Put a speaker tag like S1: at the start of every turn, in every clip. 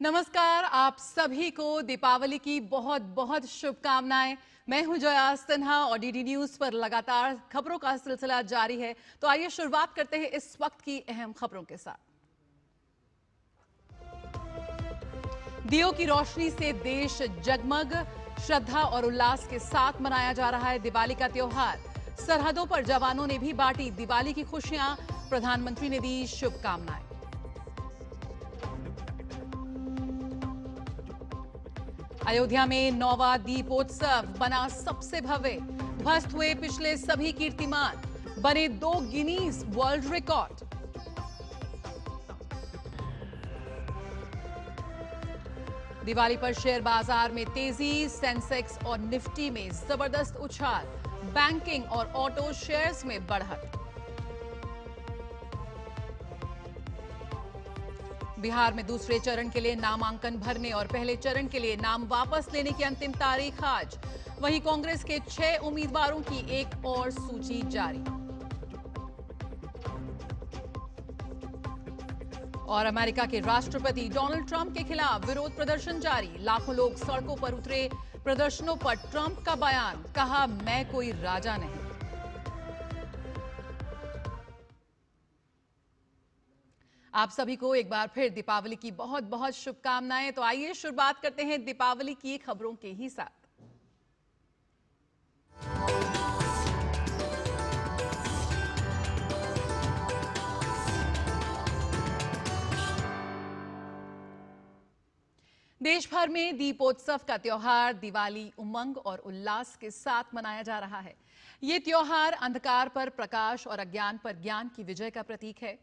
S1: नमस्कार, आप सभी को दीपावली की बहुत बहुत शुभकामनाएं। मैं हूं जया सिन्हा और डीडी न्यूज पर लगातार खबरों का सिलसिला जारी है। तो आइए शुरुआत करते हैं इस वक्त की अहम खबरों के साथ। दियों की रोशनी से देश जगमग, श्रद्धा और उल्लास के साथ मनाया जा रहा है दिवाली का त्योहार। सरहदों पर जवानों ने भी बांटी दिवाली की खुशियां, प्रधानमंत्री ने दी शुभकामनाएं। अयोध्या में 9वां दीपोत्सव बना सबसे भव्य, ध्वस्त हुए पिछले सभी कीर्तिमान, बने 2 गिनीज वर्ल्ड रिकॉर्ड। दिवाली पर शेयर बाजार में तेजी, सेंसेक्स और निफ्टी में जबरदस्त उछाल, बैंकिंग और ऑटो शेयर्स में बढ़त। बिहार में दूसरे चरण के लिए नामांकन भरने और पहले चरण के लिए नाम वापस लेने की अंतिम तारीख आज। वहीं कांग्रेस के 6 उम्मीदवारों की एक और सूची जारी। और अमेरिका के राष्ट्रपति डोनाल्ड ट्रंप के खिलाफ विरोध प्रदर्शन जारी, लाखों लोग सड़कों पर उतरे। प्रदर्शनों पर ट्रंप का बयान, कहा मैं कोई राजा नहीं। आप सभी को एक बार फिर दीपावली की बहुत बहुत शुभकामनाएं। तो आइए शुरुआत करते हैं दीपावली की खबरों के ही साथ। देश भर में दीपोत्सव का त्योहार दिवाली उमंग और उल्लास के साथ मनाया जा रहा है। ये त्योहार अंधकार पर प्रकाश और अज्ञान पर ज्ञान की विजय का प्रतीक है।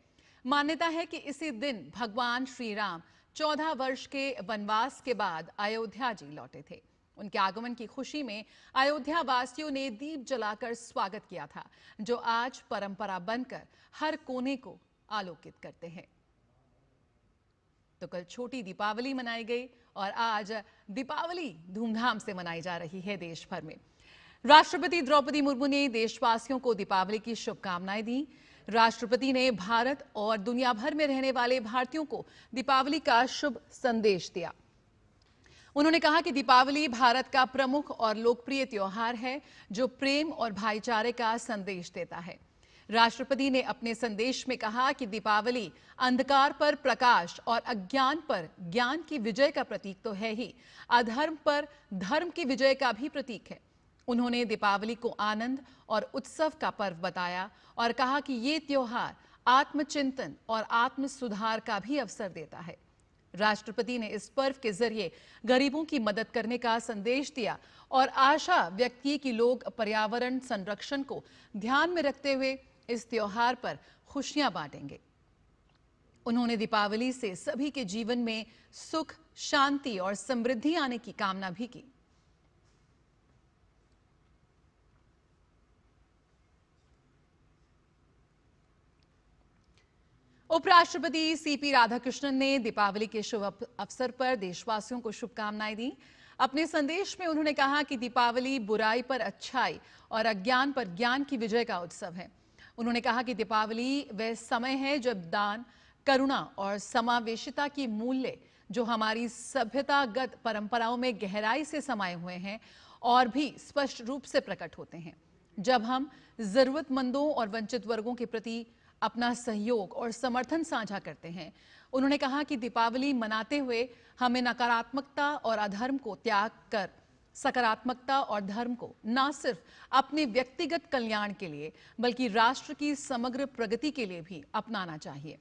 S1: मान्यता है कि इसी दिन भगवान श्री राम 14 वर्ष के वनवास के बाद अयोध्या जी लौटे थे। उनके आगमन की खुशी में अयोध्या वासियों ने दीप जलाकर स्वागत किया था, जो आज परंपरा बनकर हर कोने को आलोकित करते हैं। तो कल छोटी दीपावली मनाई गई और आज दीपावली धूमधाम से मनाई जा रही है देश भर में। राष्ट्रपति द्रौपदी मुर्मू ने देशवासियों को दीपावली की शुभकामनाएं दी। राष्ट्रपति ने भारत और दुनिया भर में रहने वाले भारतीयों को दीपावली का शुभ संदेश दिया। उन्होंने कहा कि दीपावली भारत का प्रमुख और लोकप्रिय त्योहार है, जो प्रेम और भाईचारे का संदेश देता है। राष्ट्रपति ने अपने संदेश में कहा कि दीपावली अंधकार पर प्रकाश और अज्ञान पर ज्ञान की विजय का प्रतीक तो है ही, अधर्म पर धर्म की विजय का भी प्रतीक है। उन्होंने दीपावली को आनंद और उत्सव का पर्व बताया और कहा कि ये त्योहार आत्मचिंतन और आत्म सुधार का भी अवसर देता है। राष्ट्रपति ने इस पर्व के जरिए गरीबों की मदद करने का संदेश दिया और आशा व्यक्त की कि लोग पर्यावरण संरक्षण को ध्यान में रखते हुए इस त्योहार पर खुशियां बांटेंगे। उन्होंने दीपावली से सभी के जीवन में सुख, शांति और समृद्धि आने की कामना भी की। उपराष्ट्रपति सीपी राधाकृष्णन ने दीपावली के शुभ अवसर पर देशवासियों को शुभकामनाएं दी। अपने संदेश में उन्होंने कहा कि दीपावली बुराई पर अच्छाई और अज्ञान पर ज्ञान की विजय का उत्सव है। उन्होंने कहा कि दीपावली वह समय है जब दान, करुणा और समावेशिता की मूल्य, जो हमारी सभ्यतागत परंपराओं में गहराई से समाये हुए हैं, और भी स्पष्ट रूप से प्रकट होते हैं। जब हम जरूरतमंदों और वंचित वर्गों के प्रति अपना सहयोग और समर्थन साझा करते हैं। उन्होंने कहा कि दीपावली मनाते हुए हमें नकारात्मकता और अधर्म को त्याग कर सकारात्मकता और धर्म को न सिर्फ अपने व्यक्तिगत कल्याण के लिए बल्कि राष्ट्र की समग्र प्रगति के लिए भी अपनाना चाहिए।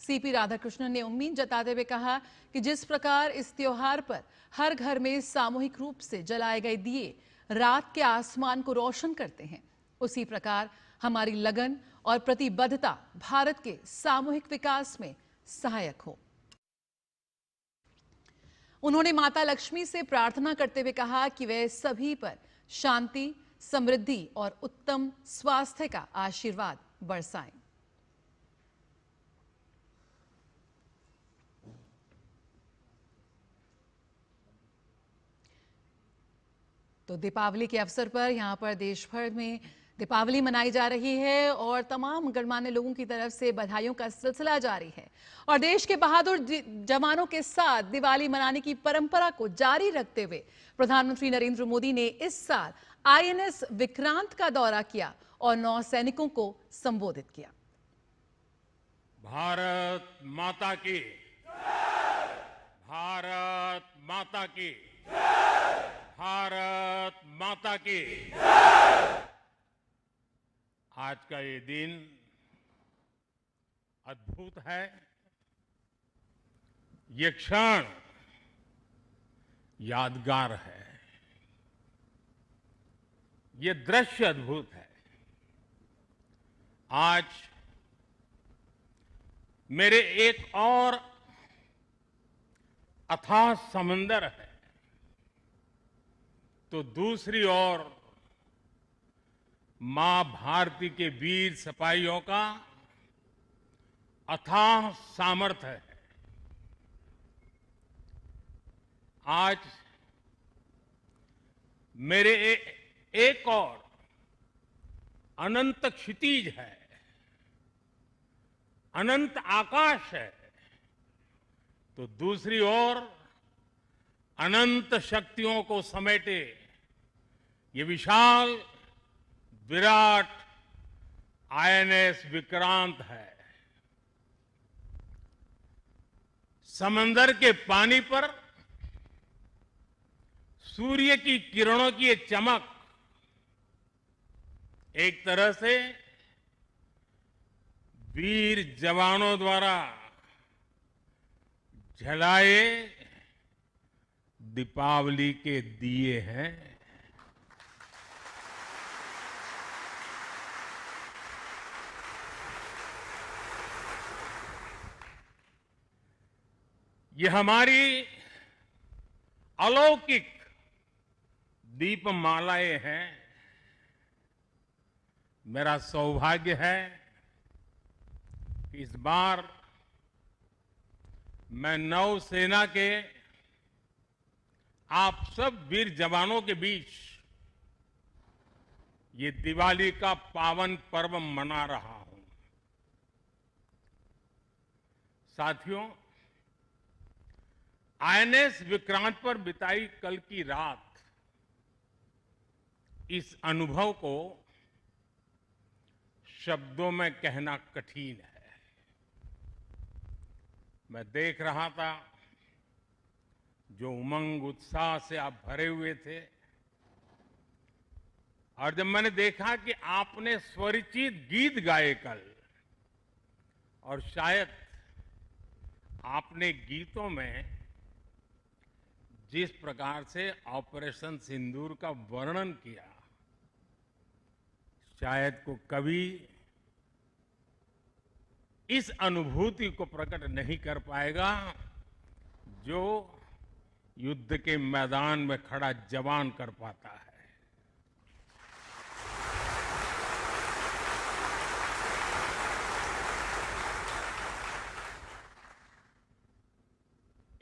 S1: सीपी राधाकृष्णन ने उम्मीद जताते हुए कहा कि जिस प्रकार इस त्योहार पर हर घर में सामूहिक रूप से जलाए गए दिए रात के आसमान को रोशन करते हैं, उसी प्रकार हमारी लगन और प्रतिबद्धता भारत के सामूहिक विकास में सहायक हो। उन्होंने माता लक्ष्मी से प्रार्थना करते हुए कहा कि वह सभी पर शांति, समृद्धि और उत्तम स्वास्थ्य का आशीर्वाद बरसाएं। तो दीपावली के अवसर पर यहां पर देश भर में दीपावली मनाई जा रही है और तमाम गणमान्य लोगों की तरफ से बधाइयों का सिलसिला जारी है और देश के बहादुर जवानों के साथ दिवाली मनाने की परंपरा को जारी रखते हुए प्रधानमंत्री नरेंद्र मोदी ने इस साल आईएनएस विक्रांत का दौरा किया और नौसैनिकों को संबोधित किया।
S2: भारत माता की, भारत माता की, भारत माता की। आज का ये दिन अद्भुत है। ये क्षण यादगार है। ये दृश्य अद्भुत है। आज मेरे एक और अथाह समंदर है, तो दूसरी ओर मां भारती के वीर सिपाहियों का अथाह सामर्थ्य है। आज मेरे एक और अनंत क्षितिज है, अनंत आकाश है, तो दूसरी ओर अनंत शक्तियों को समेटे ये विशाल विराट आईएनएस विक्रांत है। समंदर के पानी पर सूर्य की किरणों की ये चमक एक तरह से वीर जवानों द्वारा जलाए दीपावली के दिए हैं। ये हमारी अलौकिक दीपमालाएं हैं। मेरा सौभाग्य है कि इस बार मैं नौसेना के आप सब वीर जवानों के बीच ये दिवाली का पावन पर्व मना रहा हूं। साथियों, आईएनएस विक्रांत पर बिताई कल की रात इस अनुभव को शब्दों में कहना कठिन है। मैं देख रहा था जो उमंग उत्साह से आप भरे हुए थे, और जब मैंने देखा कि आपने स्वरचित गीत गाए कल, और शायद आपने गीतों में जिस प्रकार से ऑपरेशन सिंदूर का वर्णन किया, शायद को कभी इस अनुभूति को प्रकट नहीं कर पाएगा जो युद्ध के मैदान में खड़ा जवान कर पाता है।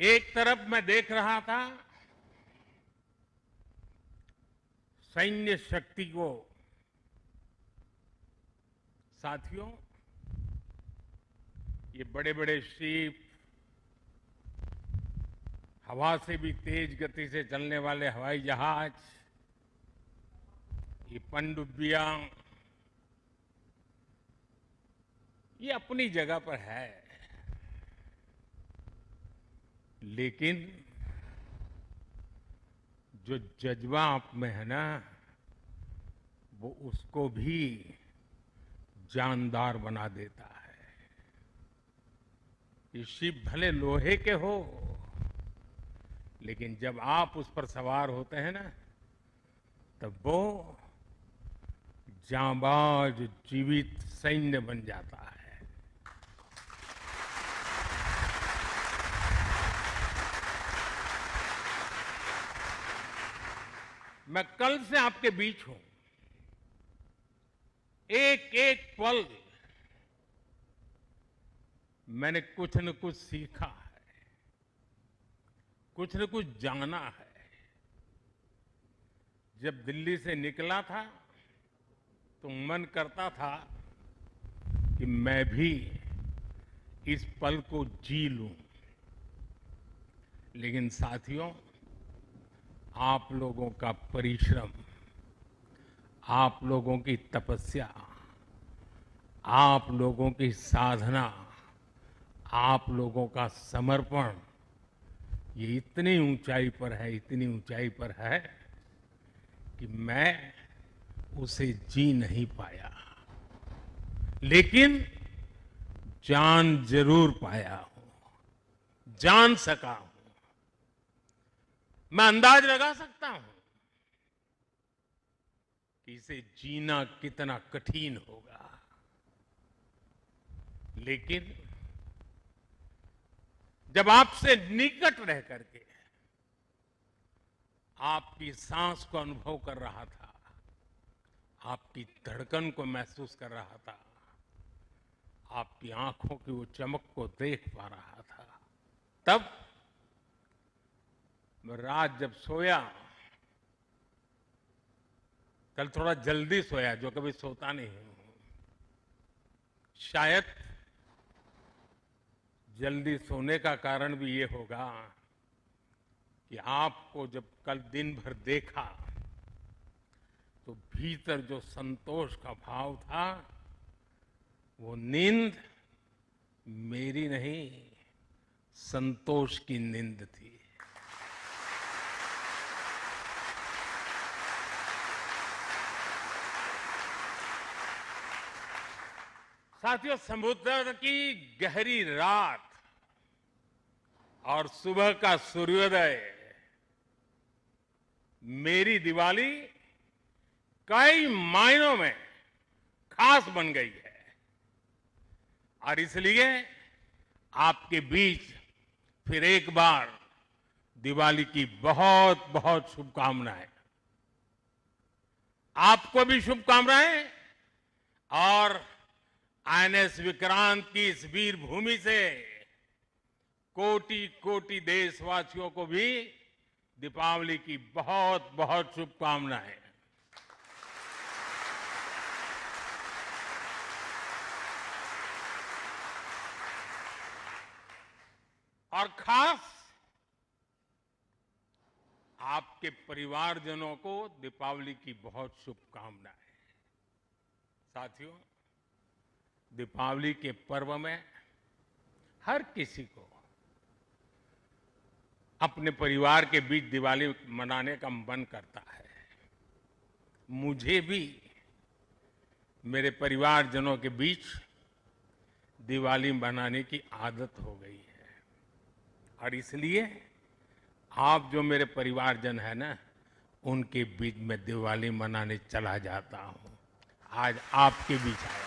S2: एक तरफ मैं देख रहा था सैन्य शक्ति को। साथियों, ये बड़े बड़े शिप, हवा से भी तेज गति से चलने वाले हवाई जहाज, ये पनडुब्बियां, ये अपनी जगह पर है, लेकिन जो जज्बा आप में है ना, वो उसको भी जानदार बना देता है। ये शिप भले लोहे के हो, लेकिन जब आप उस पर सवार होते हैं ना, तब वो जांबाज जीवित सैन्य बन जाता है। मैं कल से आपके बीच हूं। एक एक पल मैंने कुछ न कुछ सीखा है, कुछ न कुछ जाना है। जब दिल्ली से निकला था तो मन करता था कि मैं भी इस पल को जी लूं। लेकिन साथियों, आप लोगों का परिश्रम, आप लोगों की तपस्या, आप लोगों की साधना, आप लोगों का समर्पण, ये इतनी ऊंचाई पर है, इतनी ऊंचाई पर है कि मैं उसे जी नहीं पाया। लेकिन जान जरूर पाया हूं, जान सका हूं। मैं अंदाज लगा सकता हूं कि इसे जीना कितना कठिन होगा। लेकिन जब आपसे निकट रह करके आपकी सांस को अनुभव कर रहा था, आपकी धड़कन को महसूस कर रहा था, आपकी आंखों की वो चमक को देख पा रहा था, तब मैं रात जब सोया, कल थोड़ा जल्दी सोया, जो कभी सोता नहीं हूं। शायद जल्दी सोने का कारण भी ये होगा कि आपको जब कल दिन भर देखा तो भीतर जो संतोष का भाव था, वो नींद मेरी नहीं, संतोष की नींद थी। साथियों, समुद्र की गहरी रात और सुबह का सूर्योदय मेरी दिवाली कई मायनों में खास बन गई है। और इसलिए आपके बीच फिर एक बार दिवाली की बहुत बहुत शुभकामनाएं। आपको भी शुभकामनाएं, और आईएनएस विक्रांत की इस वीर भूमि से कोटि कोटि देशवासियों को भी दीपावली की बहुत बहुत शुभकामनाएं। और खास आपके परिवारजनों को दीपावली की बहुत शुभकामनाएं। साथियों, दीपावली के पर्व में हर किसी को अपने परिवार के बीच दिवाली मनाने का मन करता है। मुझे भी मेरे परिवारजनों के बीच दिवाली मनाने की आदत हो गई है, और इसलिए आप जो मेरे परिवारजन है ना, उनके बीच में दिवाली मनाने चला जाता हूं। आज आपके बीच आया।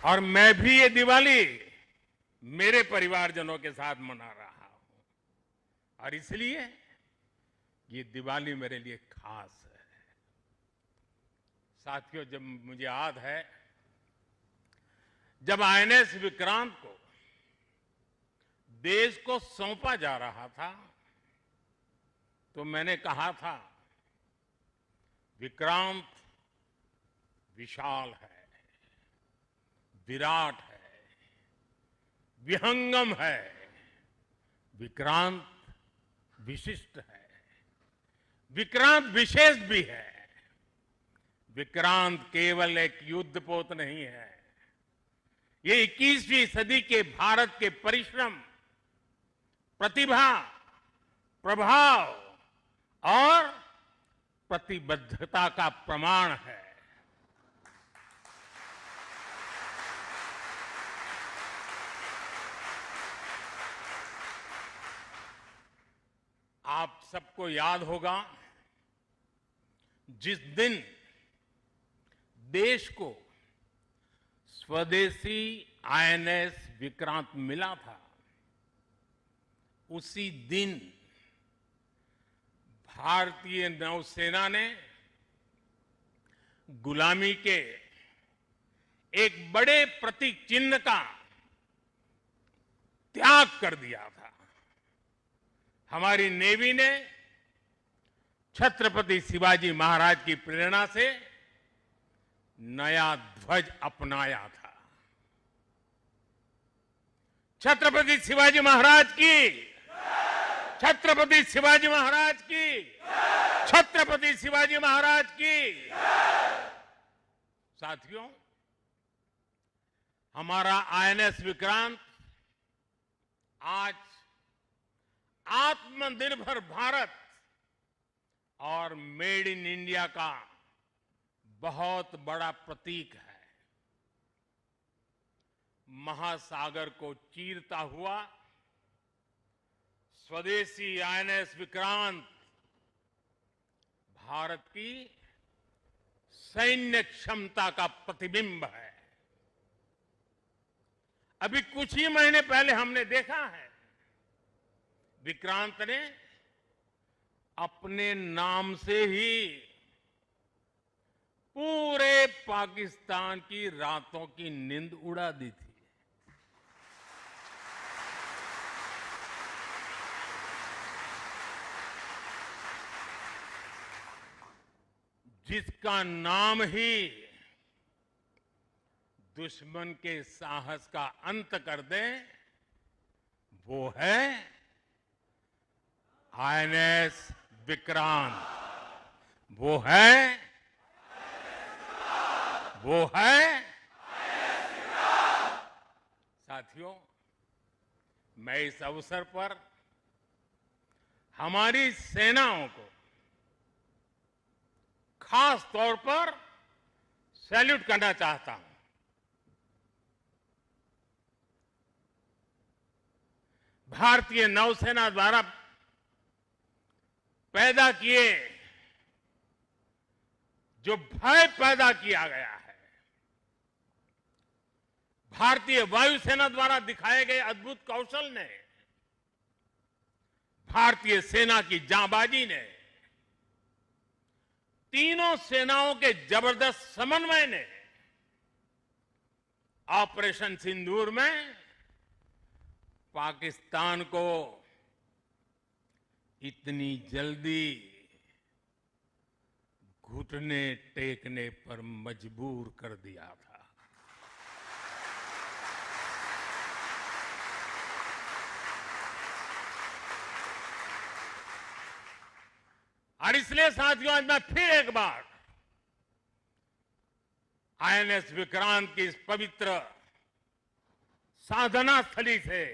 S2: और मैं भी ये दिवाली मेरे परिवारजनों के साथ मना रहा हूं, और इसलिए ये दिवाली मेरे लिए खास है। साथियों, जब मुझे याद है, जब आईएनएस विक्रांत को देश को सौंपा जा रहा था, तो मैंने कहा था, विक्रांत विशाल है, विराट है, विहंगम है, विक्रांत विशिष्ट है, विक्रांत विशेष भी है। विक्रांत केवल एक युद्धपोत नहीं है, ये 21वीं सदी के भारत के परिश्रम, प्रतिभा, प्रभाव और प्रतिबद्धता का प्रमाण है। आप सबको याद होगा, जिस दिन देश को स्वदेशी आईएनएस विक्रांत मिला था, उसी दिन भारतीय नौसेना ने गुलामी के एक बड़े प्रतीक चिन्ह का त्याग कर दिया था। हमारी नेवी ने छत्रपति शिवाजी महाराज की प्रेरणा से नया ध्वज अपनाया था। छत्रपति शिवाजी महाराज की, छत्रपति शिवाजी महाराज की, छत्रपति शिवाजी महाराज की। साथियों, हमारा आईएनएस विक्रांत आज आत्मनिर्भर भारत और मेड इन इंडिया का बहुत बड़ा प्रतीक है। महासागर को चीरता हुआ स्वदेशी आईएनएस विक्रांत भारत की सैन्य क्षमता का प्रतिबिंब है। अभी कुछ ही महीने पहले हमने देखा है, विक्रांत ने अपने नाम से ही पूरे पाकिस्तान की रातों की नींद उड़ा दी थी। जिसका नाम ही दुश्मन के साहस का अंत कर दे, वो है आईएनएस विक्रांत। वो है साथियों, मैं इस अवसर पर हमारी सेनाओं को खास तौर पर सैल्यूट करना चाहता हूं। भारतीय नौसेना द्वारा पैदा किए जो भय पैदा किया गया है, भारतीय वायुसेना द्वारा दिखाए गए अद्भुत कौशल ने, भारतीय सेना की जांबाजी ने, तीनों सेनाओं के जबरदस्त समन्वय ने ऑपरेशन सिंदूर में पाकिस्तान को इतनी जल्दी घुटने टेकने पर मजबूर कर दिया था। और इसलिए साथियों, आज मैं फिर एक बार आईएनएस विक्रांत की इस पवित्र साधना स्थली से,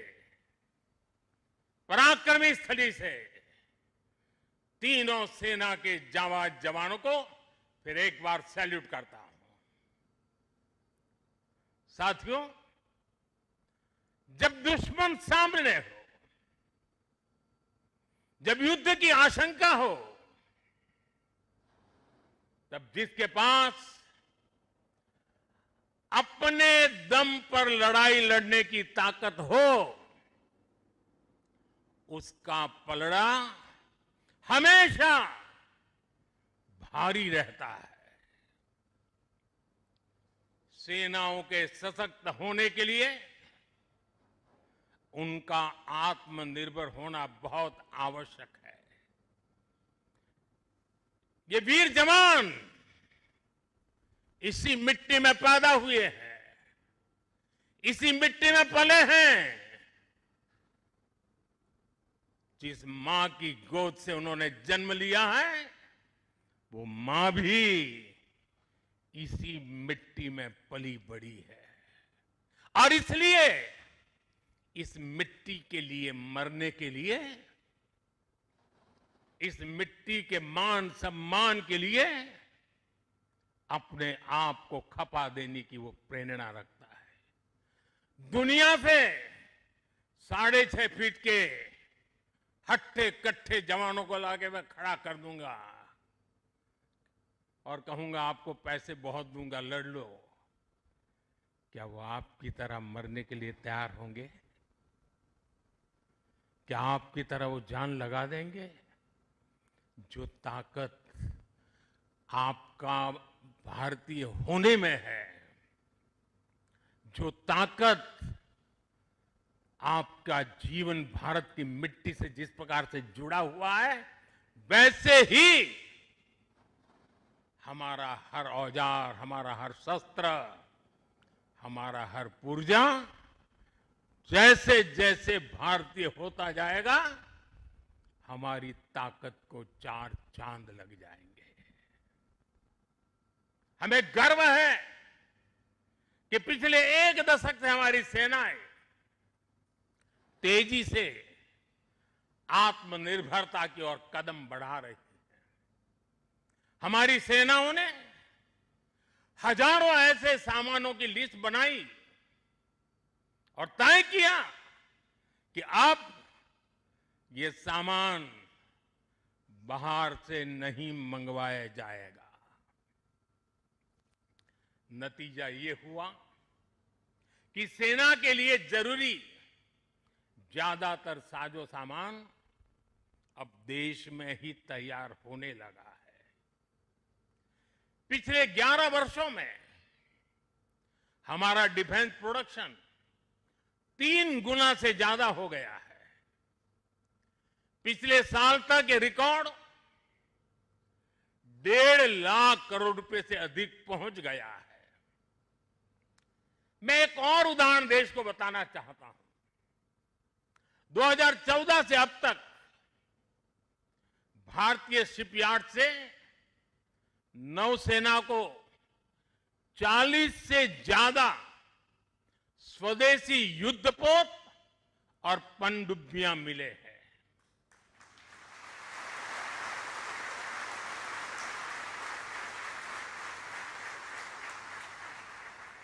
S2: पराक्रमी स्थली से तीनों सेना के जांबाज जवानों को फिर एक बार सैल्यूट करता हूं। साथियों, जब दुश्मन सामने हो, जब युद्ध की आशंका हो, तब जिसके पास अपने दम पर लड़ाई लड़ने की ताकत हो, उसका पलड़ा हमेशा भारी रहता है। सेनाओं के सशक्त होने के लिए उनका आत्मनिर्भर होना बहुत आवश्यक है। ये वीर जवान इसी मिट्टी में पैदा हुए हैं, इसी मिट्टी में पले हैं। जिस मां की गोद से उन्होंने जन्म लिया है, वो मां भी इसी मिट्टी में पली बड़ी है। और इसलिए इस मिट्टी के लिए मरने के लिए, इस मिट्टी के मान सम्मान के लिए अपने आप को खपा देने की वो प्रेरणा रखता है। दुनिया से 6.5 फीट के हट्टे कट्टे जवानों को लाके मैं खड़ा कर दूंगा और कहूंगा आपको पैसे बहुत दूंगा, लड़ लो। क्या वो आपकी तरह मरने के लिए तैयार होंगे? क्या आपकी तरह वो जान लगा देंगे? जो ताकत आपका भारतीय होने में है, जो ताकत आपका जीवन भारत की मिट्टी से जिस प्रकार से जुड़ा हुआ है, वैसे ही हमारा हर औजार, हमारा हर शस्त्र, हमारा हर पुर्जा जैसे जैसे भारतीय होता जाएगा, हमारी ताकत को चार चांद लग जाएंगे। हमें गर्व है कि पिछले एक दशक से हमारी सेनाएं तेजी से आत्मनिर्भरता की ओर कदम बढ़ा रही है। हमारी सेनाओं ने हजारों ऐसे सामानों की लिस्ट बनाई और तय किया कि अब ये सामान बाहर से नहीं मंगवाया जाएगा। नतीजा ये हुआ कि सेना के लिए जरूरी ज्यादातर साजो सामान अब देश में ही तैयार होने लगा है। पिछले 11 वर्षों में हमारा डिफेंस प्रोडक्शन 3 गुना से ज्यादा हो गया है। पिछले साल तक ये रिकॉर्ड 1.5 लाख करोड़ रुपए से अधिक पहुंच गया है। मैं एक और उदाहरण देश को बताना चाहता हूं। 2014 से अब तक भारतीय शिपयार्ड से नौसेना को 40 से ज्यादा स्वदेशी युद्धपोत और पनडुब्बियां मिले हैं।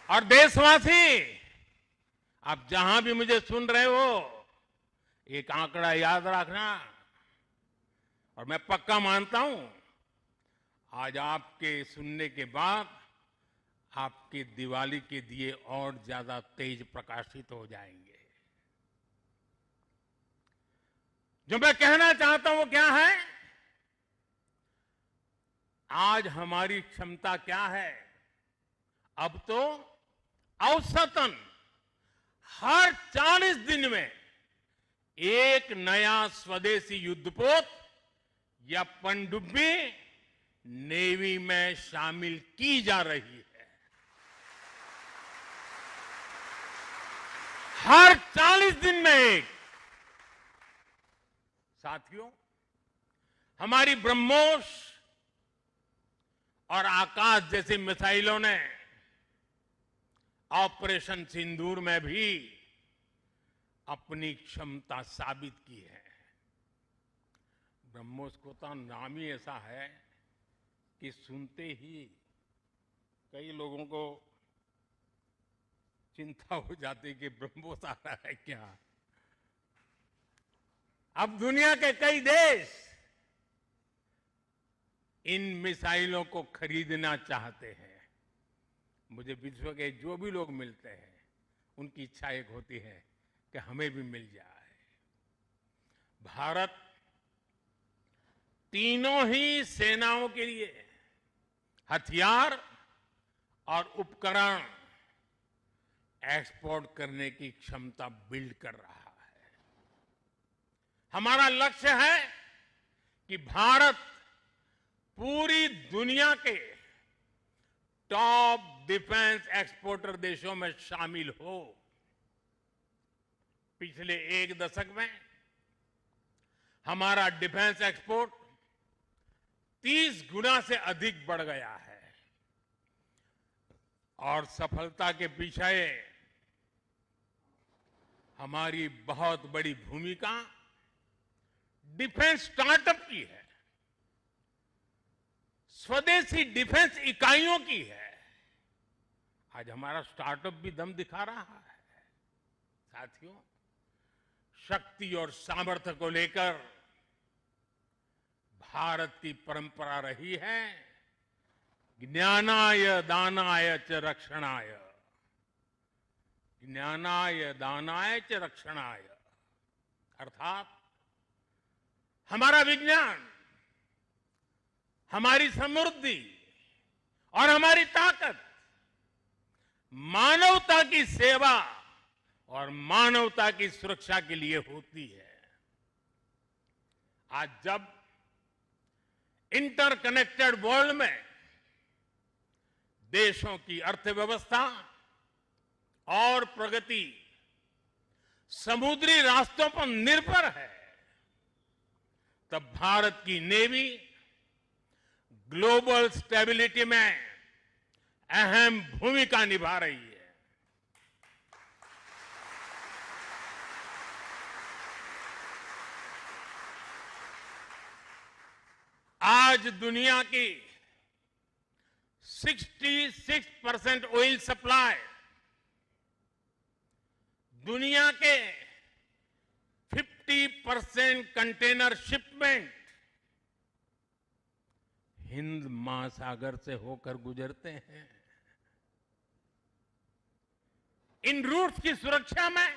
S2: और देशवासी, आप जहां भी मुझे सुन रहे हो, एक आंकड़ा याद रखना। और मैं पक्का मानता हूं आज आपके सुनने के बाद आपके दिवाली के दिए और ज्यादा तेज प्रकाशित हो जाएंगे। जो मैं कहना चाहता हूं वो क्या है? आज हमारी क्षमता क्या है? अब तो औसतन हर 40 दिन में एक नया स्वदेशी युद्धपोत या पनडुब्बी नेवी में शामिल की जा रही है। हर 40 दिन में एक। साथियों, हमारी ब्रह्मोस और आकाश जैसी मिसाइलों ने ऑपरेशन सिंदूर में भी अपनी क्षमता साबित की है। ब्रह्मोस को तो नाम ही ऐसा है कि सुनते ही कई लोगों को चिंता हो जाती कि ब्रह्मोस आ रहा है क्या। अब दुनिया के कई देश इन मिसाइलों को खरीदना चाहते हैं। मुझे विश्व के जो भी लोग मिलते हैं उनकी इच्छा एक होती है कि हमें भी मिल जाए। भारत तीनों ही सेनाओं के लिए हथियार और उपकरण एक्सपोर्ट करने की क्षमता बिल्ड कर रहा है। हमारा लक्ष्य है कि भारत पूरी दुनिया के टॉप डिफेंस एक्सपोर्टर देशों में शामिल हो। पिछले एक दशक में हमारा डिफेंस एक्सपोर्ट 30 गुना से अधिक बढ़ गया है। और सफलता के पीछे हमारी बहुत बड़ी भूमिका डिफेंस स्टार्टअप की है, स्वदेशी डिफेंस इकाइयों की है। आज हमारा स्टार्टअप भी दम दिखा रहा है। साथियों, शक्ति और सामर्थ्य को लेकर भारत की परंपरा रही है ज्ञानाय दानाय च रक्षणाय। ज्ञानाय दानाय च रक्षणाय अर्थात हमारा विज्ञान, हमारी समृद्धि और हमारी ताकत मानवता की सेवा और मानवता की सुरक्षा के लिए होती है। आज जब इंटरकनेक्टेड वर्ल्ड में देशों की अर्थव्यवस्था और प्रगति समुद्री रास्तों पर निर्भर है, तब भारत की नेवी ग्लोबल स्टेबिलिटी में अहम भूमिका निभा रही है। आज दुनिया की 66% ऑयल सप्लाई दुनिया के 50% कंटेनर शिपमेंट हिंद महासागर से होकर गुजरते हैं। इन रूट्स की सुरक्षा में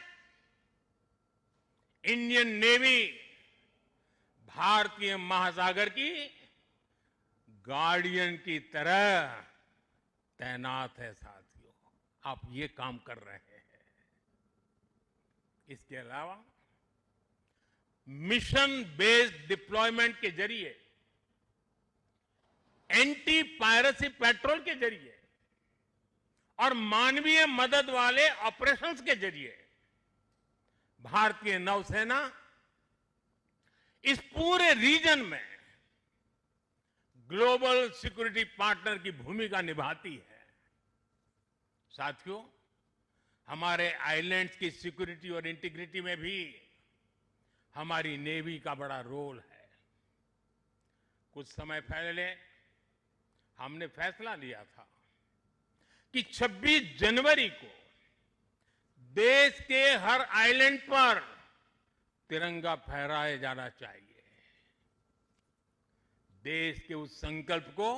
S2: इंडियन नेवी भारतीय महासागर की गार्डियन की तरह तैनात है। साथियों, आप ये काम कर रहे हैं। इसके अलावा मिशन बेस्ड डिप्लॉयमेंट के जरिए, एंटी पायरेसी पेट्रोल के जरिए और मानवीय मदद वाले ऑपरेशंस के जरिए भारतीय नौसेना इस पूरे रीजन में ग्लोबल सिक्योरिटी पार्टनर की भूमिका निभाती है। साथियों, हमारे आइलैंड्स की सिक्योरिटी और इंटीग्रिटी में भी हमारी नेवी का बड़ा रोल है। कुछ समय पहले हमने फैसला लिया था कि 26 जनवरी को देश के हर आइलैंड पर तिरंगा फहराया जाना चाहिए। देश के उस संकल्प को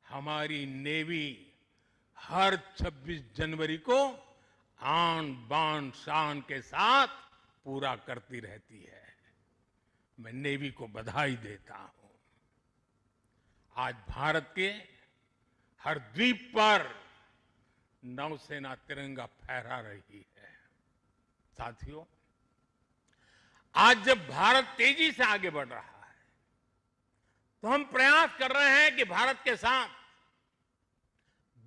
S2: हमारी नेवी हर 26 जनवरी को आन बान शान के साथ पूरा करती रहती है। मैं नेवी को बधाई देता हूं। आज भारत के हर द्वीप पर नौसेना तिरंगा फहरा रही है। साथियों, आज जब भारत तेजी से आगे बढ़ रहा है, तो हम प्रयास कर रहे हैं कि भारत के साथ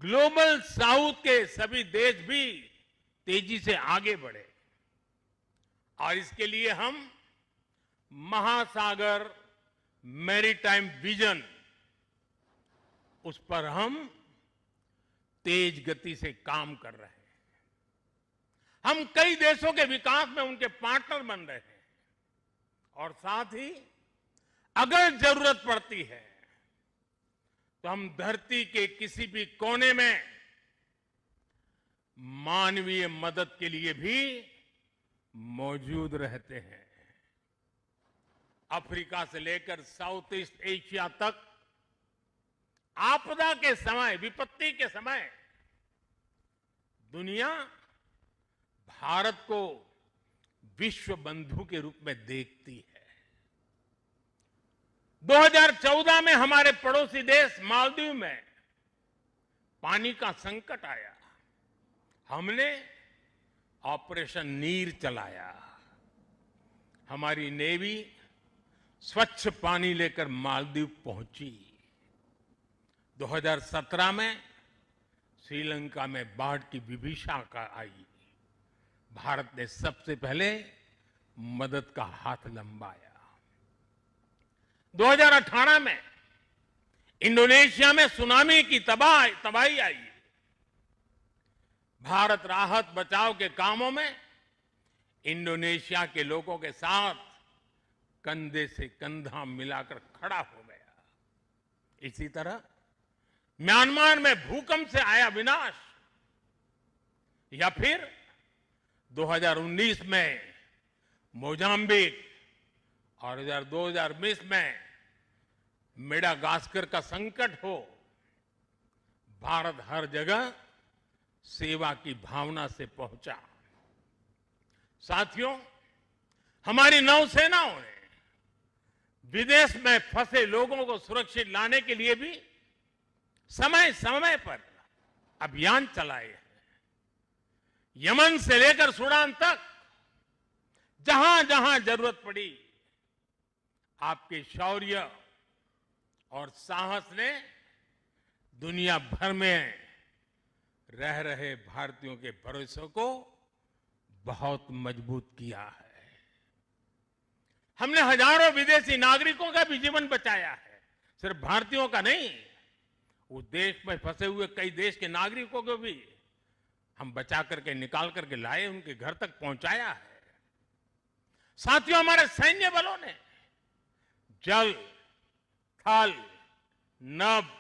S2: ग्लोबल साउथ के सभी देश भी तेजी से आगे बढ़े। और इसके लिए हम महासागर मैरीटाइम विजन, उस पर हम तेज गति से काम कर रहे हैं। हम कई देशों के विकास में उनके पार्टनर बन रहे हैं और साथ ही अगर जरूरत पड़ती है तो हम धरती के किसी भी कोने में मानवीय मदद के लिए भी मौजूद रहते हैं। अफ्रीका से लेकर साउथ ईस्ट एशिया तक आपदा के समय, विपत्ति के समय दुनिया भारत को विश्व बंधु के रूप में देखती है। 2014 में हमारे पड़ोसी देश मालदीव में पानी का संकट आया। हमने ऑपरेशन नीर चलाया। हमारी नेवी स्वच्छ पानी लेकर मालदीव पहुंची। 2017 में श्रीलंका में बाढ़ की विभीषिका आई। भारत ने सबसे पहले मदद का हाथ लंबाया। 2018 में इंडोनेशिया में सुनामी की तबाही आई। भारत राहत बचाव के कामों में इंडोनेशिया के लोगों के साथ कंधे से कंधा मिलाकर खड़ा हो गया। इसी तरह म्यांमार में भूकंप से आया विनाश, या फिर 2019 में मोजाम्बिक और 2020 में मेडागास्कर का संकट हो, भारत हर जगह सेवा की भावना से पहुंचा। साथियों, हमारी नौसेनाओं ने विदेश में फंसे लोगों को सुरक्षित लाने के लिए भी समय समय पर अभियान चलाए हैं। यमन से लेकर सूडान तक जहां जहां जरूरत पड़ी, आपके शौर्य और साहस ने दुनिया भर में रह रहे भारतीयों के भरोसे को बहुत मजबूत किया है। हमने हजारों विदेशी नागरिकों का भी जीवन बचाया है, सिर्फ भारतीयों का नहीं, उस देश में फंसे हुए कई देश के नागरिकों को भी हम बचा करके निकाल करके लाए, उनके घर तक पहुंचाया है। साथियों, हमारे सैन्य बलों ने जल, थल, नभ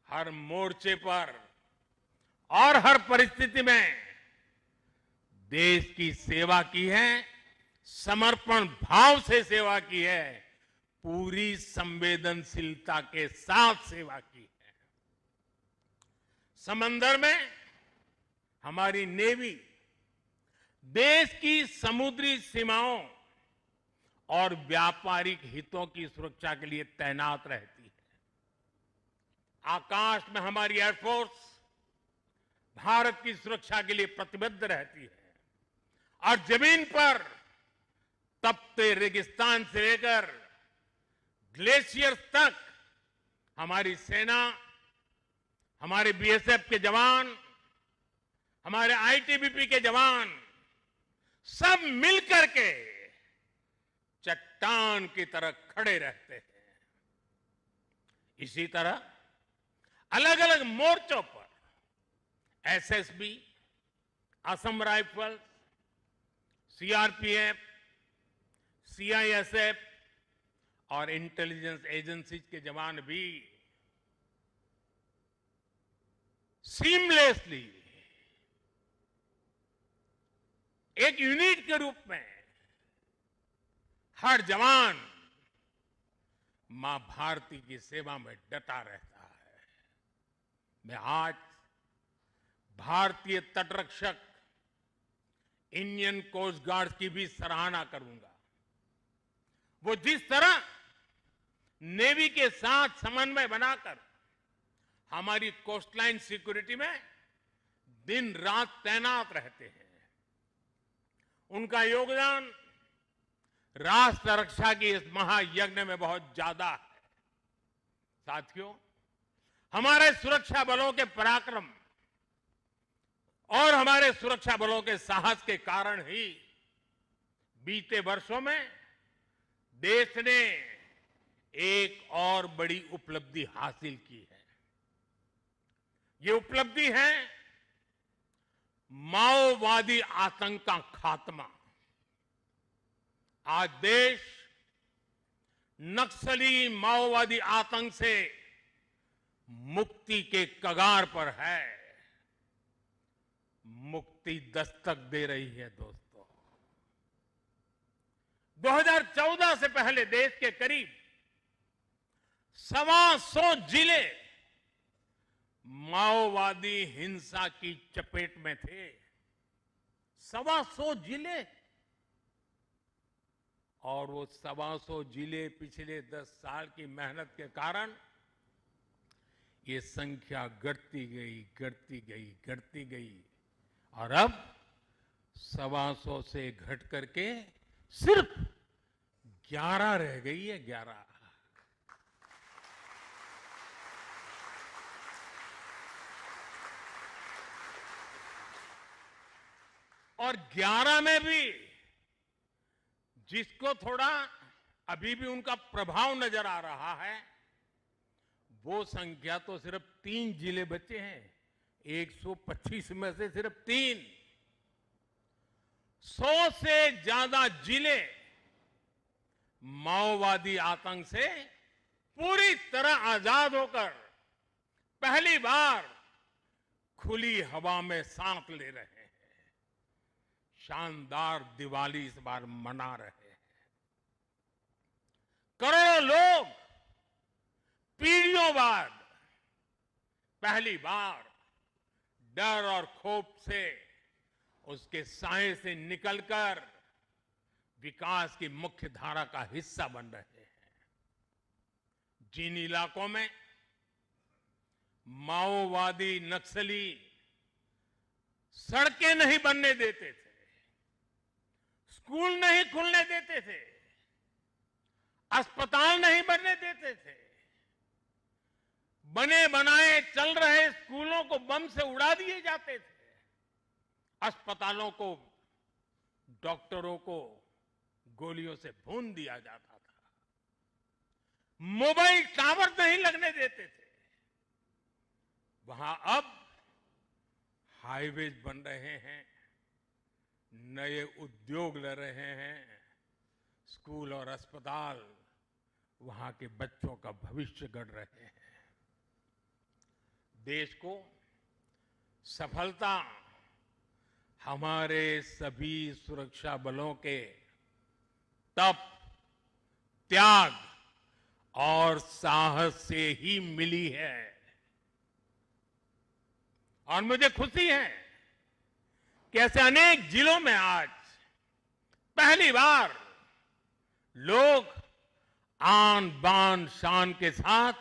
S2: हर मोर्चे पर और हर परिस्थिति में देश की सेवा की है, समर्पण भाव से सेवा की है, पूरी संवेदनशीलता के साथ सेवा की है। समंदर में हमारी नेवी देश की समुद्री सीमाओं और व्यापारिक हितों की सुरक्षा के लिए तैनात रहती है। आकाश में हमारी एयरफोर्स भारत की सुरक्षा के लिए प्रतिबद्ध रहती है और जमीन पर तपते रेगिस्तान से लेकर ग्लेशियर तक हमारी सेना, हमारे बीएसएफ के जवान, हमारे आईटीबीपी के जवान सब मिलकर के चट्टान की तरह खड़े रहते हैं। इसी तरह अलग अलग मोर्चों पर SSB, Assam rifles, CRPF, CISF और इंटेलिजेंस एजेंसीज के जवान भी सीमलेसली एक यूनिट के रूप में हर जवान मां भारती की सेवा में डटा रहता है। मैं आज भारतीय तटरक्षक इंडियन कोस्ट गार्ड की भी सराहना करूंगा। वो जिस तरह नेवी के साथ समन्वय बनाकर हमारी कोस्टलाइन सिक्योरिटी में दिन रात तैनात रहते हैं, उनका योगदान राष्ट्र रक्षा की इस महायज्ञ में बहुत ज्यादा है। साथियों, हमारे सुरक्षा बलों के पराक्रम और हमारे सुरक्षा बलों के साहस के कारण ही बीते वर्षों में देश ने एक और बड़ी उपलब्धि हासिल की है। ये उपलब्धि है माओवादी आतंक का खात्मा। आज देश नक्सली माओवादी आतंक से मुक्ति के कगार पर है, मुक्ति दस्तक दे रही है। दोस्तों, 2014 से पहले देश के करीब 125 जिले माओवादी हिंसा की चपेट में थे। 125 जिले, और वो 125 जिले पिछले 10 साल की मेहनत के कारण ये संख्या घटती गई और अब 125 से घट करके सिर्फ 11 रह गई है। 11। और 11 में भी जिसको थोड़ा अभी भी उनका प्रभाव नजर आ रहा है, वो संख्या तो सिर्फ 3 जिले बचे हैं। 125 में से सिर्फ 3। 100 से ज्यादा जिले माओवादी आतंक से पूरी तरह आजाद होकर पहली बार खुली हवा में सांस ले रहे हैं। शानदार दिवाली इस बार मना रहे हैं। करोड़ों लोग पीढ़ियों बाद पहली बार डर और खौफ से, उसके साए से निकलकर विकास की मुख्य धारा का हिस्सा बन रहे हैं। जिन इलाकों में माओवादी नक्सली सड़कें नहीं बनने देते थे, स्कूल नहीं खुलने देते थे, अस्पताल नहीं बनने देते थे, बने बनाए चल रहे स्कूलों को बम से उड़ा दिए जाते थे, अस्पतालों को, डॉक्टरों को गोलियों से भून दिया जाता था, मोबाइल टावर नहीं लगने देते थे। वहां अब हाईवेज बन रहे हैं, नए उद्योग ल रहे हैं, स्कूल और अस्पताल वहां के बच्चों का भविष्य गढ़ रहे हैं। देश को सफलता हमारे सभी सुरक्षा बलों के तप, त्याग और साहस से ही मिली है। और मुझे खुशी है कि ऐसे अनेक जिलों में आज पहली बार लोग आन बान शान के साथ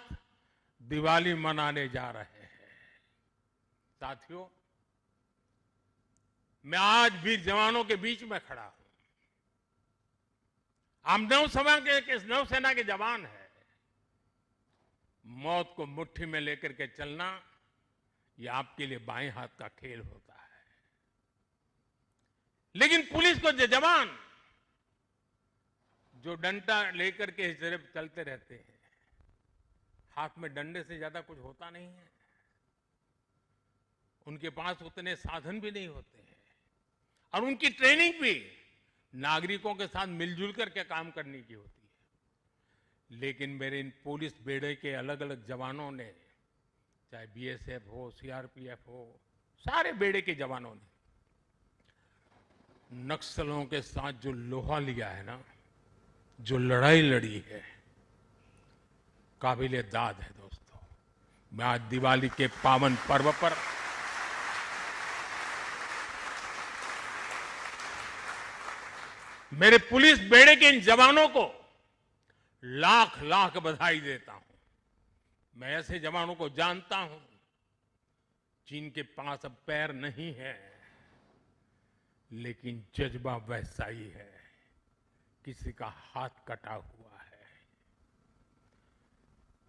S2: दिवाली मनाने जा रहे हैं। साथियों, मैं आज भी जवानों के बीच में खड़ा हूं। हम नौसेना के जवान हैं। मौत को मुट्ठी में लेकर के चलना यह आपके लिए बाएं हाथ का खेल होता है, लेकिन पुलिस को जवान जो डंडा लेकर के सिर्फ चलते रहते हैं, हाथ में डंडे से ज्यादा कुछ होता नहीं है, उनके पास उतने साधन भी नहीं होते हैं और उनकी ट्रेनिंग भी नागरिकों के साथ मिलजुल करके काम करने की होती है। लेकिन मेरे इन पुलिस बेड़े के अलग अलग जवानों ने, चाहे बीएसएफ हो, सीआरपीएफ हो, सारे बेड़े के जवानों ने नक्सलों के साथ जो लोहा लिया है ना, जो लड़ाई लड़ी है, काबिले दाद है। दोस्तों, मैं आज दिवाली के पावन पर्व पर मेरे पुलिस बेड़े के इन जवानों को लाख लाख बधाई देता हूं। मैं ऐसे जवानों को जानता हूं जिनके पास अब पैर नहीं है, लेकिन जज्बा वैसा ही है। किसी का हाथ कटा हुआ है,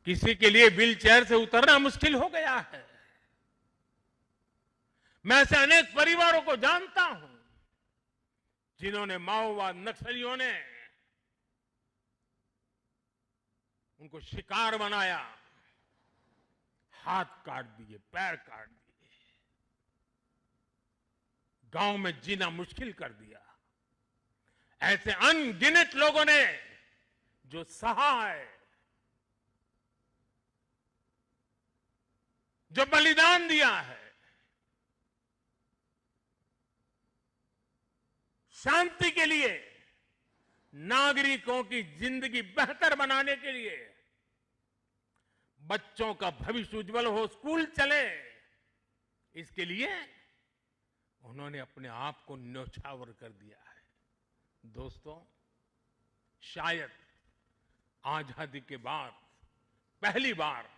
S2: किसी के लिए व्हील चेयर से उतरना मुश्किल हो गया है। मैं ऐसे अनेक परिवारों को जानता हूं जिन्होंने माओवाद नक्सलियों ने उनको शिकार बनाया, हाथ काट दिए, पैर काट दिए, गांव में जीना मुश्किल कर दिया। ऐसे अनगिनत लोगों ने जो सहा है, जो बलिदान दिया है, शांति के लिए, नागरिकों की जिंदगी बेहतर बनाने के लिए, बच्चों का भविष्य उज्जवल हो, स्कूल चले, इसके लिए उन्होंने अपने आप को न्यौछावर कर दिया है। दोस्तों, शायद आजादी के बाद पहली बार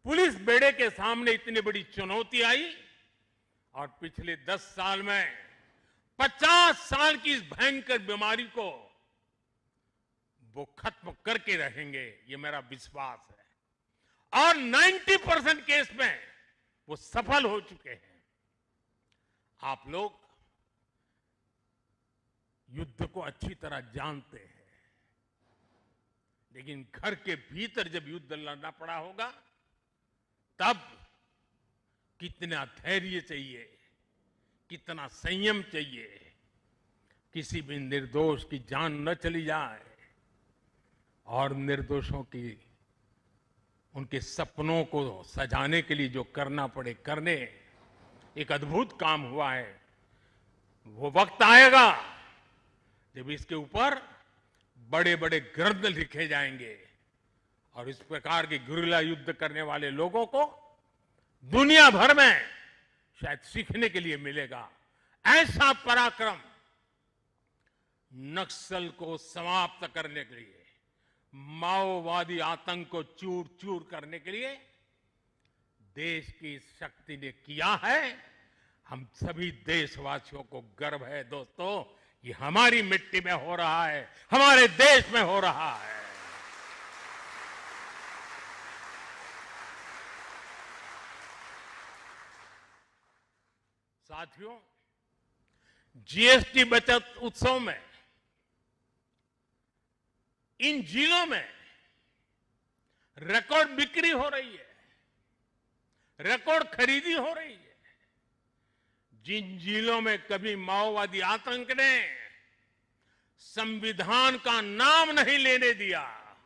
S2: पुलिस बेड़े के सामने इतनी बड़ी चुनौती आई और पिछले 10 साल में 50 साल की इस भयंकर बीमारी को वो खत्म करके रहेंगे, ये मेरा विश्वास है। और 90% केस में वो सफल हो चुके हैं। आप लोग युद्ध को अच्छी तरह जानते हैं, लेकिन घर के भीतर जब युद्ध लड़ना पड़ा होगा, तब कितना धैर्य चाहिए, कितना संयम चाहिए, किसी भी निर्दोष की जान न चली जाए और निर्दोषों की उनके सपनों को सजाने के लिए जो करना पड़े करने। एक अद्भुत काम हुआ है। वो वक्त आएगा जब इसके ऊपर बड़े बड़े ग्रंथ लिखे जाएंगे और इस प्रकार के गुरिल्ला युद्ध करने वाले लोगों को दुनिया भर में शायद सीखने के लिए मिलेगा। ऐसा पराक्रम नक्सल को समाप्त करने के लिए, माओवादी आतंक को चूर चूर करने के लिए देश की शक्ति ने किया है। हम सभी देशवासियों को गर्व है दोस्तों, ये हमारी मिट्टी में हो रहा है, हमारे देश में हो रहा है। साथियों, जीएसटी बचत उत्सव में इन जिलों में रिकॉर्ड बिक्री हो रही है, रिकॉर्ड खरीदी हो रही है। जिन जिलों में कभी माओवादी आतंक ने संविधान का नाम नहीं लेने दिया,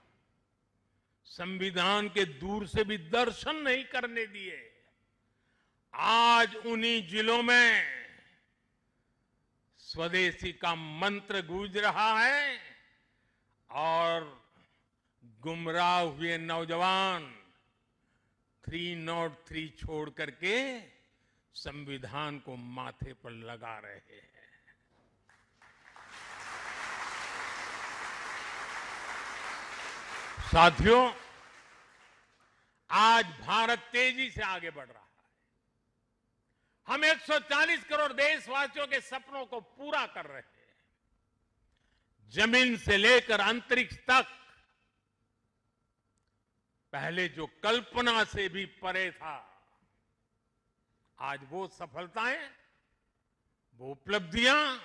S2: संविधान के दूर से भी दर्शन नहीं करने दिए, आज उन्हीं जिलों में स्वदेशी का मंत्र गूंज रहा है और गुमराह हुए नौजवान 303 छोड़ करके संविधान को माथे पर लगा रहे हैं। साथियों, आज भारत तेजी से आगे बढ़ रहा है। हम 140 करोड़ देशवासियों के सपनों को पूरा कर रहे हैं। जमीन से लेकर अंतरिक्ष तक, पहले जो कल्पना से भी परे था, आज वो सफलताएं, वो उपलब्धियां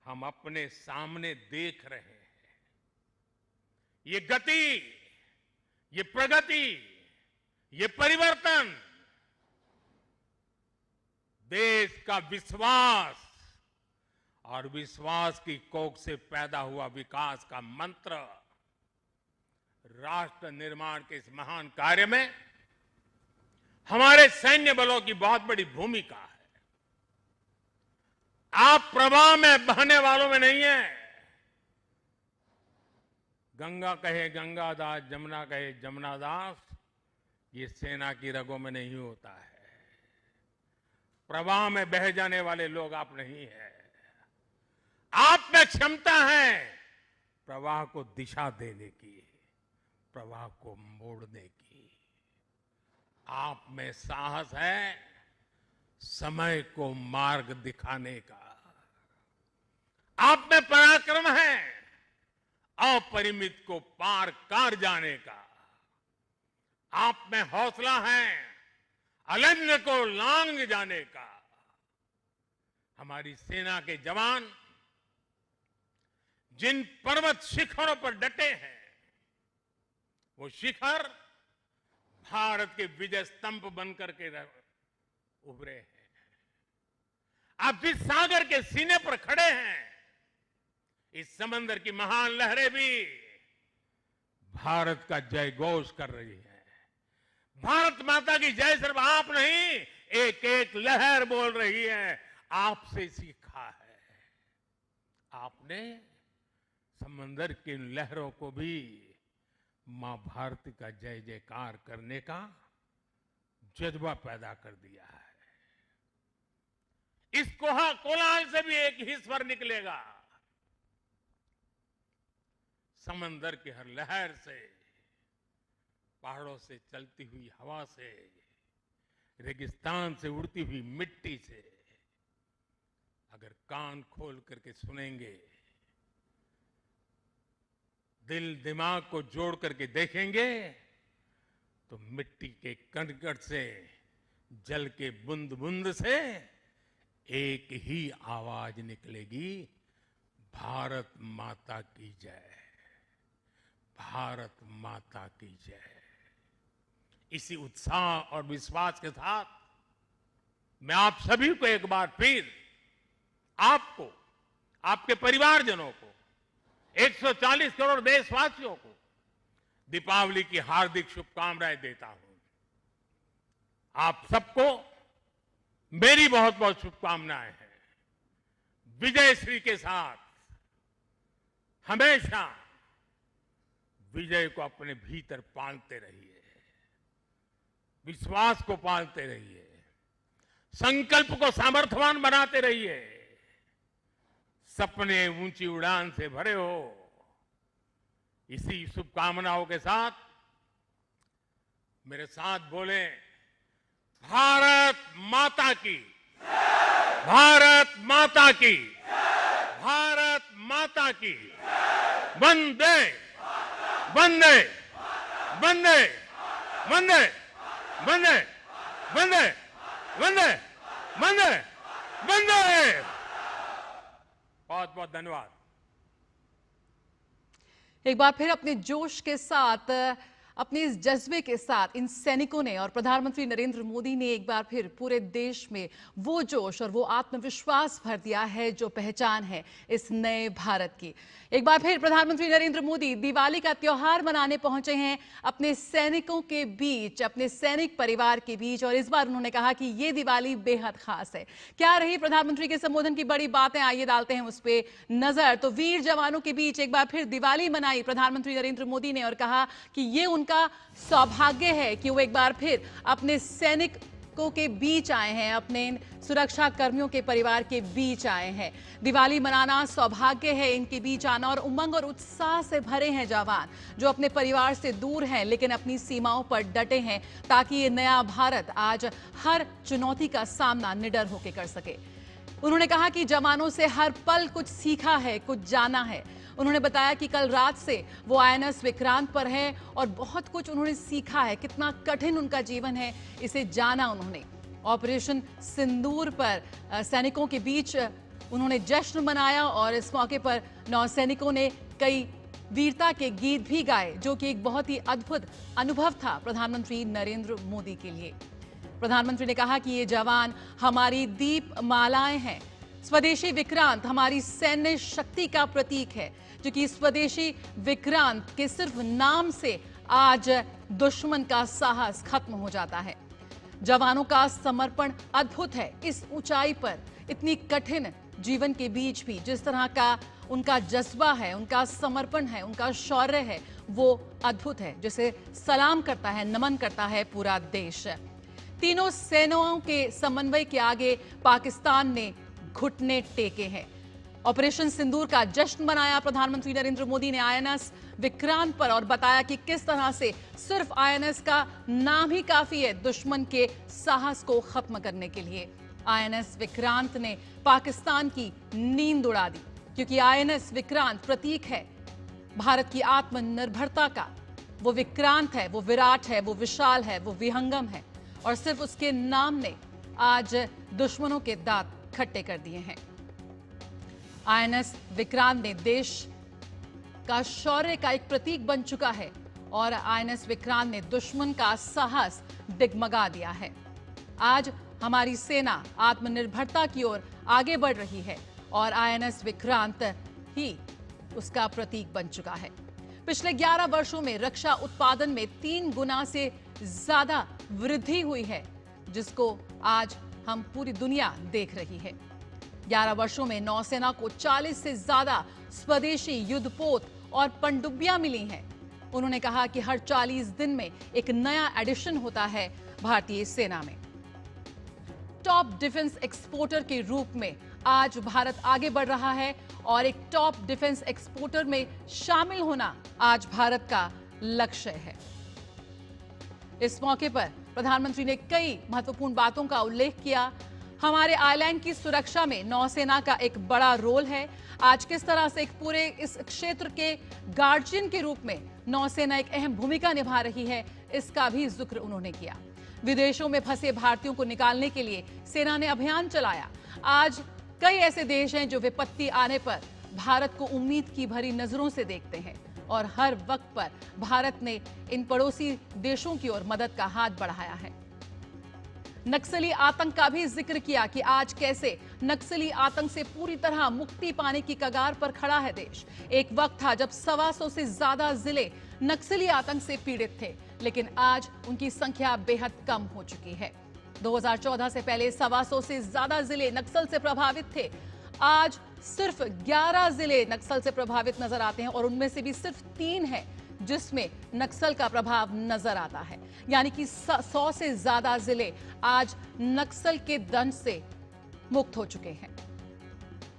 S2: हम अपने सामने देख रहे हैं। ये गति, ये प्रगति, ये परिवर्तन देश का विश्वास और विश्वास की कोख से पैदा हुआ विकास का मंत्र, राष्ट्र निर्माण के इस महान कार्य में हमारे सैन्य बलों की बहुत बड़ी भूमिका है। आप प्रवाह में बहने वालों में नहीं है। गंगा कहे गंगादास, जमुना कहे जमुनादास, ये सेना की रगों में नहीं होता है। प्रवाह में बह जाने वाले लोग आप नहीं है। आप में क्षमता है प्रवाह को दिशा देने की, प्रवाह को मोड़ने की। आप में साहस है समय को मार्ग दिखाने का। आप में पराक्रम है अपरिमित को पार कर जाने का। आप में हौसला है अनन्य को लांघ जाने का। हमारी सेना के जवान जिन पर्वत शिखरों पर डटे हैं, वो शिखर भारत के विजय स्तंभ बनकर के उभरे हैं। आप जिस सागर के सीने पर खड़े हैं, इस समंदर की महान लहरें भी भारत का जय घोष कर रही है। भारत माता की जय सिर्फ आप नहीं, एक एक लहर बोल रही है। आपसे सीखा है। आपने समंदर की लहरों को भी मां भारती का जय जयकार करने का जज्बा पैदा कर दिया है। इस कोलाहल से भी एक ही स्वर निकलेगा। समंदर की हर लहर से, पहाड़ों से चलती हुई हवा से, रेगिस्तान से उड़ती हुई मिट्टी से अगर कान खोल करके सुनेंगे, दिल दिमाग को जोड़ करके देखेंगे, तो मिट्टी के कण-कण से, जल के बूंद बूंद से एक ही आवाज निकलेगी, भारत माता की जय, भारत माता की जय। इसी उत्साह और विश्वास के साथ मैं आप सभी को एक बार फिर, आपको, आपके परिवारजनों को, 140 करोड़ देशवासियों को दीपावली की हार्दिक शुभकामनाएं देता हूं। आप सबको मेरी बहुत बहुत शुभकामनाएं हैं। विजयश्री के साथ हमेशा विजय को अपने भीतर पालते रहिए, विश्वास को पालते रहिए, संकल्प को सामर्थ्यवान बनाते रहिए। सपने ऊंची उड़ान से भरे हो। इसी शुभकामनाओं के साथ मेरे साथ बोले, भारत माता की, भारत माता की, भारत माता की, वंदे वंदे वंदे वंदे वंदे वंदे वंदे बंद है, बंद है। बहुत बहुत धन्यवाद।
S1: एक बार फिर अपने जोश के साथ, अपने इस जज्बे के साथ इन सैनिकों ने और प्रधानमंत्री नरेंद्र मोदी ने एक बार फिर पूरे देश में वो जोश और वो आत्मविश्वास भर दिया है जो पहचान है इस नए भारत की। एक बार फिर प्रधानमंत्री नरेंद्र मोदी दिवाली का त्योहार मनाने पहुंचे हैं अपने सैनिकों के बीच, अपने सैनिक परिवार के बीच, और इस बार उन्होंने कहा कि ये दिवाली बेहद खास है। क्या रही प्रधानमंत्री के संबोधन की बड़ी बातें, आइए डालते हैं उस पर नजर। तो वीर जवानों के बीच एक बार फिर दिवाली मनाई प्रधानमंत्री नरेंद्र मोदी ने और कहा कि ये उनका सौभाग्य है कि वो एक बार फिर अपने सैनिकों के बीच आए हैं, अपने सुरक्षा कर्मियों के परिवार के बीच आए हैं। दिवाली मनाना सौभाग्य है, इनके बीच आना, और उमंग और उत्साह से भरे हैं जवान जो अपने परिवार से दूर हैं लेकिन अपनी सीमाओं पर डटे हैं ताकि ये नया भारत आज हर चुनौती का सामना निडर होकर कर सके। उन्होंने कहा कि जवानों से हर पल कुछ सीखा है, कुछ जाना है। उन्होंने बताया कि कल रात से वो आईएनएस विक्रांत पर हैं और बहुत कुछ उन्होंने सीखा है, कितना कठिन उनका जीवन है इसे जाना उन्होंने। ऑपरेशन सिंदूर पर सैनिकों के बीच उन्होंने जश्न मनाया और इस मौके पर नौसैनिकों ने कई वीरता के गीत भी गाए जो कि एक बहुत ही अद्भुत अनुभव था प्रधानमंत्री नरेंद्र मोदी के लिए। प्रधानमंत्री ने कहा कि ये जवान हमारी दीपमालाएं हैं। स्वदेशी विक्रांत हमारी सैन्य शक्ति का प्रतीक है, जो कि स्वदेशी विक्रांत के सिर्फ नाम से आज दुश्मन का साहस खत्म हो जाता है। जवानों का समर्पण अद्भुत है। इस ऊंचाई पर इतनी कठिन जीवन के बीच भी जिस तरह का उनका जज्बा है, उनका समर्पण है, उनका शौर्य है, वो अद्भुत है, जिसे सलाम करता है, नमन करता है पूरा देश। तीनों सेनाओं के समन्वय के आगे पाकिस्तान ने घुटने टेके हैं। ऑपरेशन सिंदूर का जश्न मनाया प्रधानमंत्री नरेंद्र मोदी ने आईएनएस विक्रांत पर और बताया कि किस तरह से सिर्फ आईएनएस का नाम ही काफी है दुश्मन के साहस को खत्म करने के लिए। आईएनएस विक्रांत ने पाकिस्तान की नींद उड़ा दी, क्योंकि आईएनएस विक्रांत प्रतीक है भारत की आत्मनिर्भरता का। वो विक्रांत है, वो विराट है, वो विशाल है, वो विहंगम है, और सिर्फ उसके नाम ने आज दुश्मनों के दांत खट्टे कर दिए हैं। आईएनएस विक्रांत ने देश का शौर्य का एक प्रतीक बन चुका है और आईएनएस विक्रांत ने दुश्मन का साहस डिगमगा दिया है। आज हमारी सेना आत्मनिर्भरता की ओर आगे बढ़ रही है और आईएनएस विक्रांत ही उसका प्रतीक बन चुका है। पिछले 11 वर्षों में रक्षा उत्पादन में 3 गुना से ज्यादा वृद्धि हुई है, जिसको आज हम पूरी दुनिया देख रही है। 11 वर्षों में नौसेना को 40 से ज्यादा स्वदेशी युद्धपोत और पनडुब्बियां मिली हैं। उन्होंने कहा कि हर 40 दिन में एक नया एडिशन होता है भारतीय सेना में। टॉप डिफेंस एक्सपोर्टर के रूप में आज भारत आगे बढ़ रहा है और एक टॉप डिफेंस एक्सपोर्टर में शामिल होना आज भारत का लक्ष्य है। इस मौके पर प्रधानमंत्री ने कई महत्वपूर्ण बातों का उल्लेख किया। हमारे आइलैंड की सुरक्षा में नौसेना का एक बड़ा रोल है। आज किस तरह से एक पूरे इस क्षेत्र के गार्जियन के रूप में नौसेना एक अहम भूमिका निभा रही है, इसका भी जिक्र उन्होंने किया। विदेशों में फंसे भारतीयों को निकालने के लिए सेना ने अभियान चलाया। आज कई ऐसे देश हैं जो विपत्ति आने पर भारत को उम्मीद की भरी नजरों से देखते हैं और हर वक्त पर भारत ने इन पड़ोसी देशों की ओर मदद का हाथ बढ़ाया है। नक्सली आतंक का भी जिक्र किया कि आज कैसे नक्सली आतंक से पूरी तरह मुक्ति पाने की कगार पर खड़ा है देश। एक वक्त था जब 125 से ज्यादा जिले नक्सली आतंक से पीड़ित थे, लेकिन आज उनकी संख्या बेहद कम हो चुकी है। 2014 से पहले 125 से ज्यादा जिले नक्सल से प्रभावित थे। आज सिर्फ 11 जिले नक्सल से प्रभावित नजर आते हैं और उनमें से भी सिर्फ 3 हैं जिसमें नक्सल का प्रभाव नजर आता है। यानी कि 100 से ज्यादा जिले आज नक्सल के दंश से मुक्त हो चुके हैं।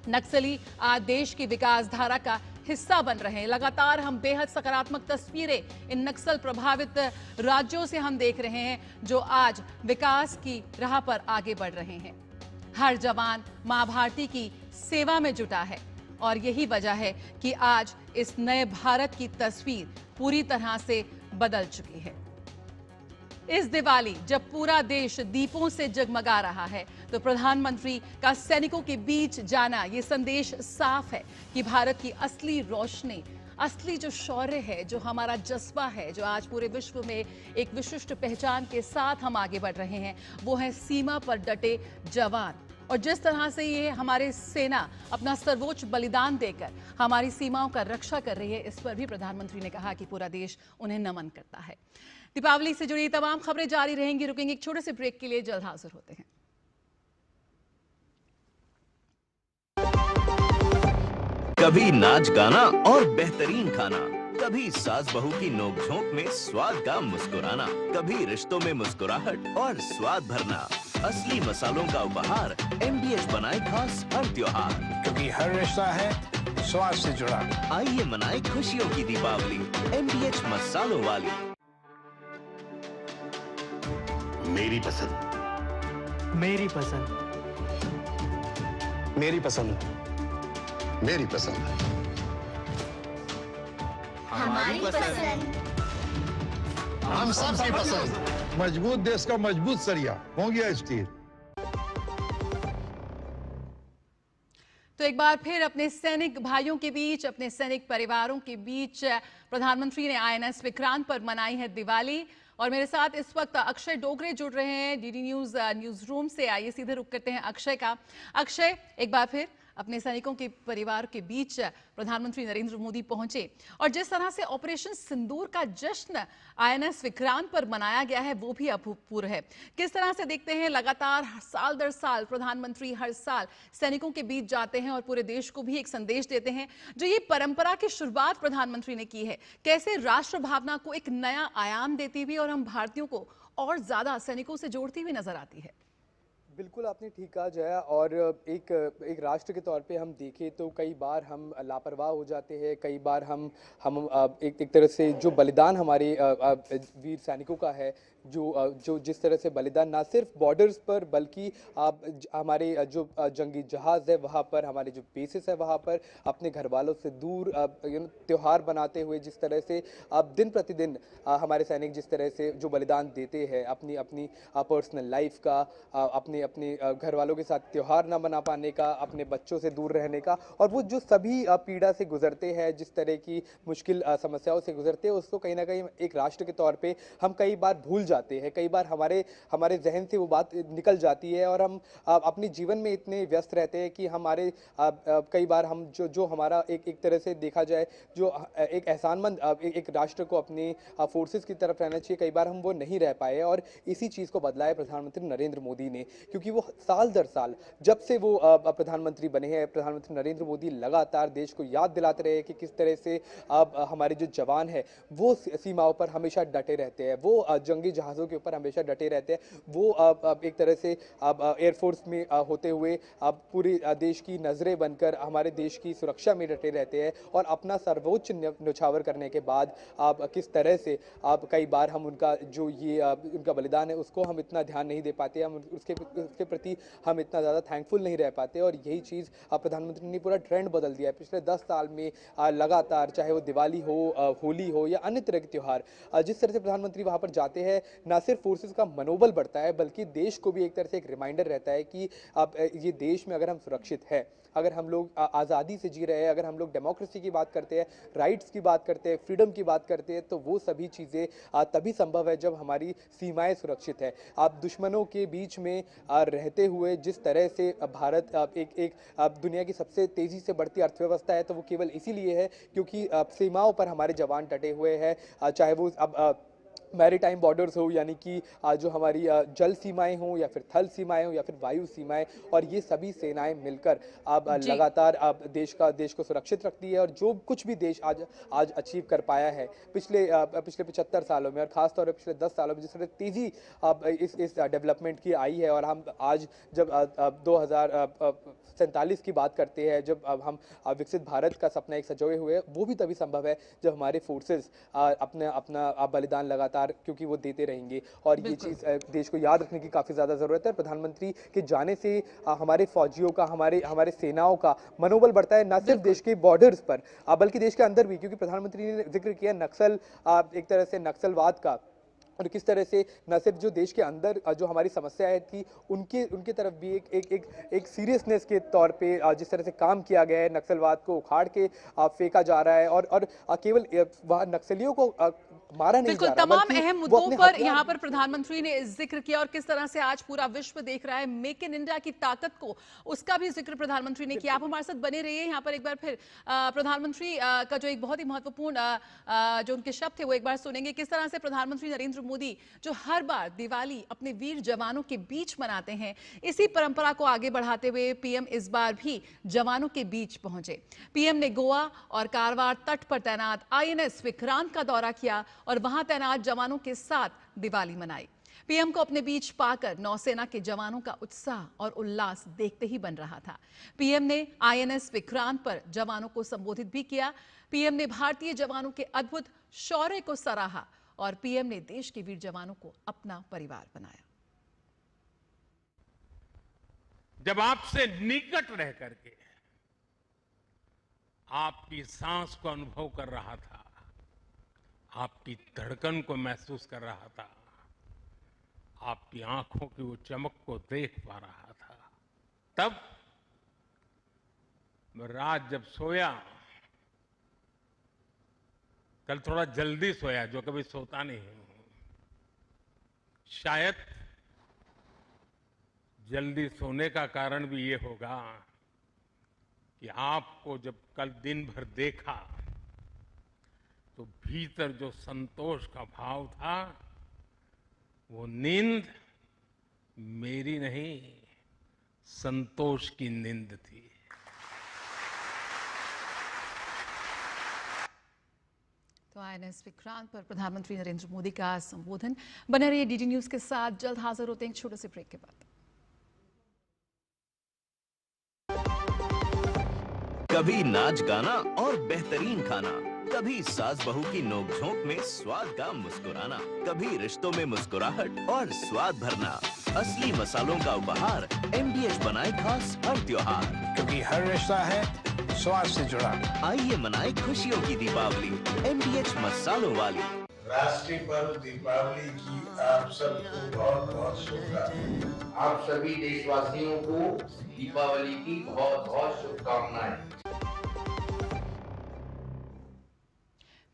S1: नक्सली आज देश की विकास धारा का हिस्सा बन रहे हैं। लगातार हम बेहद सकारात्मक तस्वीरें इन नक्सल प्रभावित राज्यों से हम देख रहे हैं जो आज विकास की राह पर आगे बढ़ रहे हैं। हर जवान मां भारती की सेवा में जुटा है और यही वजह है कि आज इस नए भारत की तस्वीर पूरी तरह से बदल चुकी है। इस दिवाली जब पूरा देश दीपों से जगमगा रहा है तो प्रधानमंत्री का सैनिकों के बीच जाना ये संदेश साफ है कि भारत की असली रोशनी, असली जो शौर्य है, जो हमारा जज्बा है, जो आज पूरे विश्व में एक विशिष्ट पहचान के साथ हम आगे बढ़ रहे हैं, वो है सीमा पर डटे जवान। और जिस तरह से ये हमारे सेना अपना सर्वोच्च बलिदान देकर हमारी सीमाओं का रक्षा कर रही है, इस पर भी प्रधानमंत्री ने कहा कि पूरा देश उन्हें नमन करता है। दीपावली से जुड़ी तमाम खबरें जारी रहेंगी। रुकेंगे एक छोटे से ब्रेक के लिए, जल्द हाजिर होते हैं।
S3: कभी नाच गाना और बेहतरीन खाना, कभी सास बहू की नोक-झोंक में स्वाद का मुस्कुराना, कभी रिश्तों में मुस्कुराहट और स्वाद भरना। असली मसालों का उपहार MBH बनाए खास हर त्योहार,
S4: क्योंकि हर रिश्ता है स्वाद से जुड़ा।
S3: आइए मनाए खुशियों की दीपावली MBH मसालों वाली।
S5: मेरी पसंद,
S6: मेरी पसंद,
S5: मेरी पसंद, मेरी पसंद,
S7: हमारी पसंद,
S5: हम सबकी पसंद।
S8: मजबूत देश का मजबूत सरिया हो गया स्टील।
S1: तो एक बार फिर अपने सैनिक भाइयों के बीच, अपने सैनिक परिवारों के बीच प्रधानमंत्री ने INS विक्रांत पर मनाई है दिवाली। और मेरे साथ इस वक्त अक्षय डोगरे जुड़ रहे हैं DD न्यूज न्यूज रूम से। आइए सीधे रुक करते हैं अक्षय का। अक्षय, एक बार फिर अपने सैनिकों के परिवार के बीच प्रधानमंत्री नरेंद्र मोदी पहुंचे और जिस तरह से ऑपरेशन सिंदूर का जश्न INS विक्रांत पर मनाया गया है वो भी अभूतपूर्व है। किस तरह से देखते हैं, लगातार साल दर साल प्रधानमंत्री हर साल सैनिकों के बीच जाते हैं और पूरे देश को भी एक संदेश देते हैं। जो ये परंपरा की शुरुआत प्रधानमंत्री ने की है, कैसे राष्ट्र भावना को एक नया आयाम देती हुई और हम भारतीयों को और ज्यादा सैनिकों से जोड़ती हुई नजर आती है।
S9: बिल्कुल आपने ठीक कहा जया। और एक राष्ट्र के तौर पे हम देखें तो कई बार हम लापरवाह हो जाते हैं। कई बार हम एक तरह से जो बलिदान हमारे वीर सैनिकों का है, जो जिस तरह से बलिदान ना सिर्फ बॉर्डर्स पर बल्कि हमारे जो जंगी जहाज़ है वहाँ पर, हमारे जो बेसिस है वहाँ पर, अपने घर वालों से दूर त्यौहार बनाते हुए जिस तरह से दिन प्रतिदिन हमारे सैनिक जिस तरह से जो बलिदान देते हैं अपनी अपनी पर्सनल लाइफ का, अपने घर वालों के साथ त्यौहार ना मना पाने का, अपने बच्चों से दूर रहने का, और वो जो सभी पीड़ा से गुजरते हैं, जिस तरह की मुश्किल समस्याओं से गुजरते हैं, उसको कहीं ना कहीं एक राष्ट्र के तौर पे हम कई बार भूल जाते हैं। कई बार हमारे जहन से वो बात निकल जाती है और हम अपने जीवन में इतने व्यस्त रहते हैं कि हमारे कई बार हम जो हमारा एक तरह से देखा जाए जो एक एहसानमंद एक राष्ट्र को अपने फोर्सेस की तरफ रहना चाहिए, कई बार हम वो नहीं रह पाए। और इसी चीज़ को बदला है प्रधानमंत्री नरेंद्र मोदी ने, क्योंकि वो साल दर साल जब से वो प्रधानमंत्री बने हैं, प्रधानमंत्री नरेंद्र मोदी लगातार देश को याद दिलाते रहे कि किस तरह से हमारे जो जवान हैं वो सीमाओं पर हमेशा डटे रहते हैं, वो जंगी जहाज़ों के ऊपर हमेशा डटे रहते हैं, वो एक तरह से एयरफोर्स में होते हुए पूरे देश की नज़रें बनकर हमारे देश की सुरक्षा में डटे रहते हैं। और अपना सर्वोच्च न्योछावर करने के बाद किस तरह से कई बार हम उनका जो ये उनका बलिदान है उसको हम इतना ध्यान नहीं दे पाते, हम उसके प्रति हम इतना ज़्यादा थैंकफुल नहीं रह पाते। और यही चीज़ प्रधानमंत्री ने पूरा ट्रेंड बदल दिया है। पिछले 10 साल में लगातार, चाहे वो दिवाली हो, होली हो या अन्य तरह के त्यौहार, जिस तरह से प्रधानमंत्री वहाँ पर जाते हैं, ना सिर्फ फोर्सेस का मनोबल बढ़ता है बल्कि देश को भी एक तरह से एक रिमाइंडर रहता है कि ये देश में अगर हम सुरक्षित है, अगर हम लोग आज़ादी से जी रहे हैं, अगर हम लोग डेमोक्रेसी की बात करते हैं, राइट्स की बात करते हैं, फ्रीडम की बात करते हैं, तो वो सभी चीज़ें तभी संभव है जब हमारी सीमाएं सुरक्षित है। आप दुश्मनों के बीच में रहते हुए जिस तरह से भारत एक दुनिया की सबसे तेज़ी से बढ़ती अर्थव्यवस्था है, तो वो केवल इसीलिए है क्योंकि सीमाओं पर हमारे जवान डटे हुए हैं, चाहे वो मैरीटाइम बॉर्डर्स हो, यानी कि जो हमारी जल सीमाएं हों या फिर थल सीमाएं हों या फिर वायु सीमाएं, और ये सभी सेनाएं मिलकर लगातार देश को सुरक्षित रखती है। और जो कुछ भी देश आज अचीव कर पाया है पिछले 75 सालों में, और ख़ासतौर पर पिछले 10 सालों में जिस तरह तेज़ी इस डेवलपमेंट की आई है, और हम आज जब 2047 की बात करते हैं, जब हम विकसित भारत का सपना एक सजोए हुए, वो भी तभी संभव है जब हमारे फोर्सेस अपना बलिदान लगातार, क्योंकि वो देते रहेंगे। और ये चीज़ देश को याद रखने की काफ़ी ज़्यादा ज़रूरत है। प्रधानमंत्री के जाने से हमारे फौजियों का, हमारे सेनाओं का मनोबल बढ़ता है, न सिर्फ देश के बॉर्डर्स पर बल्कि देश के अंदर भी, क्योंकि प्रधानमंत्री ने जिक्र किया नक्सल, एक तरह से नक्सलवाद का, और किस तरह से न सिर्फ जो देश के अंदर जो हमारी समस्या है कि उनके तरफ भी एक सीरियसनेस के तौर पे जिस तरह से काम किया गया है, नक्सलवाद को उखाड़ के फेंका जा रहा है और केवल वहाँ नक्सलियों को मारा नहीं
S1: बिल्कुल
S9: जा रहा,
S1: तमाम
S9: बल्कि
S1: अहम
S9: वो
S1: मुद्दों
S9: अपने
S1: पर
S9: हथियार
S1: यहाँ पर प्रधानमंत्री ने जिक्र किया और किस तरह से आज पूरा विश्व देख रहा है मेक इन इंडिया की ताकत को, उसका भी जिक्र प्रधानमंत्री ने किया। आप हमारे साथ बने रहिए। यहाँ पर एक बार फिर प्रधानमंत्री का जो एक बहुत ही महत्वपूर्ण जो उनके शब्द थे वो एक बार सुनेंगे। किस तरह से प्रधानमंत्री नरेंद्र मोदी जो हर बार दिवाली अपने वीर जवानों के बीच मनाते हैं, इसी परंपरा को आगे बढ़ाते हुए पीएम इस बार भी जवानों के बीच पहुंचे। पीएम ने गोवा और कारवार तट पर तैनात आईएनएस विक्रांत का दौरा किया और वहां तैनात जवानों के साथ दिवाली मनाई। पीएम को अपने बीच पाकर नौसेना के जवानों का उत्साह और उल्लास देखते ही बन रहा था। पीएम ने आईएनएस विक्रांत पर जवानों को संबोधित भी किया। पीएम ने भारतीय जवानों के अद्भुत शौर्य को सराहा और पीएम ने देश के वीर जवानों को अपना परिवार बनाया।
S2: जब आपसे निकट रह करके आपकी सांस को अनुभव कर रहा था, आपकी धड़कन को महसूस कर रहा था, आपकी आंखों की वो चमक को देख पा रहा था, तब मैं रात जब सोया, कल थोड़ा जल्दी सोया, जो कभी सोता नहीं हूं। शायद जल्दी सोने का कारण भी ये होगा कि आपको जब कल दिन भर देखा तो भीतर जो संतोष का भाव था, वो नींद मेरी नहीं, संतोष की नींद थी।
S1: तो आईएनएस विक्रांत पर प्रधानमंत्री नरेंद्र मोदी का संबोधन। बने रहिए डीडी न्यूज के साथ। जल्द हाजिर होते हैं एक छोटे से ब्रेक के बाद।
S3: कभी नाच गाना और बेहतरीन खाना, कभी सास बहू की नोक-झोंक में स्वाद का मुस्कुराना, कभी रिश्तों में मुस्कुराहट और स्वाद भरना। असली मसालों का उपहार एमडीएच बनाए खास हर त्योहार,
S4: क्योंकि हर रिश्ता है स्वाद से जुड़ा।
S3: आइए मनाए खुशियों की दीपावली एमडीएच मसालों वाली।
S6: राष्ट्रीय पर्व दीपावली की आप सबको बहुत बहुत शुभकामनाएं।
S10: आप सभी देशवासियों को दीपावली की बहुत बहुत शुभकामनाएं।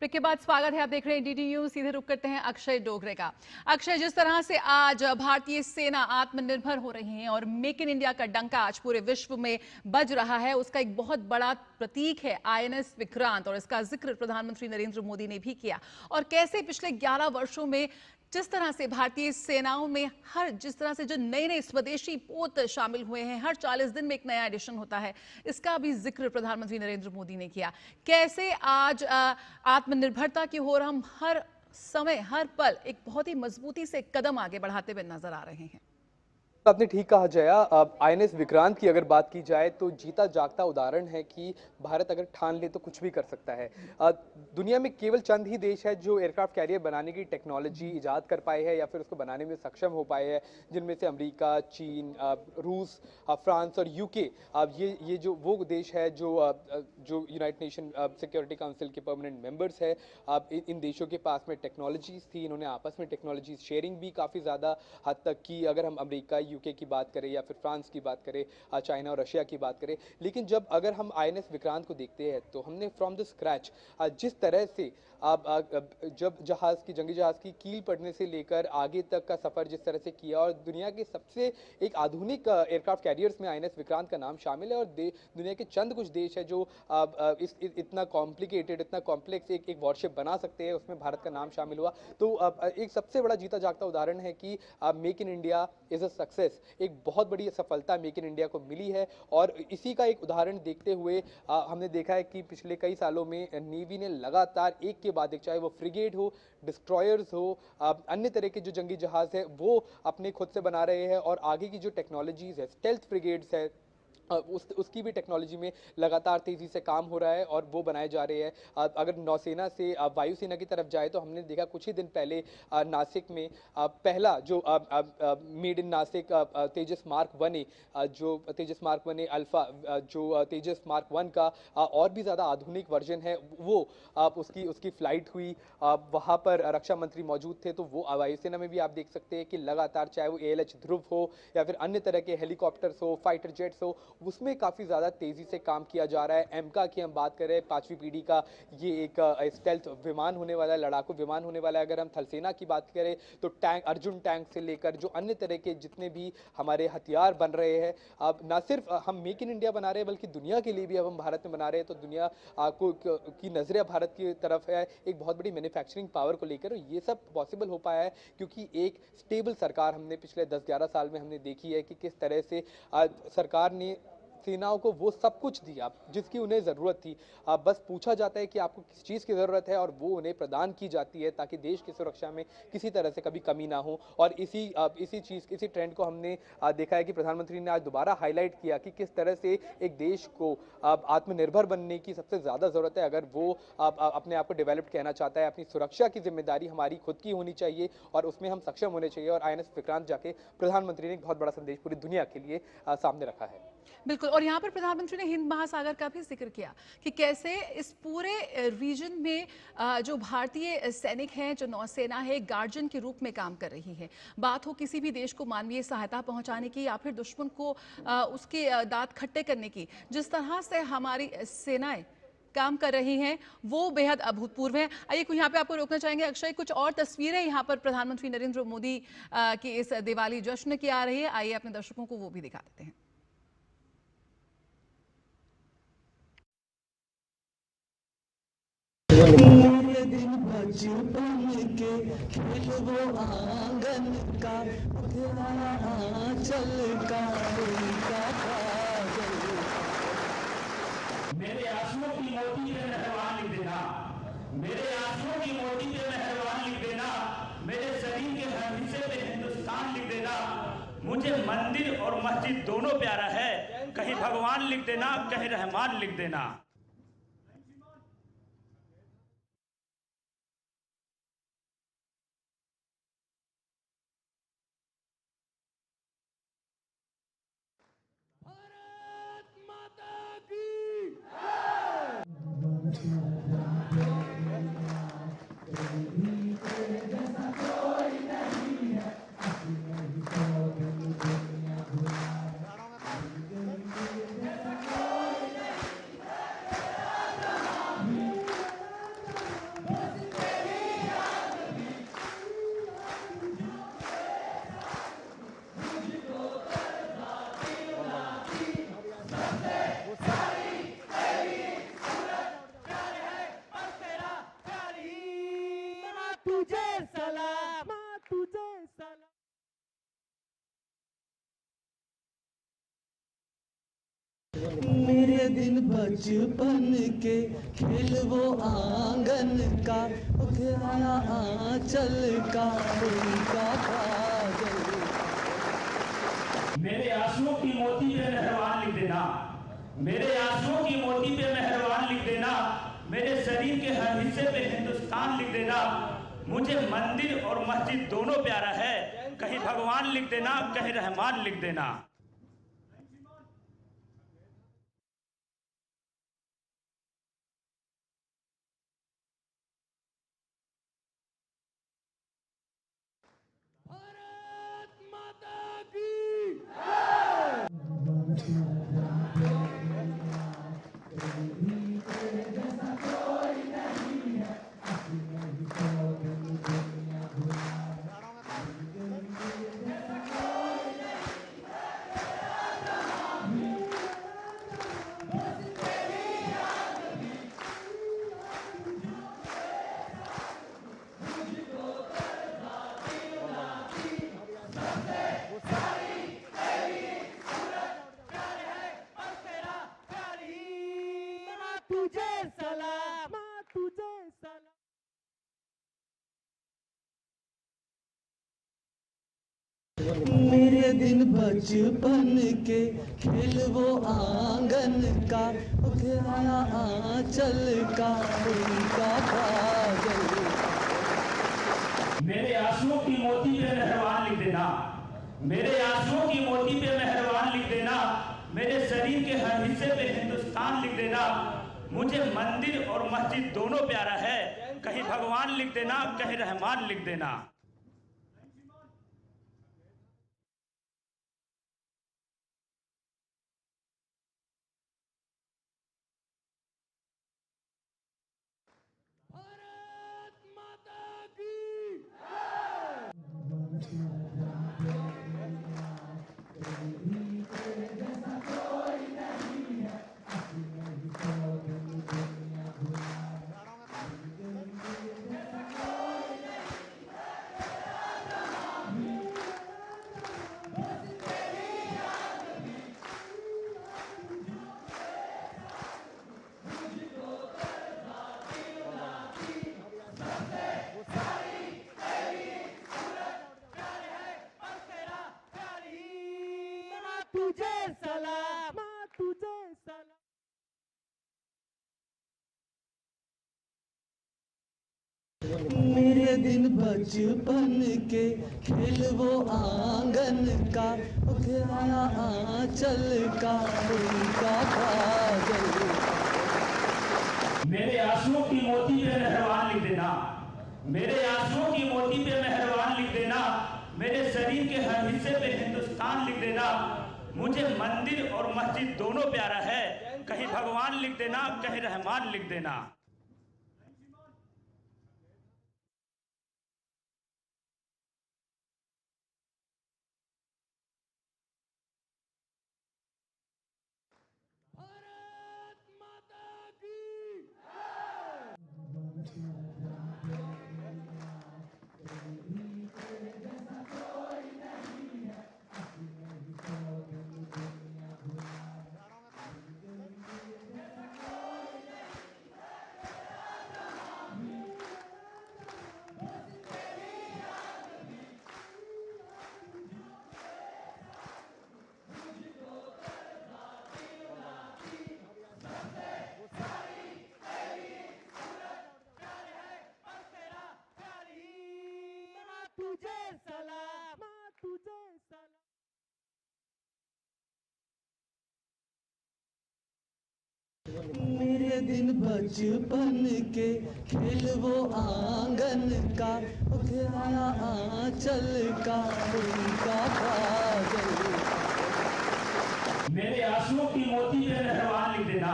S1: ब्रेक के बाद स्वागत है। आप देख रहे हैं डीडी न्यूज। सीधे रुक करते हैं अक्षय डोगरे का। अक्षय, जिस तरह से आज भारतीय सेना आत्मनिर्भर हो रही है और मेक इन इंडिया का डंका आज पूरे विश्व में बज रहा है, उसका एक बहुत बड़ा प्रतीक है आईएनएस विक्रांत और इसका जिक्र प्रधानमंत्री नरेंद्र मोदी ने भी किया। और कैसे पिछले 11 वर्षों में जिस तरह से भारतीय सेनाओं में जिस तरह से जो नए नए स्वदेशी पोत शामिल हुए हैं, हर 40 दिन में एक नया एडिशन होता है, इसका भी जिक्र प्रधानमंत्री नरेंद्र मोदी ने किया। कैसे आज आत्मनिर्भरता की ओर हम हर समय हर पल एक बहुत ही मजबूती से कदम आगे बढ़ाते हुए नजर आ रहे हैं।
S9: आपने ठीक कहा जया। आईएनएस विक्रांत की अगर बात की जाए तो जीता जागता उदाहरण है कि भारत अगर ठान ले तो कुछ भी कर सकता है। दुनिया में केवल चंद ही देश है जो एयरक्राफ्ट कैरियर बनाने की टेक्नोलॉजी इजाद कर पाए हैं या फिर उसको बनाने में सक्षम हो पाए हैं, जिनमें से अमेरिका, चीन, रूस, फ्रांस और यूके। ये जो वो देश है जो यूनाइटेड नेशन सिक्योरिटी काउंसिल के परमानेंट मेंबर्स है। इन देशों के पास में टेक्नोलॉजीज थी, इन्होंने आपस में टेक्नोलॉजी शेयरिंग भी काफ़ी ज़्यादा हद तक की। अगर हम अमेरिका, यूके की बात करें या फिर फ्रांस की बात करें, चाइना और रशिया की बात करें, लेकिन जब अगर हम आईएनएस विक्रांत को देखते हैं तो हमने फ्रॉम द स्क्रैच जिस तरह से जब जंगी जहाज की कील पड़ने से लेकर आगे तक का सफर जिस तरह से किया, और दुनिया के सबसे एक आधुनिक एयरक्राफ्ट कैरियर्स में आईएनएस विक्रांत का नाम शामिल है। और दुनिया के चंद कुछ देश है जो इतना कॉम्प्लिकेटेड, इतना कॉम्प्लेक्स एक वॉरशिप बना सकते हैं, उसमें भारत का नाम शामिल हुआ। तो एक सबसे बड़ा जीता जागता उदाहरण है कि make in India is a success. एक बहुत बड़ी सफलता मेक इन इंडिया को मिली है और इसी का एक उदाहरण देखते हुए हमने देखा है कि पिछले कई सालों में नेवी ने लगातार एक के बाद एक, चाहे वो फ्रिगेट हो, डिस्ट्रॉयर्स हो, अन्य तरह के जो जंगी जहाज है वो अपने खुद से बना रहे हैं। और आगे की जो टेक्नोलॉजीज है, स्टेल्थ फ्रिगेट्स है, उसकी भी टेक्नोलॉजी में लगातार तेज़ी से काम हो रहा है और वो बनाए जा रहे हैं। अगर नौसेना से वायुसेना की तरफ जाए तो हमने देखा कुछ ही दिन पहले नासिक में पहला जो made in Nashik Tejas mark 1A, जो तेजस मार्क 1A अल्फा, जो तेजस मार्क 1 का और भी ज़्यादा आधुनिक वर्जन है, वो उसकी फ्लाइट हुई। वहाँ पर रक्षा मंत्री मौजूद थे। तो वो वायुसेना में भी आप देख सकते हैं कि लगातार, चाहे वो ALH ध्रुव हो या फिर अन्य तरह के हेलीकॉप्टर्स हो, फाइटर जेट्स हो, उसमें काफ़ी ज़्यादा तेज़ी से काम किया जा रहा है। एमका की हम बात करें, 5वीं पीढ़ी का ये एक स्टेल्थ विमान होने वाला है, लड़ाकू विमान होने वाला है। अगर हम थल सेना की बात करें तो टैंक, अर्जुन टैंक से लेकर जो अन्य तरह के जितने भी हमारे हथियार बन रहे हैं, अब ना सिर्फ हम मेक इन इंडिया बना रहे हैं बल्कि दुनिया के लिए भी अब हम भारत में बना रहे हैं। तो दुनिया की नज़रें भारत की तरफ है एक बहुत बड़ी मैन्युफैक्चरिंग पावर को लेकर। ये सब पॉसिबल हो पाया है क्योंकि एक स्टेबल सरकार हमने पिछले 10-11 साल में हमने देखी है कि किस तरह से सरकार ने सेनाओं को वो सब कुछ दिया जिसकी उन्हें ज़रूरत थी। बस पूछा जाता है कि आपको किस चीज़ की ज़रूरत है और वो उन्हें प्रदान की जाती है ताकि देश की सुरक्षा में किसी तरह से कभी कमी ना हो। और इसी ट्रेंड को हमने देखा है कि प्रधानमंत्री ने आज दोबारा हाईलाइट किया कि किस तरह से एक देश को आत्मनिर्भर बनने की सबसे ज़्यादा ज़रूरत है। अगर वो अपने आप को डेवलप्ड कहना चाहता है, अपनी सुरक्षा की जिम्मेदारी हमारी खुद की होनी चाहिए और उसमें हम सक्षम होने चाहिए। और INS विक्रांत जाके प्रधानमंत्री ने एक बहुत बड़ा संदेश पूरी दुनिया के लिए सामने रखा है।
S1: बिल्कुल। और यहाँ पर प्रधानमंत्री ने हिंद महासागर का भी जिक्र किया कि कैसे इस पूरे रीजन में जो भारतीय सैनिक हैं, जो नौसेना है, गार्जियन के रूप में काम कर रही है। बात हो किसी भी देश को मानवीय सहायता पहुंचाने की या फिर दुश्मन को उसके दांत खट्टे करने की, जिस तरह से हमारी सेनाएं काम कर रही हैं वो बेहद अभूतपूर्व है। आइए यहाँ पे आपको रोकना चाहेंगे अक्षय, कुछ और तस्वीरें यहाँ पर प्रधानमंत्री नरेंद्र मोदी की इस दिवाली जश्न की आ रही है। आइए अपने दर्शकों को वो भी दिखा देते हैं।
S11: मेरे दिन बचपन के खेल वो आंगन का, चल का
S12: मेरे आंसुओं की मोती पे मेहरबान लिख देना, मेरे आंसुओं की मोती पे मेहरबान लिख देना, मेरे शरीर के हर हिस्से पे हिंदुस्तान लिख देना। मुझे मंदिर और मस्जिद दोनों प्यारा है, कहीं भगवान लिख देना, कहीं रहमान लिख देना।
S11: मेरे दिन बचपन के खेल वो आंगन का, उठाया आंचल का उनका काजल।
S12: मेरे आंसुओं की मोती पे मेहरबान लिख देना, मेरे आंसुओं की मोती पे मेहरबान लिख देना, मेरे शरीर के हर हिस्से पे हिंदुस्तान लिख देना। मुझे मंदिर और मस्जिद दोनों प्यारा है, कहीं भगवान लिख देना, कहीं रहमान लिख देना।
S11: बचपन के खेल वो आंगन का, उठाया आंचल का उनका बादल।
S12: मेरे आंसुओं की मोती पे मेहरबान लिख देना, मेरे आंसुओं की मोती पे मेहरबान लिख देना, मेरे शरीर के हर हिस्से पे हिंदुस्तान लिख देना। मुझे मंदिर और मस्जिद दोनों प्यारा है, कहीं भगवान लिख देना, कहीं रहमान लिख देना।
S11: तुझे सलाम, तुझे सलाम। मेरे दिन बचपन के खेल वो आंगन का, उठाया आंचल का उनका बादल।
S12: मेरे आंसुओं की मोती पे मेहरबान लिख देना, मेरे आंसुओं की मोती पे मेहरबान लिख देना, मेरे शरीर के हर हिस्से पे हिंदुस्तान लिख देना। मुझे मंदिर और मस्जिद दोनों प्यारा है, कहीं भगवान लिख देना, कहीं रहमान लिख देना।
S11: तुझे सलाम, तुझे सलाम। मेरे दिन बचपन के खेल वो आंगन का, उठाया आंचल का उनका बादल।
S12: मेरे आंसुओं की मोती पे मेहरबान लिख देना,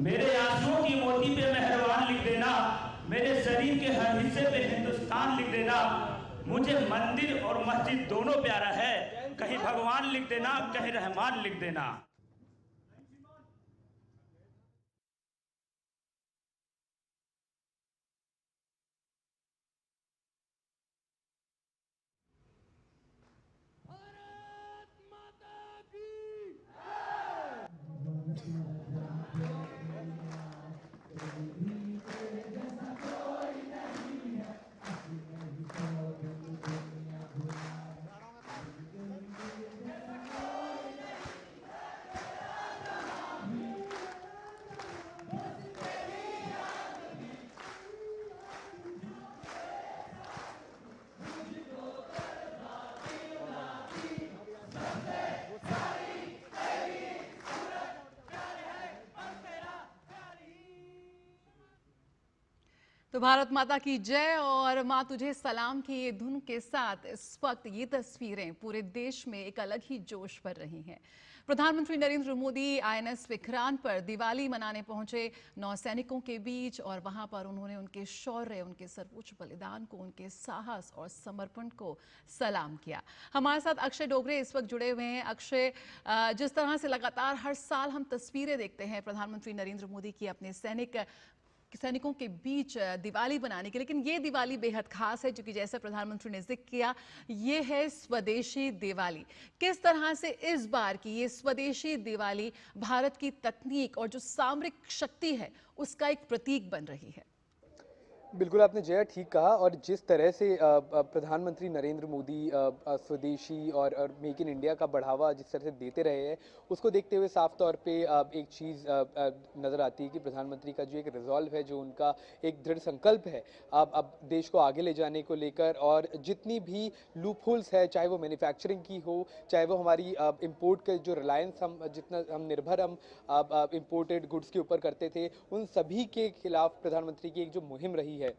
S12: मेरे आंसुओं की मोती पे मेहरबान लिख देना, मेरे शरीर के हर हिस्से पे हिंदुस्तान लिख देना। मुझे मंदिर और मस्जिद दोनों प्यारा है, कहीं भगवान लिख देना, कहीं रहमान लिख देना।
S1: तो भारत माता की जय और माँ तुझे सलाम की ये धुन के साथ इस वक्त ये तस्वीरें पूरे देश में एक अलग ही जोश भर रही हैं। प्रधानमंत्री नरेंद्र मोदी आईएनएस विक्रांत पर दिवाली मनाने पहुंचे नौसैनिकों के बीच और वहां पर उन्होंने उनके शौर्य, उनके सर्वोच्च बलिदान को, उनके साहस और समर्पण को सलाम किया। हमारे साथ अक्षय डोगरे इस वक्त जुड़े हुए हैं। अक्षय, जिस तरह से लगातार हर साल हम तस्वीरें देखते हैं प्रधानमंत्री नरेंद्र मोदी की अपने सैनिकों के बीच दिवाली बनाने की, लेकिन ये दिवाली बेहद खास है क्योंकि जैसा प्रधानमंत्री ने जिक्र किया, ये है स्वदेशी दिवाली। किस तरह से इस बार की ये स्वदेशी दिवाली भारत की तकनीक और जो सामरिक शक्ति है उसका एक प्रतीक बन रही है?
S9: बिल्कुल आपने जया ठीक कहा। और जिस तरह से प्रधानमंत्री नरेंद्र मोदी स्वदेशी और मेक इन इंडिया का बढ़ावा जिस तरह से देते रहे हैं, उसको देखते हुए साफ तौर पे एक चीज़ नज़र आती है कि प्रधानमंत्री का जो एक रिजॉल्व है, जो उनका एक दृढ़ संकल्प है अब देश को आगे ले जाने को लेकर, और जितनी भी लूपहोल्स है, चाहे वो मैन्युफैक्चरिंग की हो, चाहे वो हमारी इम्पोर्ट के जो रिलायंस जितना हम निर्भर इम्पोर्टेड गुड्स के ऊपर करते थे, उन सभी के खिलाफ प्रधानमंत्री की एक जो मुहिम रही है,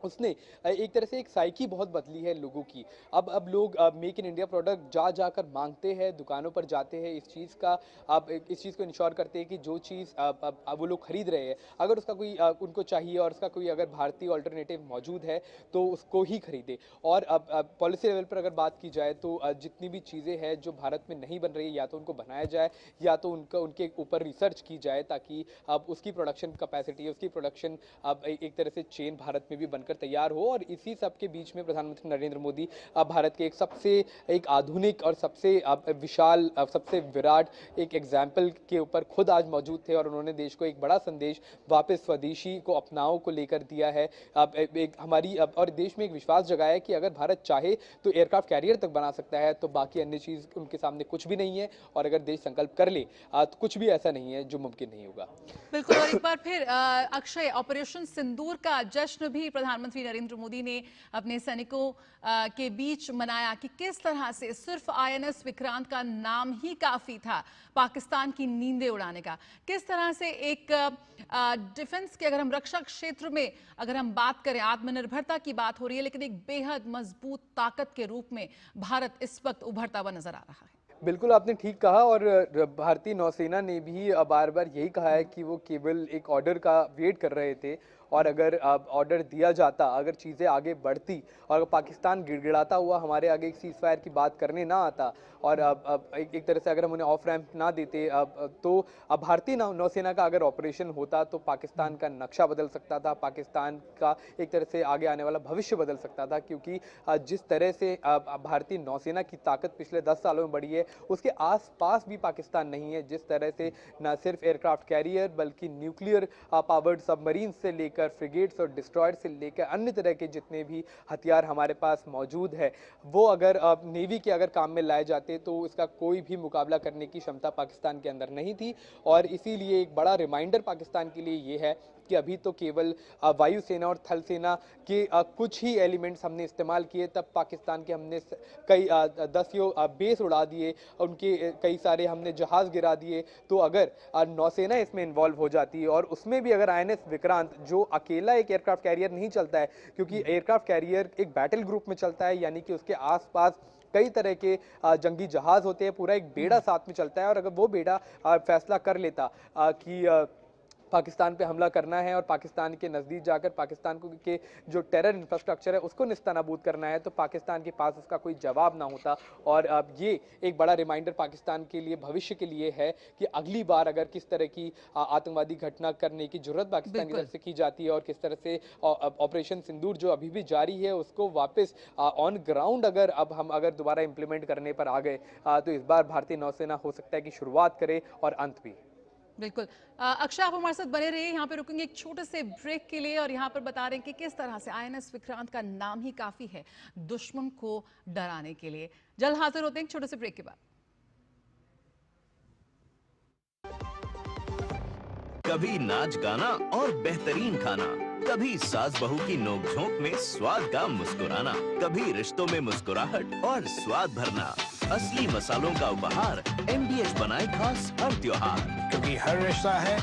S9: उसने एक तरह से एक साइकी बहुत बदली है लोगों की। अब लोग मेक इन इंडिया प्रोडक्ट जाकर मांगते हैं, दुकानों पर जाते हैं, इस चीज़ को इंश्योर करते हैं कि जो चीज़ वो लोग खरीद रहे हैं, अगर उसका कोई उनको चाहिए और उसका कोई अगर भारतीय ऑल्टरनेटिव मौजूद है तो उसको ही खरीदे। और अब पॉलिसी लेवल पर अगर बात की जाए तो जितनी भी चीज़ें हैं जो भारत में नहीं बन रही है, या तो उनको बनाया जाए या तो उनके ऊपर रिसर्च की जाए, ताकि अब उसकी प्रोडक्शन कैपेसिटी, उसकी प्रोडक्शन अब एक तरह से चेन भारत में भी बनकर तैयार हो। और इसी सब के बीच में प्रधानमंत्री नरेंद्र मोदी भारत के एक आधुनिक और सबसे विशाल, सबसे विराट एक एग्जाम्पल के ऊपर खुद आज मौजूद थे, और उन्होंने देश को एक बड़ा संदेश वापस स्वदेशी को अपनाओ को लेकर दिया है। और देश में एक विश्वास जगाया है कि अगर भारत चाहे तो एयरक्राफ्ट कैरियर तक बना सकता है, तो बाकी अन्य चीज़ उनके सामने कुछ भी नहीं है। और अगर देश संकल्प कर ले तो कुछ भी ऐसा नहीं है जो मुमकिन नहीं होगा।
S1: बिल्कुल। और एक बार फिर अक्षय, ऑपरेशन सिंदूर का जश्न भी प्रधानमंत्री नरेंद्र मोदी ने अपने सैनिकों के बीच मनाया कि किस तरह से सिर्फ INS विक्रांत का नाम ही काफी था पाकिस्तान की नींदें उड़ाने का। किस तरह से एक डिफेंस के, अगर हम रक्षा क्षेत्र में अगर हम बात करें, आत्मनिर्भरता की बात हो रही है, लेकिन एक बेहद मजबूत ताकत के रूप में भारत इस वक्त उभरता हुआ नजर आ रहा है।
S9: बिल्कुल आपने ठीक कहा। और भारतीय नौसेना ने भी बार बार यही कहा है कि वो केवल एक ऑर्डर का वेट कर रहे थे, और अगर ऑर्डर दिया जाता, अगर चीज़ें आगे बढ़ती और पाकिस्तान गिड़गिड़ाता हुआ हमारे आगे एक सीज फायर की बात करने ना आता, और एक तरह से अगर हम उन्हें ऑफ रैंप ना देते, तो भारतीय नौसेना का अगर ऑपरेशन होता तो पाकिस्तान का नक्शा बदल सकता था, पाकिस्तान का एक तरह से आगे आने वाला भविष्य बदल सकता था। क्योंकि जिस तरह से भारतीय नौसेना की ताकत पिछले 10 सालों में बढ़ी है, उसके आसपास भी पाकिस्तान नहीं है। जिस तरह से न सिर्फ एयरक्राफ्ट कैरियर बल्कि न्यूक्लियर पावर्ड सबमरीन से लेकर फ्रिगेट्स और डिस्ट्रॉयर से लेकर अन्य तरह के जितने भी हथियार हमारे पास मौजूद है, वो अगर नेवी के अगर काम में लाए जाते तो इसका कोई भी मुकाबला करने की क्षमता पाकिस्तान के अंदर नहीं थी। और इसीलिए एक बड़ा रिमाइंडर पाकिस्तान के लिए ये है कि अभी तो केवल वायुसेना और थल सेना के कुछ ही एलिमेंट्स हमने इस्तेमाल किए, तब पाकिस्तान के हमने कई 10 बेस उड़ा दिए, उनके कई सारे हमने जहाज़ गिरा दिए। तो अगर नौसेना इसमें इन्वॉल्व हो जाती है, और उसमें भी अगर INS विक्रांत, जो अकेला एक एयरक्राफ्ट कैरियर नहीं चलता है, क्योंकि एयरक्राफ्ट कैरियर एक बैटल ग्रुप में चलता है, यानी कि उसके आसपास कई तरह के जंगी जहाज होते हैं, पूरा एक बेड़ा साथ में चलता है। और अगर वो बेड़ा फैसला कर लेता कि पाकिस्तान पे हमला करना है और पाकिस्तान के नज़दीक जाकर पाकिस्तान को के जो टेरर इंफ्रास्ट्रक्चर है उसको निस्तानाबूद करना है, तो पाकिस्तान के पास उसका कोई जवाब ना होता। और ये एक बड़ा रिमाइंडर पाकिस्तान के लिए, भविष्य के लिए है कि अगली बार अगर किस तरह की आतंकवादी घटना करने की जरूरत पाकिस्तान की तरफ से की जाती है, और किस तरह से ऑपरेशन सिंदूर जो अभी भी जारी है उसको वापस ऑन ग्राउंड अगर दोबारा इम्प्लीमेंट करने पर आ गए, तो इस बार भारतीय नौसेना हो सकता है कि शुरुआत करे और अंत भी।
S1: बिल्कुल। अक्षय, आप हमारे साथ बने रहिए। यहाँ पे रुकेंगे एक छोटे से ब्रेक के लिए, और यहाँ पर बता रहे हैं कि किस तरह से INS विक्रांत का नाम ही काफी है दुश्मन को डराने के लिए। जल्द हाजिर होते हैं एक छोटे से ब्रेक के बाद।
S3: कभी नाच गाना और बेहतरीन खाना, कभी सास बहू की नोकझोंक में स्वाद का मुस्कुराना, कभी रिश्तों में मुस्कुराहट और स्वाद भरना। असली मसालों का उपहार MDH बनाए खास हर त्योहार,
S4: क्योंकि हर रिश्ता है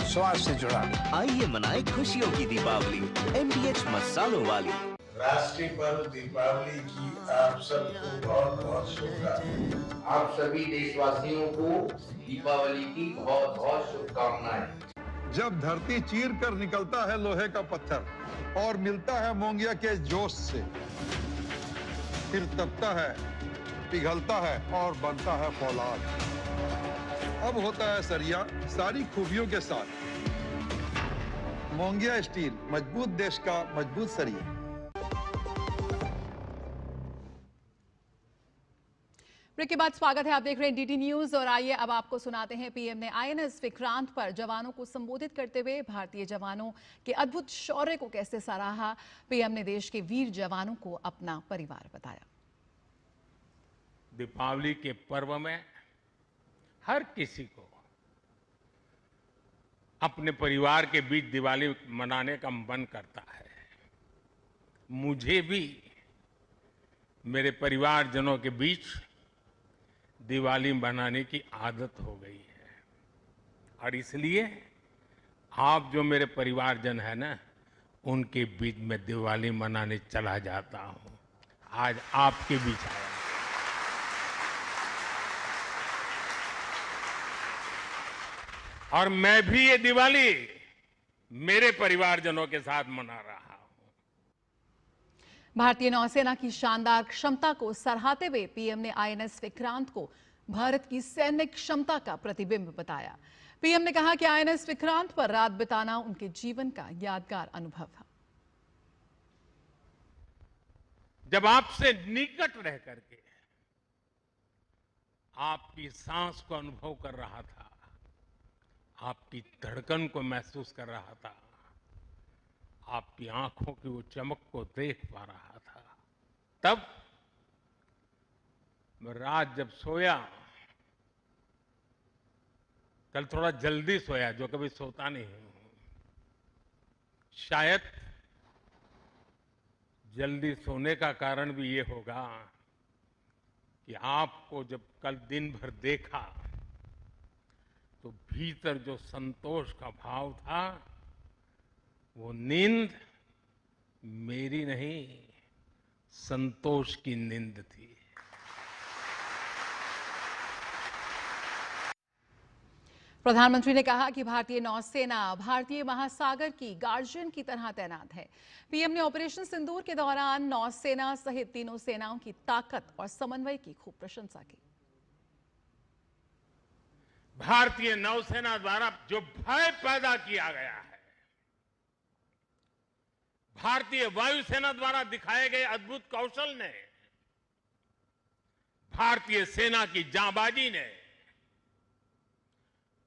S4: स्वाद से जुड़ा।
S3: आइए मनाए खुशियों की दीपावली MDH मसालों वाली।
S6: राष्ट्रीय पर्व दीपावली की आप सबको बहुत बहुत शुभकामनाएं।
S10: आप सभी देशवासियों को दीपावली की बहुत बहुत शुभकामनाएं।
S8: जब धरती चीर कर निकलता है लोहे का पत्थर और मिलता है मोंगिया के जोश से, फिर तपता है, पिघलता है और बनता है फौलाद। अब होता है सरिया सारी खूबियों के साथ। मोंगिया स्टील, मजबूत देश का मजबूत सरिया।
S1: ब्रेक के बाद स्वागत है, आप देख रहे हैं डीडी न्यूज और आइए अब आपको सुनाते हैं पीएम ने आईएनएस विक्रांत पर जवानों को संबोधित करते हुए भारतीय जवानों के अद्भुत शौर्य को कैसे सराहा। पीएम ने देश के वीर जवानों को अपना परिवार बताया।
S2: दीपावली के पर्व में हर किसी को अपने परिवार के बीच दिवाली मनाने का मन करता है। मुझे भी मेरे परिवारजनों के बीच दिवाली मनाने की आदत हो गई है और इसलिए आप जो मेरे परिवारजन है ना, उनके बीच में दिवाली मनाने चला जाता हूं। आज आपके बीच आया। और मैं भी ये दिवाली मेरे परिवारजनों के साथ मना रहा हूं।
S1: भारतीय नौसेना की शानदार क्षमता को सराहते हुए पीएम ने आईएनएस विक्रांत को भारत की सैन्य क्षमता का प्रतिबिंब बताया। पीएम ने कहा कि आईएनएस विक्रांत पर रात बिताना उनके जीवन का यादगार अनुभव था।
S2: जब आपसे निकट रह करके आपकी सांस को अनुभव कर रहा था, आपकी धड़कन को महसूस कर रहा था, आपकी आंखों की वो चमक को देख पा रहा था, तब मैं रात जब सोया, कल थोड़ा जल्दी सोया, जो कभी सोता नहीं हूं। शायद जल्दी सोने का कारण भी ये होगा कि आपको जब कल दिन भर देखा तो भीतर जो संतोष का भाव था, वो नींद मेरी नहीं, संतोष की नींद थी।
S1: प्रधानमंत्री ने कहा कि भारतीय नौसेना भारतीय महासागर की गार्जियन की तरह तैनात है। पीएम ने ऑपरेशन सिंदूर के दौरान नौसेना सहित तीनों सेनाओं की ताकत और समन्वय की खूब प्रशंसा की।
S2: भारतीय नौसेना द्वारा जो भय पैदा किया गया है, भारतीय वायुसेना द्वारा दिखाए गए अद्भुत कौशल ने, भारतीय सेना की जांबाजी ने,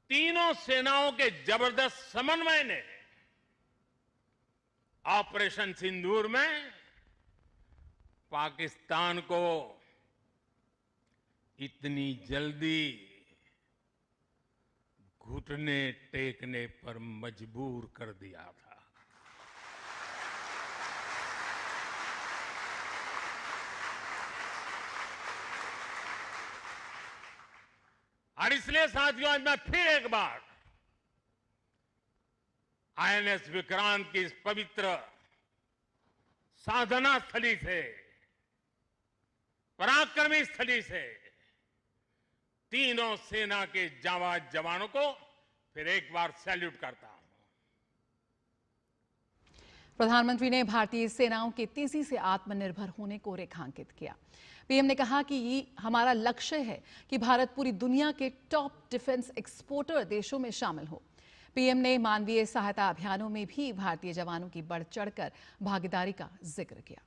S2: तीनों सेनाओं के जबरदस्त समन्वय ने ऑपरेशन सिंदूर में पाकिस्तान को इतनी जल्दी घुटने टेकने पर मजबूर कर दिया था। और इसलिए साथियों, आज मैं फिर एक बार आईएनएस विक्रांत की इस पवित्र साधना स्थली से, पराक्रमी स्थली से तीनों सेना के जांबाज जवानों को फिर एक बार सैल्यूट करता हूं।
S1: प्रधानमंत्री ने भारतीय सेनाओं के तेजी से आत्मनिर्भर होने को रेखांकित किया। पीएम ने कहा कि ये हमारा लक्ष्य है कि भारत पूरी दुनिया के टॉप डिफेंस एक्सपोर्टर देशों में शामिल हो। पीएम ने मानवीय सहायता अभियानों में भी भारतीय जवानों की बढ़ चढ़कर भागीदारी का जिक्र किया।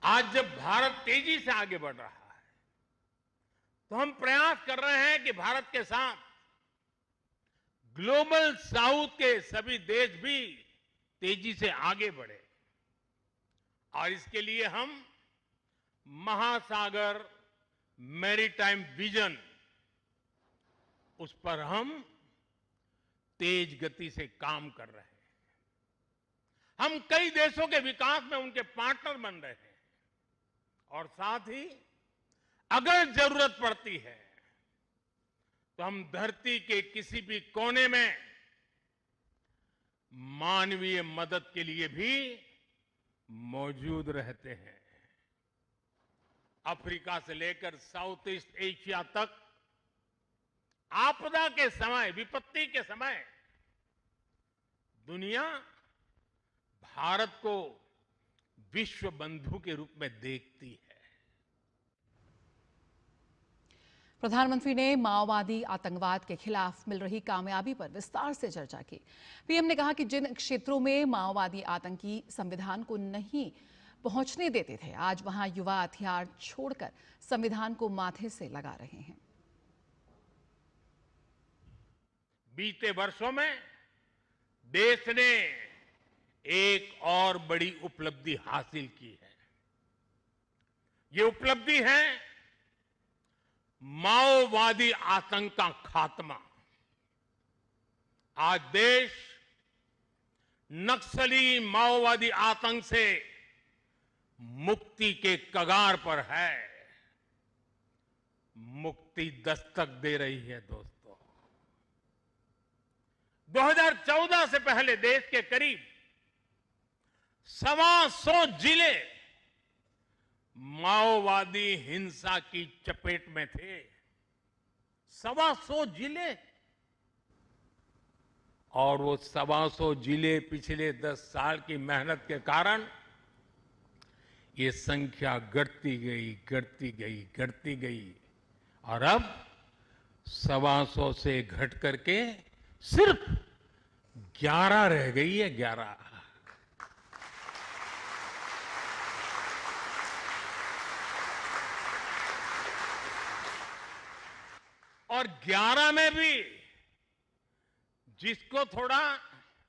S2: आज जब भारत तेजी से आगे बढ़ रहा है, तो हम प्रयास कर रहे हैं कि भारत के साथ ग्लोबल साउथ के सभी देश भी तेजी से आगे बढ़े। और इसके लिए हम महासागर मैरीटाइम विजन, उस पर हम तेज गति से काम कर रहे हैं। हम कई देशों के विकास में उनके पार्टनर बन रहे हैं और साथ ही अगर जरूरत पड़ती है तो हम धरती के किसी भी कोने में मानवीय मदद के लिए भी मौजूद रहते हैं। अफ्रीका से लेकर साउथ ईस्ट एशिया तक आपदा के समय, विपत्ति के समय दुनिया भारत को विश्व बंधु के रूप में देखती है।
S1: प्रधानमंत्री ने माओवादी आतंकवाद के खिलाफ मिल रही कामयाबी पर विस्तार से चर्चा की। पीएम ने कहा कि जिन क्षेत्रों में माओवादी आतंकी संविधान को नहीं पहुंचने देते थे, आज वहां युवा हथियार छोड़कर संविधान को माथे से लगा रहे हैं।
S2: बीते वर्षों में देश ने एक और बड़ी उपलब्धि हासिल की है। ये उपलब्धि है माओवादी आतंक का खात्मा। आज देश नक्सली माओवादी आतंक से मुक्ति के कगार पर है। मुक्ति दस्तक दे रही है दोस्तों। 2014 से पहले देश के करीब 125 जिले माओवादी हिंसा की चपेट में थे। 125 जिले, और वो 125 जिले पिछले 10 साल की मेहनत के कारण ये संख्या घटती गई और अब 125 से घट करके सिर्फ 11 रह गई है। 11 और 11 में भी जिसको थोड़ा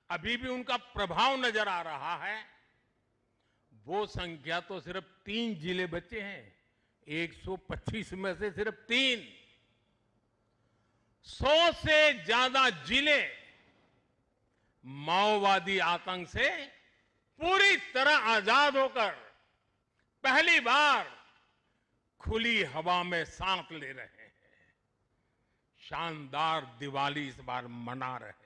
S2: अभी भी उनका प्रभाव नजर आ रहा है, वो संख्या तो सिर्फ 3 जिले बचे हैं। 125 में से सिर्फ 3। 100 से ज्यादा जिले माओवादी आतंक से पूरी तरह आजाद होकर पहली बार खुली हवा में सांस ले रहे हैं। शानदार दिवाली इस बार मना रहे हैं।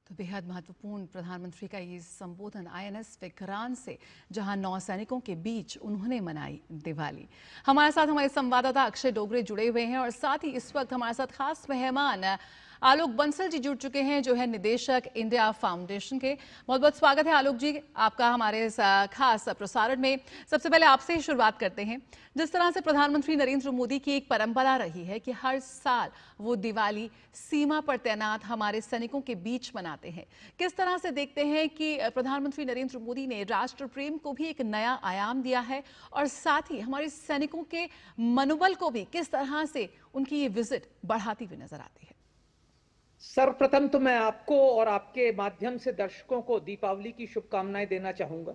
S1: तो बेहद महत्वपूर्ण प्रधानमंत्री का ये संबोधन आईएनएस विक्रांत से, जहां नौसैनिकों के बीच उन्होंने मनाई दिवाली। हमारे साथ हमारे संवाददाता अक्षय डोगरे जुड़े हुए हैं और साथ ही इस वक्त हमारे साथ खास मेहमान आलोक बंसल जी जुड़ चुके हैं, जो है निदेशक इंडिया फाउंडेशन के। बहुत बहुत स्वागत है आलोक जी आपका हमारे इस खास प्रसारण में। सबसे पहले आपसे ही शुरुआत करते हैं। जिस तरह से प्रधानमंत्री नरेंद्र मोदी की एक परंपरा रही है कि हर साल वो दिवाली सीमा पर तैनात हमारे सैनिकों के बीच मनाते हैं, किस तरह से देखते हैं कि प्रधानमंत्री नरेंद्र मोदी ने राष्ट्र प्रेम को भी एक नया आयाम दिया है और साथ ही हमारे सैनिकों के मनोबल को भी किस तरह से उनकी ये विजिट बढ़ाती हुई नजर आती है?
S13: सर्वप्रथम तो मैं आपको और आपके माध्यम से दर्शकों को दीपावली की शुभकामनाएं देना चाहूंगा।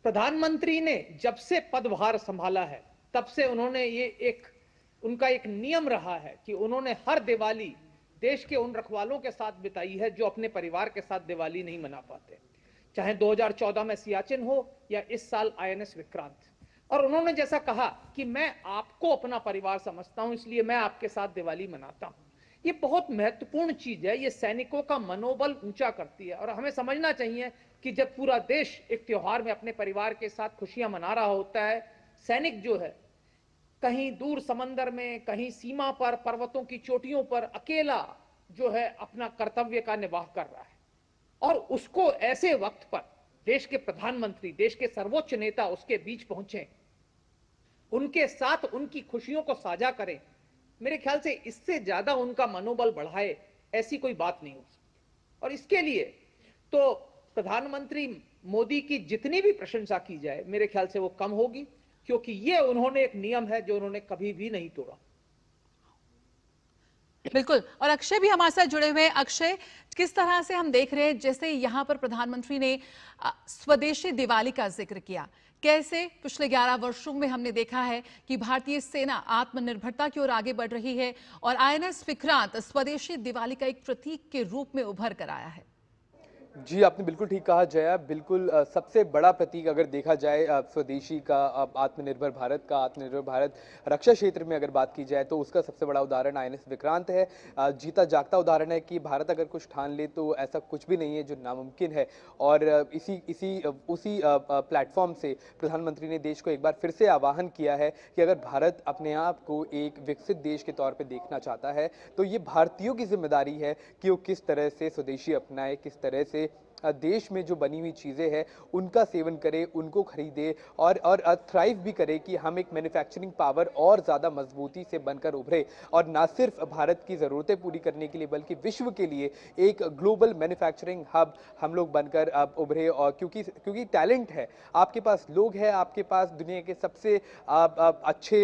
S13: प्रधानमंत्री ने जब से पदभार संभाला है तब से उन्होंने उनका एक नियम रहा है कि उन्होंने हर दिवाली देश के उन रखवालों के साथ बिताई है जो अपने परिवार के साथ दिवाली नहीं मना पाते, चाहे 2014 में सियाचिन हो या इस साल आईएनएस विक्रांत। और उन्होंने जैसा कहा कि मैं आपको अपना परिवार समझता हूं, इसलिए मैं आपके साथ दिवाली मनाता हूं। ये बहुत महत्वपूर्ण चीज है। ये सैनिकों का मनोबल ऊंचा करती है और हमें समझना चाहिए कि जब पूरा देश एक त्योहार में अपने परिवार के साथ खुशियां मना रहा होता है, सैनिक जो है कहीं दूर समंदर में, कहीं सीमा पर, पर्वतों की चोटियों पर अकेला जो है अपना कर्तव्य का निर्वाह कर रहा है, और उसको ऐसे वक्त पर देश के प्रधानमंत्री, देश के सर्वोच्च नेता उसके बीच पहुंचे, उनके साथ उनकी खुशियों को साझा करें। मेरे ख्याल से इससे ज्यादा उनका मनोबल बढ़ाए ऐसी कोई बात नहीं हो सकती। और इसके लिए तो प्रधानमंत्री मोदी की जितनी भी प्रशंसा की जाए मेरे ख्याल से वो कम होगी, क्योंकि ये उन्होंने एक नियम है जो उन्होंने कभी भी नहीं तोड़ा।
S1: बिल्कुल। और अक्षय भी हमारे साथ जुड़े हुए हैं। अक्षय, किस तरह से हम देख रहे हैं, जैसे यहाँ पर प्रधानमंत्री ने स्वदेशी दिवाली का जिक्र किया, कैसे पिछले 11 वर्षों में हमने देखा है कि भारतीय सेना आत्मनिर्भरता की ओर आगे बढ़ रही है और आईएनएस विक्रांत स्वदेशी दिवाली का एक प्रतीक के रूप में उभर कर आया है।
S9: जी, आपने बिल्कुल ठीक कहा जया। बिल्कुल सबसे बड़ा प्रतीक अगर देखा जाए स्वदेशी का, आत्मनिर्भर भारत का, आत्मनिर्भर भारत रक्षा क्षेत्र में अगर बात की जाए तो उसका सबसे बड़ा उदाहरण आईएनएस विक्रांत है। जीता जागता उदाहरण है कि भारत अगर कुछ ठान ले तो ऐसा कुछ भी नहीं है जो नामुमकिन है। और उसी प्लेटफॉर्म से प्रधानमंत्री ने देश को एक बार फिर से आह्वान किया है कि अगर भारत अपने आप को एक विकसित देश के तौर पर देखना चाहता है तो ये भारतीयों की जिम्मेदारी है कि वो किस तरह से स्वदेशी अपनाए, किस तरह से देश में जो बनी हुई चीज़ें हैं उनका सेवन करे, उनको खरीदे और थ्राइव भी करे कि हम एक मैन्युफैक्चरिंग पावर और ज़्यादा मजबूती से बनकर उभरे और ना सिर्फ भारत की ज़रूरतें पूरी करने के लिए बल्कि विश्व के लिए एक ग्लोबल मैन्युफैक्चरिंग हब हम लोग बनकर अब उभरे। और क्योंकि टैलेंट है, आपके पास लोग हैं, आपके पास दुनिया के सबसे अच्छे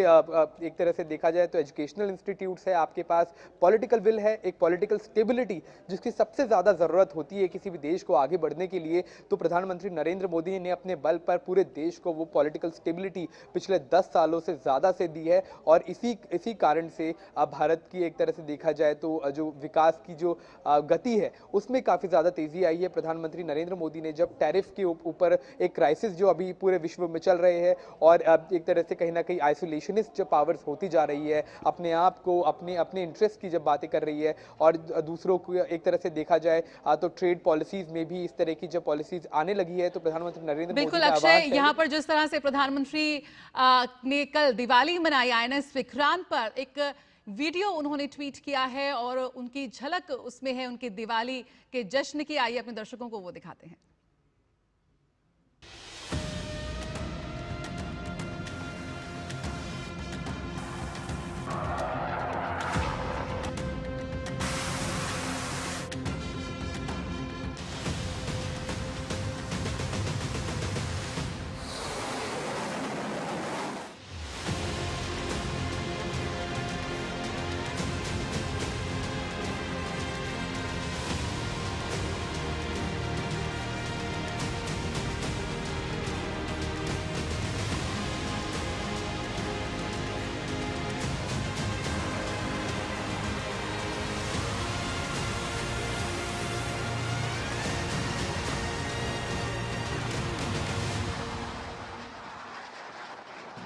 S9: एक तरह से देखा जाए तो एजुकेशनल इंस्टीट्यूट्स है, आपके पास पॉलिटिकल विल है, एक पॉलिटिकल स्टेबिलिटी जिसकी सबसे ज़्यादा ज़रूरत होती है किसी भी देश को आगे बढ़ने के लिए। तो प्रधानमंत्री नरेंद्र मोदी ने अपने बल पर पूरे देश को वो पॉलिटिकल स्टेबिलिटी पिछले 10 सालों से ज़्यादा से दी है और इसी कारण से अब भारत की एक तरह से देखा जाए तो जो विकास की जो गति है उसमें काफ़ी ज़्यादा तेज़ी आई है। प्रधानमंत्री नरेंद्र मोदी ने जब टैरिफ के ऊपर एक क्राइसिस जो अभी पूरे विश्व में चल रहे हैं और एक तरह से कहीं ना कहीं आइसोलेशनिस्ट जो पावर्स होती जा रही है, अपने आप को अपने इंटरेस्ट की जब बातें कर रही है और दूसरों को एक तरह से देखा जाए तो ट्रेड पॉलिसीज में भी इस तरह की जब पॉलिसीज आने लगी है तो प्रधानमंत्री नरेंद्र मोदी
S1: बिल्कुल अक्षय, यहाँ पर जिस तरह से प्रधानमंत्री ने कल दिवाली मनाई, INS विक्रांत पर एक वीडियो उन्होंने ट्वीट किया है और उनकी झलक उसमें है उनकी दिवाली के जश्न की। आइए अपने दर्शकों को वो दिखाते हैं।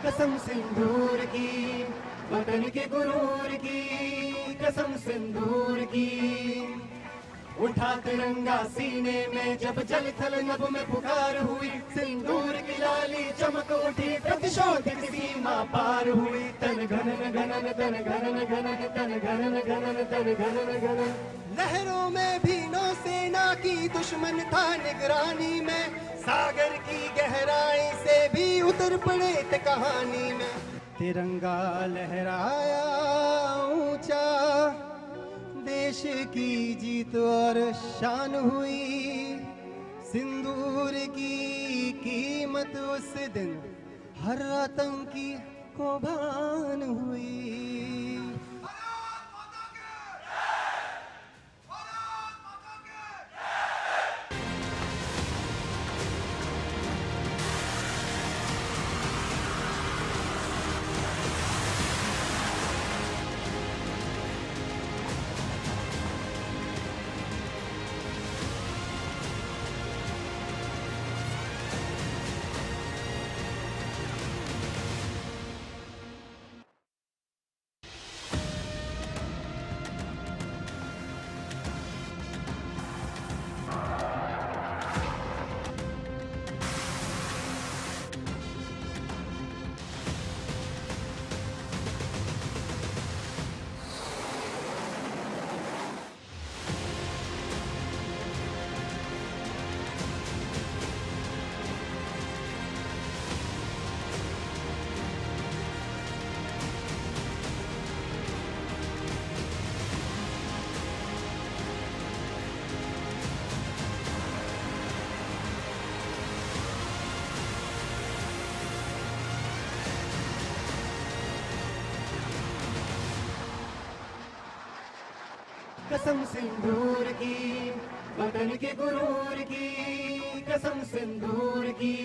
S11: कसम सिंदूर की, वतन के गुरूर की, कसम सिंदूर की। उठा तिरंगा सीने में जब जल थल नभ में पुकार हुई, सिंदूर की लाली चमक उठी, प्रतिशोध की सीमा पार हुई। तन घनन घनन तन घनन घनन तन घनन घनन तन घनन घनन। लहरों में भी नौसेना की दुश्मन था निगरानी में, सागर की गहराई से भी उतर पड़े थे कहानी में। तिरंगा लहराया ऊंचा, देश की जीत और शान हुई। सिंदूर की कीमत उस दिन हर आतंकी को भान हुई। कसम सिंदूर की, वतन के गुरूर की, कसम सिंदूर की।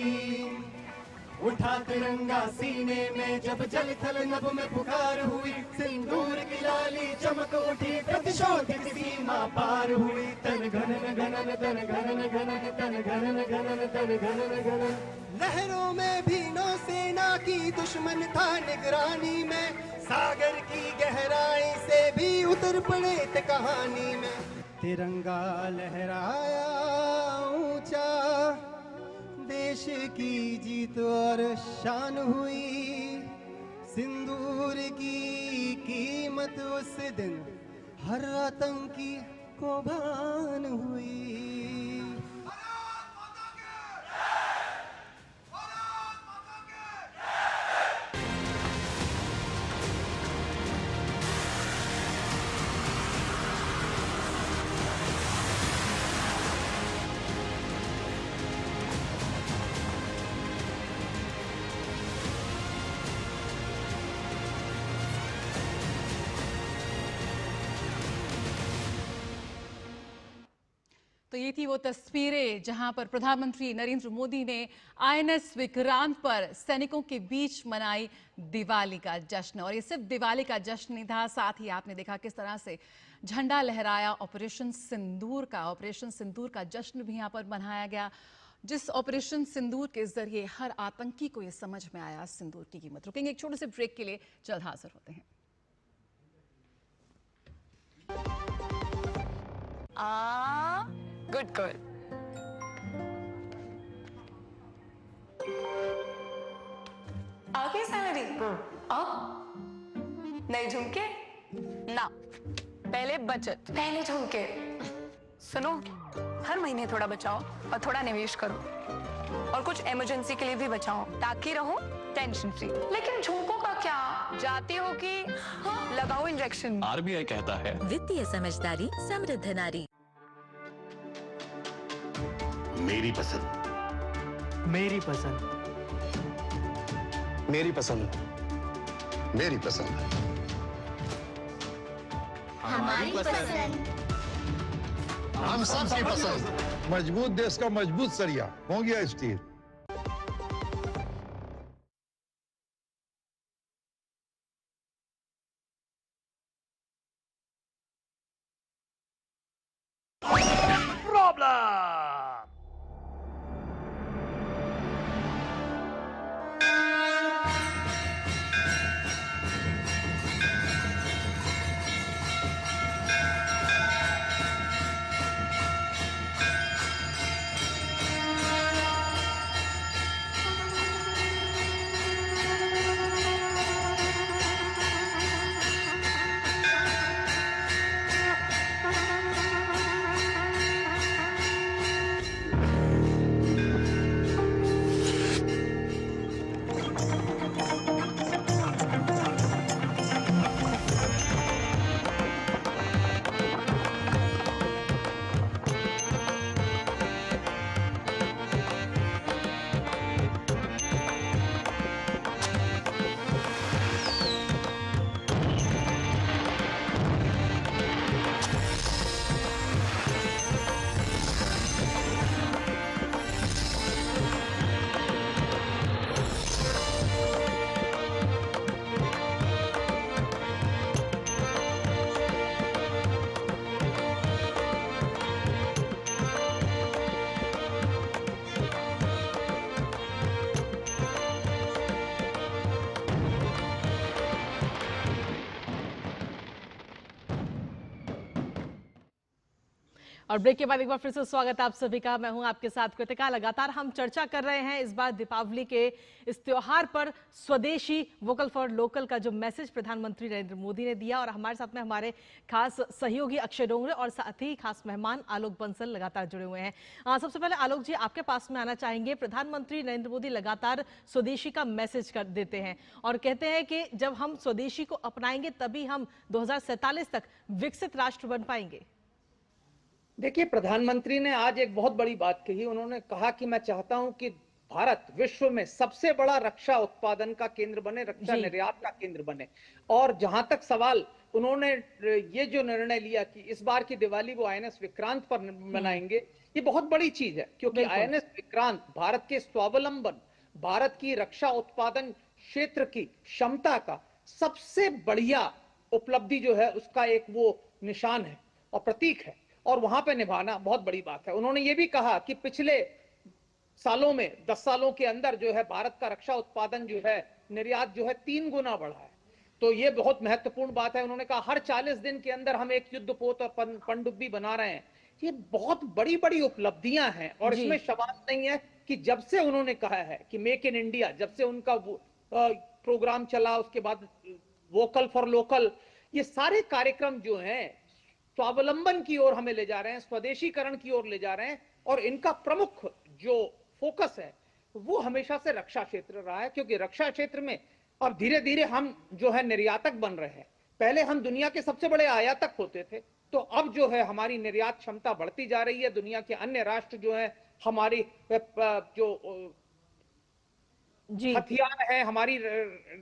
S11: उठा तिरंगा सीने में जब जल थल नभ में पुकार हुई, सिंदूर की लाली चमक उठी, प्रतिशोध की सीमा पार हुई। तन घनन घनन तन घनन घनन तन घनन घनन तन घनन घनन। लहरों में भी नौसेना की दुश्मन था निगरानी में, सागर की गहराई से भी उतर पड़े थे कहानी में। तिरंगा लहराया ऊंचा, देश की जीत और शान हुई। सिंदूर की कीमत उस दिन हर आतंकी को भान हुई।
S1: तो ये थी वो तस्वीरें जहां पर प्रधानमंत्री नरेंद्र मोदी ने आईएनएस विक्रांत पर सैनिकों के बीच मनाई दिवाली का जश्न। और ये सिर्फ दिवाली का जश्न नहीं था, साथ ही आपने देखा किस तरह से झंडा लहराया ऑपरेशन सिंदूर का जश्न भी यहां पर मनाया गया, जिस ऑपरेशन सिंदूर के जरिए हर आतंकी को ये समझ में आया सिंदूर की कीमत। रुकेंगे एक छोटे से ब्रेक के लिए, जल्द हाजिर होते हैं।
S14: Good girl. आगे सैलरी नहीं झुमके ना, पहले बचत, पहले झुमके। सुनो, हर महीने थोड़ा बचाओ और थोड़ा निवेश करो, और कुछ इमरजेंसी के लिए भी बचाओ ताकि रहो टेंशन फ्री। लेकिन झुमकों का क्या, जाती हो कि लगाओ इंजेक्शन।
S15: आरबीआई कहता है
S16: वित्तीय समझदारी समृद्ध नारी।
S5: मेरी पसंद,
S11: मेरी पसंद,
S5: मेरी पसंद, मेरी पसंद,
S7: हमारी पसंद,
S5: हम सबकी पसंद।
S8: मजबूत देश का मजबूत सरिया मोंगिया स्टील।
S17: और ब्रेक के बाद एक बार फिर से स्वागत है आप सभी का। मैं हूं आपके साथ कृतिका। लगातार हम चर्चा कर रहे हैं इस बार दीपावली के इस त्योहार पर स्वदेशी वोकल फॉर लोकल का जो मैसेज प्रधानमंत्री नरेंद्र मोदी ने दिया, और हमारे साथ में हमारे खास सहयोगी अक्षय डोंगरे और साथ ही खास मेहमान आलोक बंसल लगातार जुड़े हुए हैं। सबसे पहले आलोक जी, आपके पास में आना चाहेंगे। प्रधानमंत्री नरेंद्र मोदी लगातार स्वदेशी का मैसेज कर देते हैं और कहते हैं कि जब हम स्वदेशी को अपनाएंगे तभी हम 2047 तक विकसित राष्ट्र बन पाएंगे।
S13: देखिए, प्रधानमंत्री ने आज एक बहुत बड़ी बात कही। उन्होंने कहा कि मैं चाहता हूं कि भारत विश्व में सबसे बड़ा रक्षा उत्पादन का केंद्र बने, रक्षा निर्यात का केंद्र बने। और जहां तक सवाल, उन्होंने ये जो निर्णय लिया कि इस बार की दिवाली वो आईएनएस विक्रांत पर मनाएंगे, ये बहुत बड़ी चीज है, क्योंकि आईएनएस विक्रांत भारत के स्वावलंबन, भारत की रक्षा उत्पादन क्षेत्र की क्षमता का सबसे बढ़िया उपलब्धि जो है उसका एक वो निशान है और प्रतीक है, और वहां पे निभाना बहुत बड़ी बात है। उन्होंने ये भी कहा कि पिछले सालों में 10 सालों के अंदर जो है भारत का रक्षा उत्पादन जो है, निर्यात जो है 3 गुना बढ़ा है। तो ये बहुत महत्वपूर्ण बात है। उन्होंने कहा हर 40 दिन के अंदर हम एक युद्धपोत और पनडुब्बी बना रहे हैं। ये बहुत बड़ी बड़ी उपलब्धियां हैं, और इसमें सवाल नहीं है कि जब से उन्होंने कहा है कि मेक इन इंडिया, जब से उनका प्रोग्राम चला, उसके बाद वोकल फॉर लोकल, ये सारे कार्यक्रम जो हैं स्वावलंबन की ओर हमें ले जा रहे हैं, स्वदेशीकरण की ओर ले जा रहे हैं। और इनका प्रमुख जो फोकस है वो हमेशा से रक्षा क्षेत्र रहा है, क्योंकि रक्षा क्षेत्र में अब धीरे धीरे हम जो है निर्यातक बन रहे हैं। पहले हम दुनिया के सबसे बड़े आयातक होते थे, तो अब जो है हमारी निर्यात क्षमता बढ़ती जा रही है। दुनिया के अन्य राष्ट्र जो है हमारी जो हथियार है, हमारी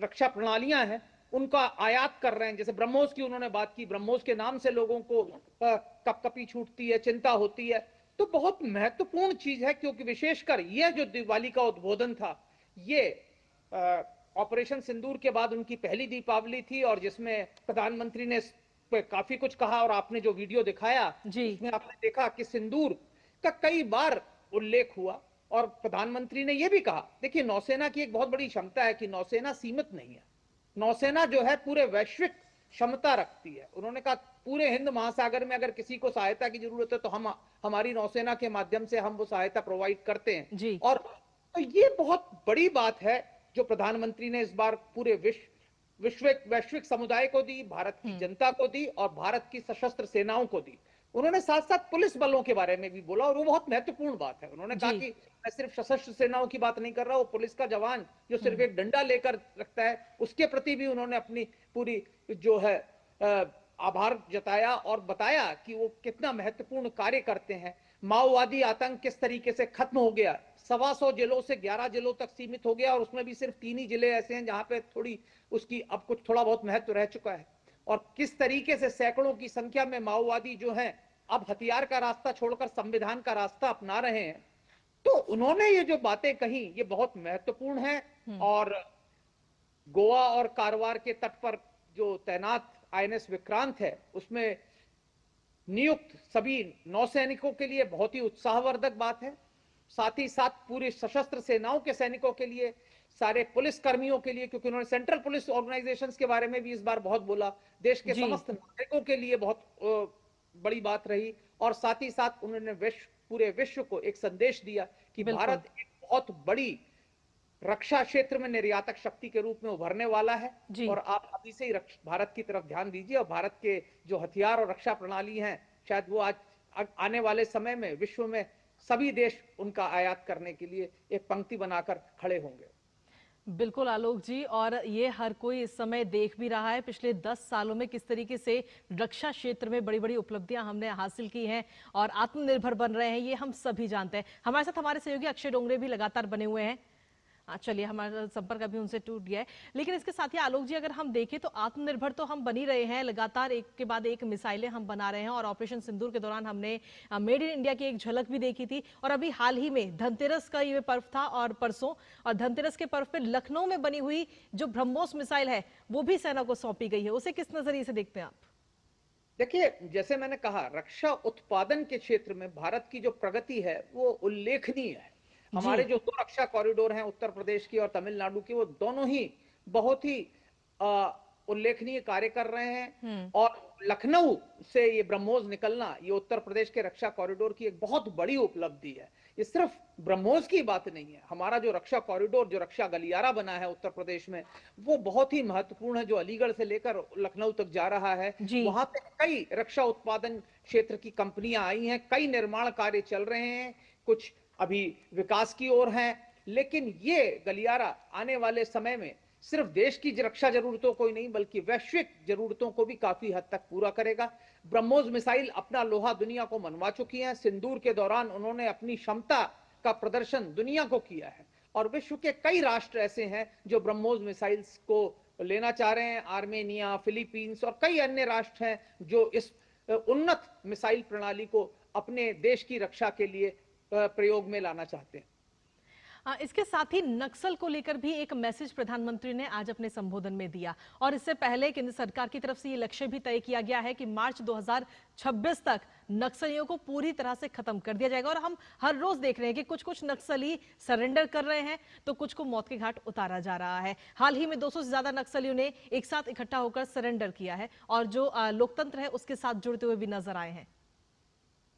S13: रक्षा प्रणालियां हैं, उनका आयात कर रहे हैं। जैसे ब्रह्मोस की उन्होंने बात की, ब्रह्मोस के नाम से लोगों को कपकपी छूटती है, चिंता होती है। तो बहुत महत्वपूर्ण चीज है, क्योंकि विशेषकर यह जो दिवाली का उद्बोधन था, ये ऑपरेशन सिंदूर के बाद उनकी पहली दीपावली थी, और जिसमें प्रधानमंत्री ने काफी कुछ कहा, और आपने जो वीडियो दिखाया उसमें आपने देखा कि सिंदूर का कई बार उल्लेख हुआ। और प्रधानमंत्री ने यह भी कहा, देखिए नौसेना की एक बहुत बड़ी क्षमता है कि नौसेना सीमित नहीं है, नौसेना जो है पूरे वैश्विक क्षमता रखती है। उन्होंने कहा पूरे हिंद महासागर में अगर किसी को सहायता की जरूरत है तो हम हमारी नौसेना के माध्यम से हम वो सहायता प्रोवाइड करते हैं। और तो ये बहुत बड़ी बात है जो प्रधानमंत्री ने इस बार पूरे वैश्विक समुदाय को दी, भारत की जनता को दी और भारत की सशस्त्र सेनाओं को दी। उन्होंने साथ साथ पुलिस बलों के बारे में भी बोला, और वो बहुत महत्वपूर्ण बात है। उन्होंने कहा कि मैं सिर्फ सशस्त्र सेनाओं की बात नहीं कर रहा, वो पुलिस का जवान जो सिर्फ एक डंडा लेकर रखता है, उसके प्रति भी उन्होंने अपनी पूरी जो है आभार जताया और बताया कि वो कितना महत्वपूर्ण कार्य करते हैं। माओवादी आतंक किस तरीके से खत्म हो गया, 125 जिलों से 11 जिलों तक सीमित हो गया, और उसमें भी सिर्फ 3 ही जिले ऐसे हैं जहां पे थोड़ी उसकी अब कुछ थोड़ा बहुत महत्व रह चुका है। और किस तरीके से सैकड़ों की संख्या में माओवादी जो हैं अब हथियार का रास्ता छोड़कर संविधान का रास्ता अपना रहे हैं। तो उन्होंने ये जो बातें कही ये बहुत महत्वपूर्ण है। और गोवा और कारवार के तट पर जो तैनात INS विक्रांत है, उसमें नियुक्त सभी नौसैनिकों के लिए बहुत ही उत्साहवर्धक बात है। साथ ही साथ पूरी सशस्त्र सेनाओं के सैनिकों के लिए, सारे पुलिस कर्मियों के लिए, क्योंकि उन्होंने सेंट्रल पुलिस ऑर्गेनाइजेशंस के बारे में भी इस बार बहुत बोला, देश के समस्त नागरिकों के लिए बहुत बड़ी बात रही। और साथ ही साथ उन्होंने पूरे विश्व को एक संदेश दिया कि भारत एक बहुत बड़ी रक्षा क्षेत्र में निर्यातक शक्ति के रूप में उभरने वाला है। और आप अभी से ही भारत की तरफ ध्यान दीजिए, और भारत के जो हथियार और रक्षा प्रणाली हैं, शायद वो आज आने वाले समय में विश्व में सभी देश उनका आयात करने के लिए एक पंक्ति बनाकर खड़े होंगे।
S17: बिल्कुल आलोक जी, और ये हर कोई इस समय देख भी रहा है पिछले 10 सालों में किस तरीके से रक्षा क्षेत्र में बड़ी बड़ी उपलब्धियां हमने हासिल की हैं और आत्मनिर्भर बन रहे हैं, ये हम सभी जानते हैं। हमारे साथ हमारे सहयोगी अक्षय डोंगरे भी लगातार बने हुए हैं। चलिए, हमारा संपर्क अभी उनसे टूट गया है, लेकिन इसके साथ ही आलोक जी अगर हम देखें तो आत्मनिर्भर तो हम बन ही रहे हैं, लगातार एक के बाद एक मिसाइलें हम बना रहे हैं। और ऑपरेशन सिंदूर के दौरान हमने मेड इन इंडिया की एक झलक भी देखी थी। और अभी हाल ही में धनतेरस का ये पर्व था और परसों, और धनतेरस के पर्व पे लखनऊ में बनी हुई जो ब्रह्मोस मिसाइल है वो भी सेना को सौंपी गई है, उसे किस नजरिए से देखते हैं आप?
S13: देखिए, जैसे मैंने कहा, रक्षा उत्पादन के क्षेत्र में भारत की जो प्रगति है वो उल्लेखनीय है। हमारे जो 2 रक्षा कॉरिडोर हैं, उत्तर प्रदेश की और तमिलनाडु की, वो दोनों ही बहुत ही उल्लेखनीय कार्य कर रहे हैं। और लखनऊ से ये ब्रह्मोस निकलना, ये उत्तर प्रदेश के रक्षा कॉरिडोर की एक बहुत बड़ी उपलब्धि है। ये सिर्फ ब्रह्मोस की बात नहीं है, हमारा जो रक्षा कॉरिडोर, जो रक्षा गलियारा बना है उत्तर प्रदेश में, वो बहुत ही महत्वपूर्ण है, जो अलीगढ़ से लेकर लखनऊ तक जा रहा है। वहां पे कई रक्षा उत्पादन क्षेत्र की कंपनियां आई हैं, कई निर्माण कार्य चल रहे हैं, कुछ अभी विकास की ओर हैं। लेकिन ये गलियारा आने वाले समय में सिर्फ देश की रक्षा जरूरतों को ही नहीं बल्कि वैश्विक जरूरतों को भी काफी हद तक पूरा करेगा। ब्रह्मोस मिसाइल अपना लोहा दुनिया को मनवा चुकी है। सिंदूर के दौरान उन्होंने अपनी क्षमता का प्रदर्शन दुनिया को किया है, और विश्व के कई राष्ट्र ऐसे हैं जो ब्रह्मोस मिसाइल्स को लेना चाह रहे हैं। आर्मेनिया, फिलीपींस और कई अन्य राष्ट्र हैं जो इस उन्नत मिसाइल प्रणाली को अपने देश की रक्षा के लिए प्रयोग में लाना चाहते हैं।
S17: इसके साथ ही नक्सल को लेकर भी एक मैसेज प्रधानमंत्री ने आज अपने संबोधन में दिया, और इससे पहले केंद्र सरकार की तरफ से ये लक्ष्य भी तय किया गया है कि मार्च 2026 तक नक्सलियों को पूरी तरह से खत्म कर दिया जाएगा। और हम हर रोज देख रहे हैं कि कुछ कुछ नक्सली सरेंडर कर रहे हैं तो कुछ को मौत के घाट उतारा जा रहा है। हाल ही में 200 से ज्यादा नक्सलियों ने एक साथ इकट्ठा होकर सरेंडर किया है, और जो लोकतंत्र है उसके साथ जुड़ते हुए भी नजर आए हैं।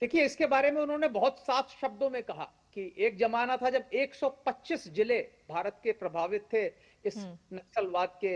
S13: देखिए, इसके बारे में उन्होंने बहुत साफ शब्दों में कहा कि एक जमाना था जब 125 जिले भारत के प्रभावित थे इस नक्सलवाद के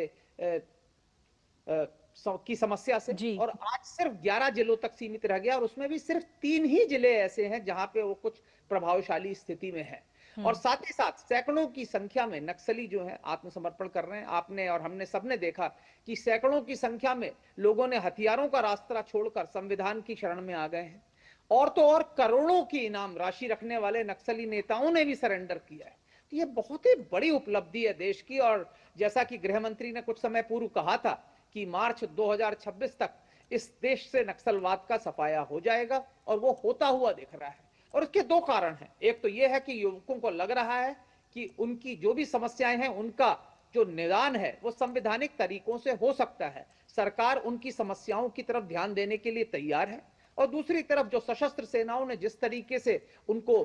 S13: की समस्या से, और आज सिर्फ 11 जिलों तक सीमित रह गया, और उसमें भी सिर्फ 3 ही जिले ऐसे हैं जहां पे वो कुछ प्रभावशाली स्थिति में है। और साथ ही साथ सैकड़ों की संख्या में नक्सली जो है आत्मसमर्पण कर रहे हैं। आपने और हमने सबने देखा कि सैकड़ों की संख्या में लोगों ने हथियारों का रास्ता छोड़कर संविधान की शरण में आ गए हैं। और तो और करोड़ों की इनाम राशि रखने वाले नक्सली नेताओं ने भी सरेंडर किया है। तो ये बहुत ही बड़ी उपलब्धि है देश की। और जैसा कि गृह मंत्री ने कुछ समय पूर्व कहा था कि मार्च 2026 तक इस देश से नक्सलवाद का सफाया हो जाएगा, और वो होता हुआ दिख रहा है। और इसके दो कारण हैं। एक तो यह है कि युवकों को लग रहा है कि उनकी जो भी समस्याएं हैं उनका जो निदान है वो संवैधानिक तरीकों से हो सकता है, सरकार उनकी समस्याओं की तरफ ध्यान देने के लिए तैयार है। और दूसरी तरफ जो सशस्त्र सेनाओं ने जिस तरीके से उनको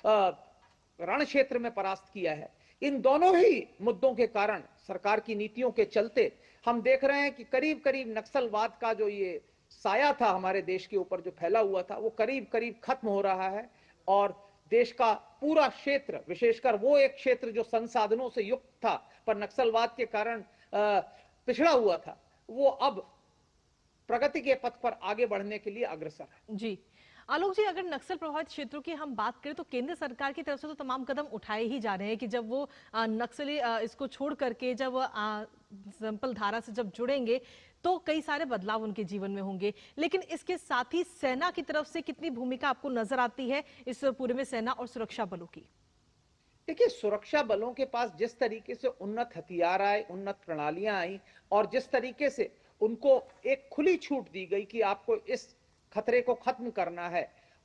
S13: रण क्षेत्र में परास्त किया है, इन दोनों ही मुद्दों के कारण सरकार की नीतियों के चलते हम देख रहे हैं कि करीब करीब नक्सलवाद का जो ये साया था हमारे देश के ऊपर जो फैला हुआ था वो करीब करीब खत्म हो रहा है। और देश का पूरा क्षेत्र, विशेषकर वो एक क्षेत्र जो संसाधनों से युक्त था पर नक्सलवाद के कारण पिछड़ा हुआ था, वो अब प्रगति के पथ पर आगे बढ़ने के लिए अग्रसर है।
S17: जी आलोक जी, अगर नक्सल प्रभावित क्षेत्रों की हम बात करें तो केंद्र सरकार की तरफ से तो तमाम कदम उठाए ही जा रहे हैं कि जब वो नक्सली इसको छोड़ करके जब सैंपल धारा से जब जुड़ेंगे तो कई सारे बदलाव उनके जीवन में होंगे। लेकिन इसके साथ ही सेना की तरफ से कितनी भूमिका आपको नजर आती है इस पूरे में, सेना और सुरक्षा बलों की?
S13: देखिए, सुरक्षा बलों के पास जिस तरीके से उन्नत हथियार आए, उन्नत प्रणालियां आई और जिस तरीके से उनको एक खुली छूट दी गई कि आपको इस खतरे को खत्म करना है,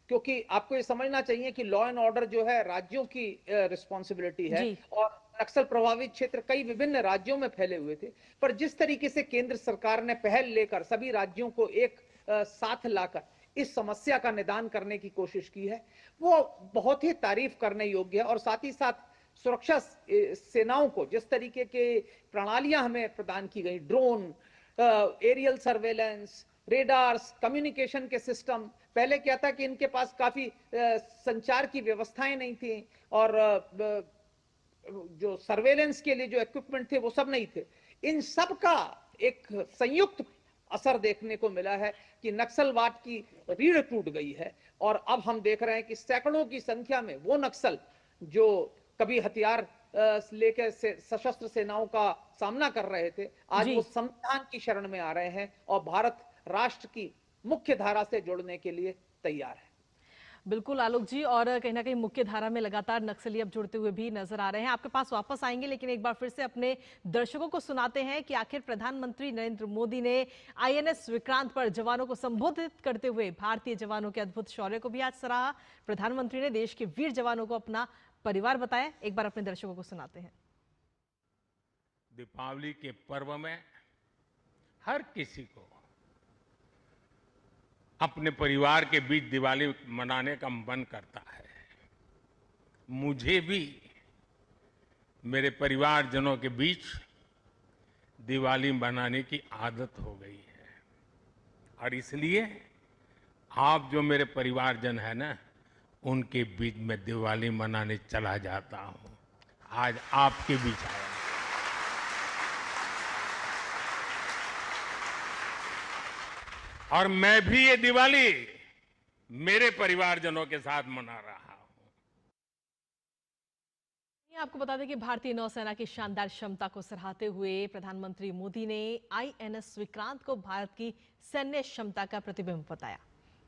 S13: क्योंकि आपको ये समझना चाहिए कि लॉ एंड ऑर्डर जो है राज्यों की रिस्पॉन्सिबिलिटी है और नक्सल प्रभावित क्षेत्र कई विभिन्न राज्यों में फैले हुए थे। पर जिस तरीके से केंद्र सरकार ने पहल लेकर सभी राज्यों को एक साथ लाकर इस समस्या का निदान करने की कोशिश की है, वो बहुत ही तारीफ करने योग्य है। और साथ ही साथ सुरक्षा सेनाओं को जिस तरीके के प्रणालियां हमें प्रदान की गई, drone, aerial surveillance, radars, communication के सिस्टम, पहले क्या था कि इनके पास काफी संचार की व्यवस्थाएं नहीं थी और जो सर्वेलेंस के लिए जो इक्विपमेंट थे वो सब नहीं थे। इन सब का एक संयुक्त असर देखने को मिला है कि नक्सलवाद की रीढ़ टूट गई है और अब हम देख रहे हैं कि सैकड़ों की संख्या में वो नक्सल जो कभी हथियार लेकर सशस्त्र सेनाओं का सामना कर रहे थे, आज वो संविधान की शरण में आ रहे हैं और भारत राष्ट्र की मुख्य धारा से जुड़ने के लिए तैयार है।
S17: बिल्कुल आलोक जी, और कहीं ना कहीं मुख्य धारा में लगातार नक्सली अब जुड़ते हुए भी नजर आ रहे हैं। आपके पास वापस आएंगे, लेकिन एक बार फिर से अपने दर्शकों को सुनाते हैं कि आखिर प्रधानमंत्री नरेंद्र मोदी ने INS विक्रांत पर जवानों को संबोधित करते हुए भारतीय जवानों के अद्भुत शौर्य को भी आज सराहा। प्रधानमंत्री ने देश के वीर जवानों को अपना परिवार बताया। एक बार अपने दर्शकों को सुनाते हैं।
S2: दीपावली के पर्व में हर किसी को अपने परिवार के बीच दिवाली मनाने का मन करता है। मुझे भी मेरे परिवारजनों के बीच दिवाली मनाने की आदत हो गई है और इसलिए आप जो मेरे परिवारजन है ना, उनके बीच में दिवाली मनाने चला जाता हूं। आज आपके बीच आया। और मैं भी ये दिवाली मेरे परिवारजनों के साथ मना रहा हूं।
S17: आपको बता दें कि भारतीय नौसेना की शानदार क्षमता को सराहते हुए प्रधानमंत्री मोदी ने INS विक्रांत को भारत की सैन्य क्षमता का प्रतिबिंब बताया।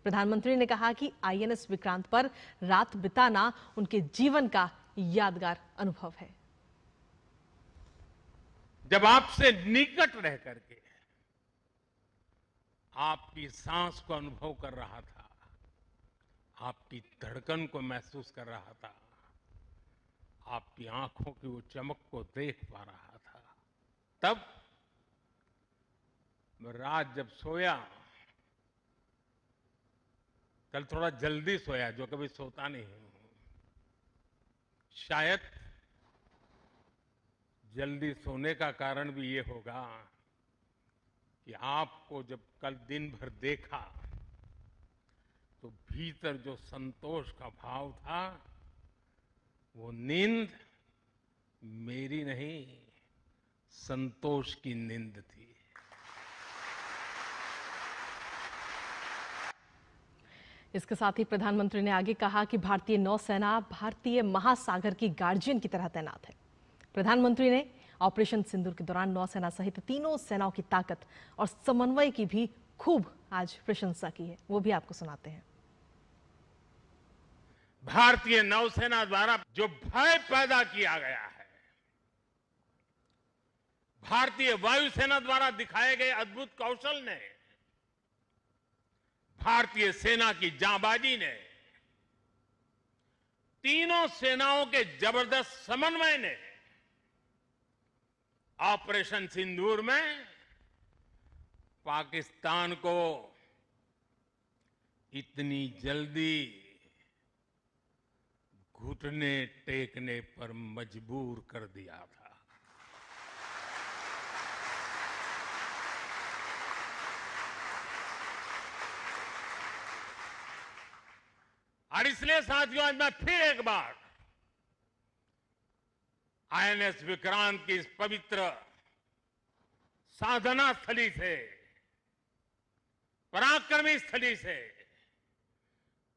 S17: प्रधानमंत्री ने कहा कि INS विक्रांत पर रात बिताना उनके जीवन का यादगार अनुभव है।
S2: जब आपसे निकट रह करके आपकी सांस को अनुभव कर रहा था, आपकी धड़कन को महसूस कर रहा था, आपकी आंखों की वो चमक को देख पा रहा था, तब मैं रात जब सोया, कल थोड़ा जल्दी सोया, जो कभी सोता नहीं हूं। शायद जल्दी सोने का कारण भी ये होगा कि आपको जब कल दिन भर देखा तो भीतर जो संतोष का भाव था, वो नींद मेरी नहीं, संतोष की नींद थी।
S17: इसके साथ ही प्रधानमंत्री ने आगे कहा कि भारतीय नौसेना भारतीय महासागर की गार्जियन की तरह तैनात है। प्रधानमंत्री ने ऑपरेशन सिंदूर के दौरान नौसेना सहित तीनों सेनाओं की ताकत और समन्वय की भी खूब आज प्रशंसा की है। वो भी आपको सुनाते हैं।
S2: भारतीय नौसेना द्वारा जो भय पैदा किया गया है, भारतीय वायुसेना द्वारा दिखाए गए अद्भुत कौशल ने, भारतीय सेना की जांबाजी ने तीनों सेनाओं के जबरदस्त समन्वय ने ऑपरेशन सिंदूर में पाकिस्तान को इतनी जल्दी घुटने टेकने पर मजबूर कर दिया था। और इसलिए साथियों, आज मैं फिर एक बार आईएनएस विक्रांत की इस पवित्र साधना स्थली से, पराक्रमी स्थली से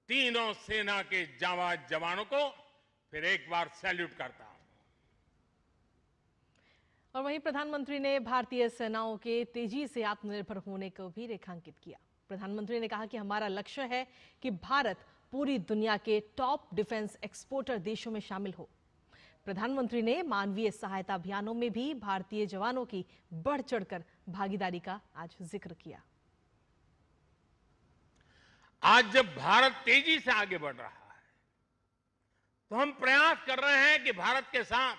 S2: तीनों सेना के जाबाज जवानों को फिर एक बार सैल्यूट करता हूं।
S17: और वहीं प्रधानमंत्री ने भारतीय सेनाओं के तेजी से आत्मनिर्भर होने को भी रेखांकित किया। प्रधानमंत्री ने कहा कि हमारा लक्ष्य है कि भारत पूरी दुनिया के टॉप डिफेंस एक्सपोर्टर देशों में शामिल हो। प्रधानमंत्री ने मानवीय सहायता अभियानों में भी भारतीय जवानों की बढ़ चढ़कर भागीदारी का आज जिक्र किया।
S2: आज जब भारत तेजी से आगे बढ़ रहा है तो हम प्रयास कर रहे हैं कि भारत के साथ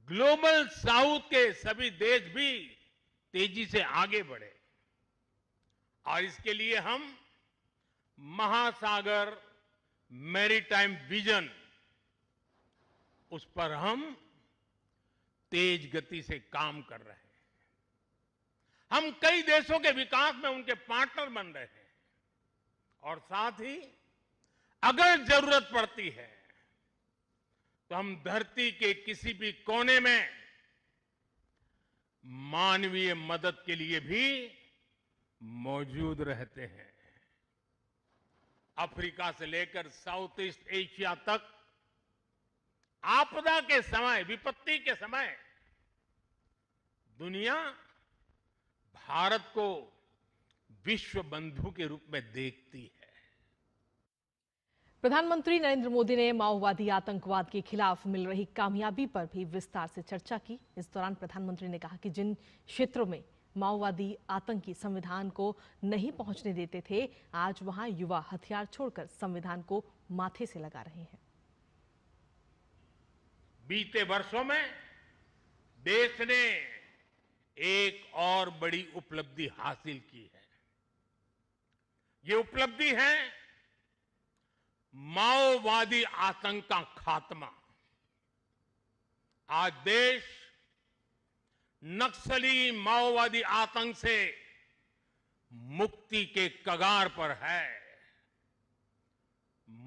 S2: ग्लोबल साउथ के सभी देश भी तेजी से आगे बढ़े, और इसके लिए हम महासागर मैरीटाइम विजन, उस पर हम तेज गति से काम कर रहे हैं। हम कई देशों के विकास में उनके पार्टनर बन रहे हैं, और साथ ही अगर जरूरत पड़ती है तो हम धरती के किसी भी कोने में मानवीय मदद के लिए भी मौजूद रहते हैं। अफ्रीका से लेकर साउथ ईस्ट एशिया तक आपदा के समय, विपत्ति के समय दुनिया भारत को विश्व बंधु के रूप में देखती है।
S17: प्रधानमंत्री नरेंद्र मोदी ने माओवादी आतंकवाद के खिलाफ मिल रही कामयाबी पर भी विस्तार से चर्चा की। इस दौरान प्रधानमंत्री ने कहा कि जिन क्षेत्रों में माओवादी आतंकी संविधान को नहीं पहुंचने देते थे, आज वहां युवा हथियार छोड़कर संविधान को माथे से लगा रहे हैं।
S2: बीते वर्षों में देश ने एक और बड़ी उपलब्धि हासिल की है। ये उपलब्धि है माओवादी आतंक का खात्मा। आज देश नक्सली माओवादी आतंक से मुक्ति के कगार पर है।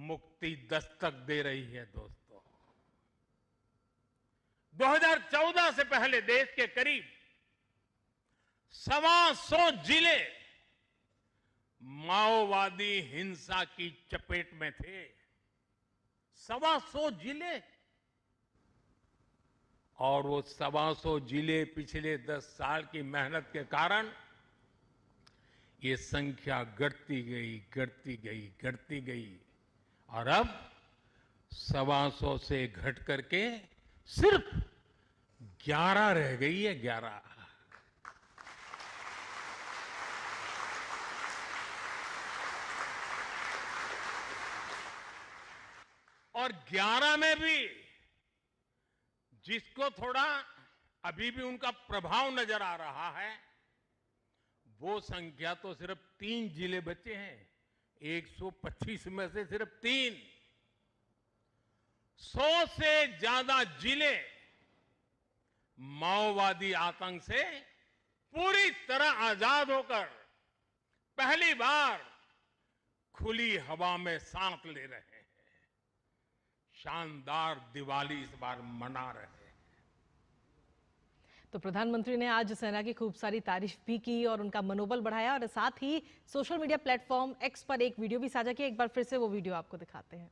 S2: मुक्ति दस्तक दे रही है। दोस्तों, 2014 से पहले देश के करीब 125 जिले माओवादी हिंसा की चपेट में थे। 125 जिले, और वो 125 जिले पिछले 10 साल की मेहनत के कारण ये संख्या घटती गई, और अब 125 से घट करके सिर्फ 11 रह गई है। 11। और 11 में भी जिसको थोड़ा अभी भी उनका प्रभाव नजर आ रहा है, वो संख्या तो सिर्फ 3 जिले बचे हैं। 125 में से सिर्फ 3। 100 से ज्यादा जिले माओवादी आतंक से पूरी तरह आजाद होकर पहली बार खुली हवा में सांस ले रहे हैं। शानदार दिवाली इस बार मना रहे हैं।
S17: तो प्रधानमंत्री ने आज सेना की खूब सारी तारीफ भी की और उनका मनोबल बढ़ाया, और साथ ही सोशल मीडिया प्लेटफॉर्म एक्स पर एक वीडियो भी साझा किया। एक बार फिर से वो वीडियो आपको दिखाते हैं।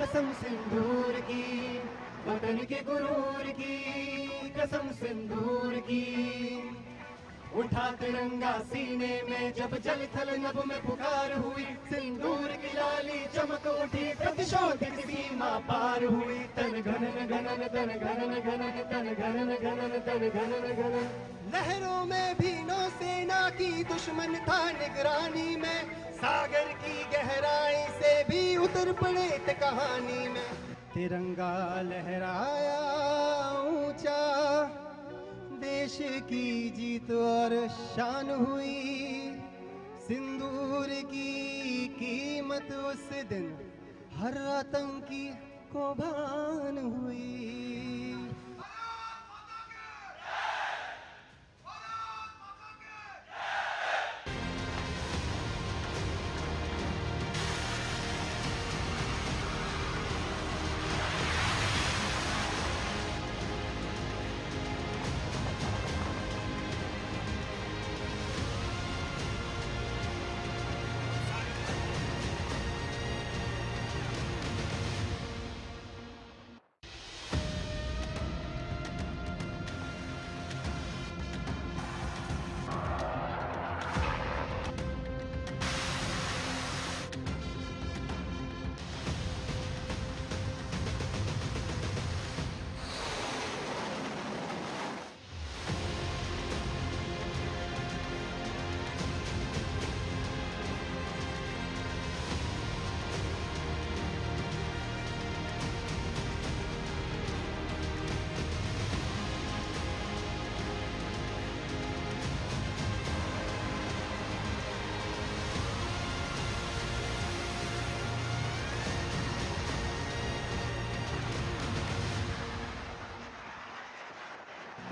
S11: कसम सिंदूर की, वतन के गुरूर की कसम सिंदूर की। उठा तिरंगा सीने में जब जल थल नभ में पुकार हुई, सिंदूर की लाली चमक उठी, प्रतिशोध की सीमा पार हुई। तन घनन घनन तन घनन घनन तन घनन घनन तन घनन घनन। लहरों में भी नौसेना की दुश्मन था निगरानी में, सागर की गहराई से भी उतर पड़े थे कहानी में। तिरंगा लहराया ऊंचा, देश की जीत और शान हुई। सिंदूर की कीमत उस दिन हर आतंकी को भान हुई।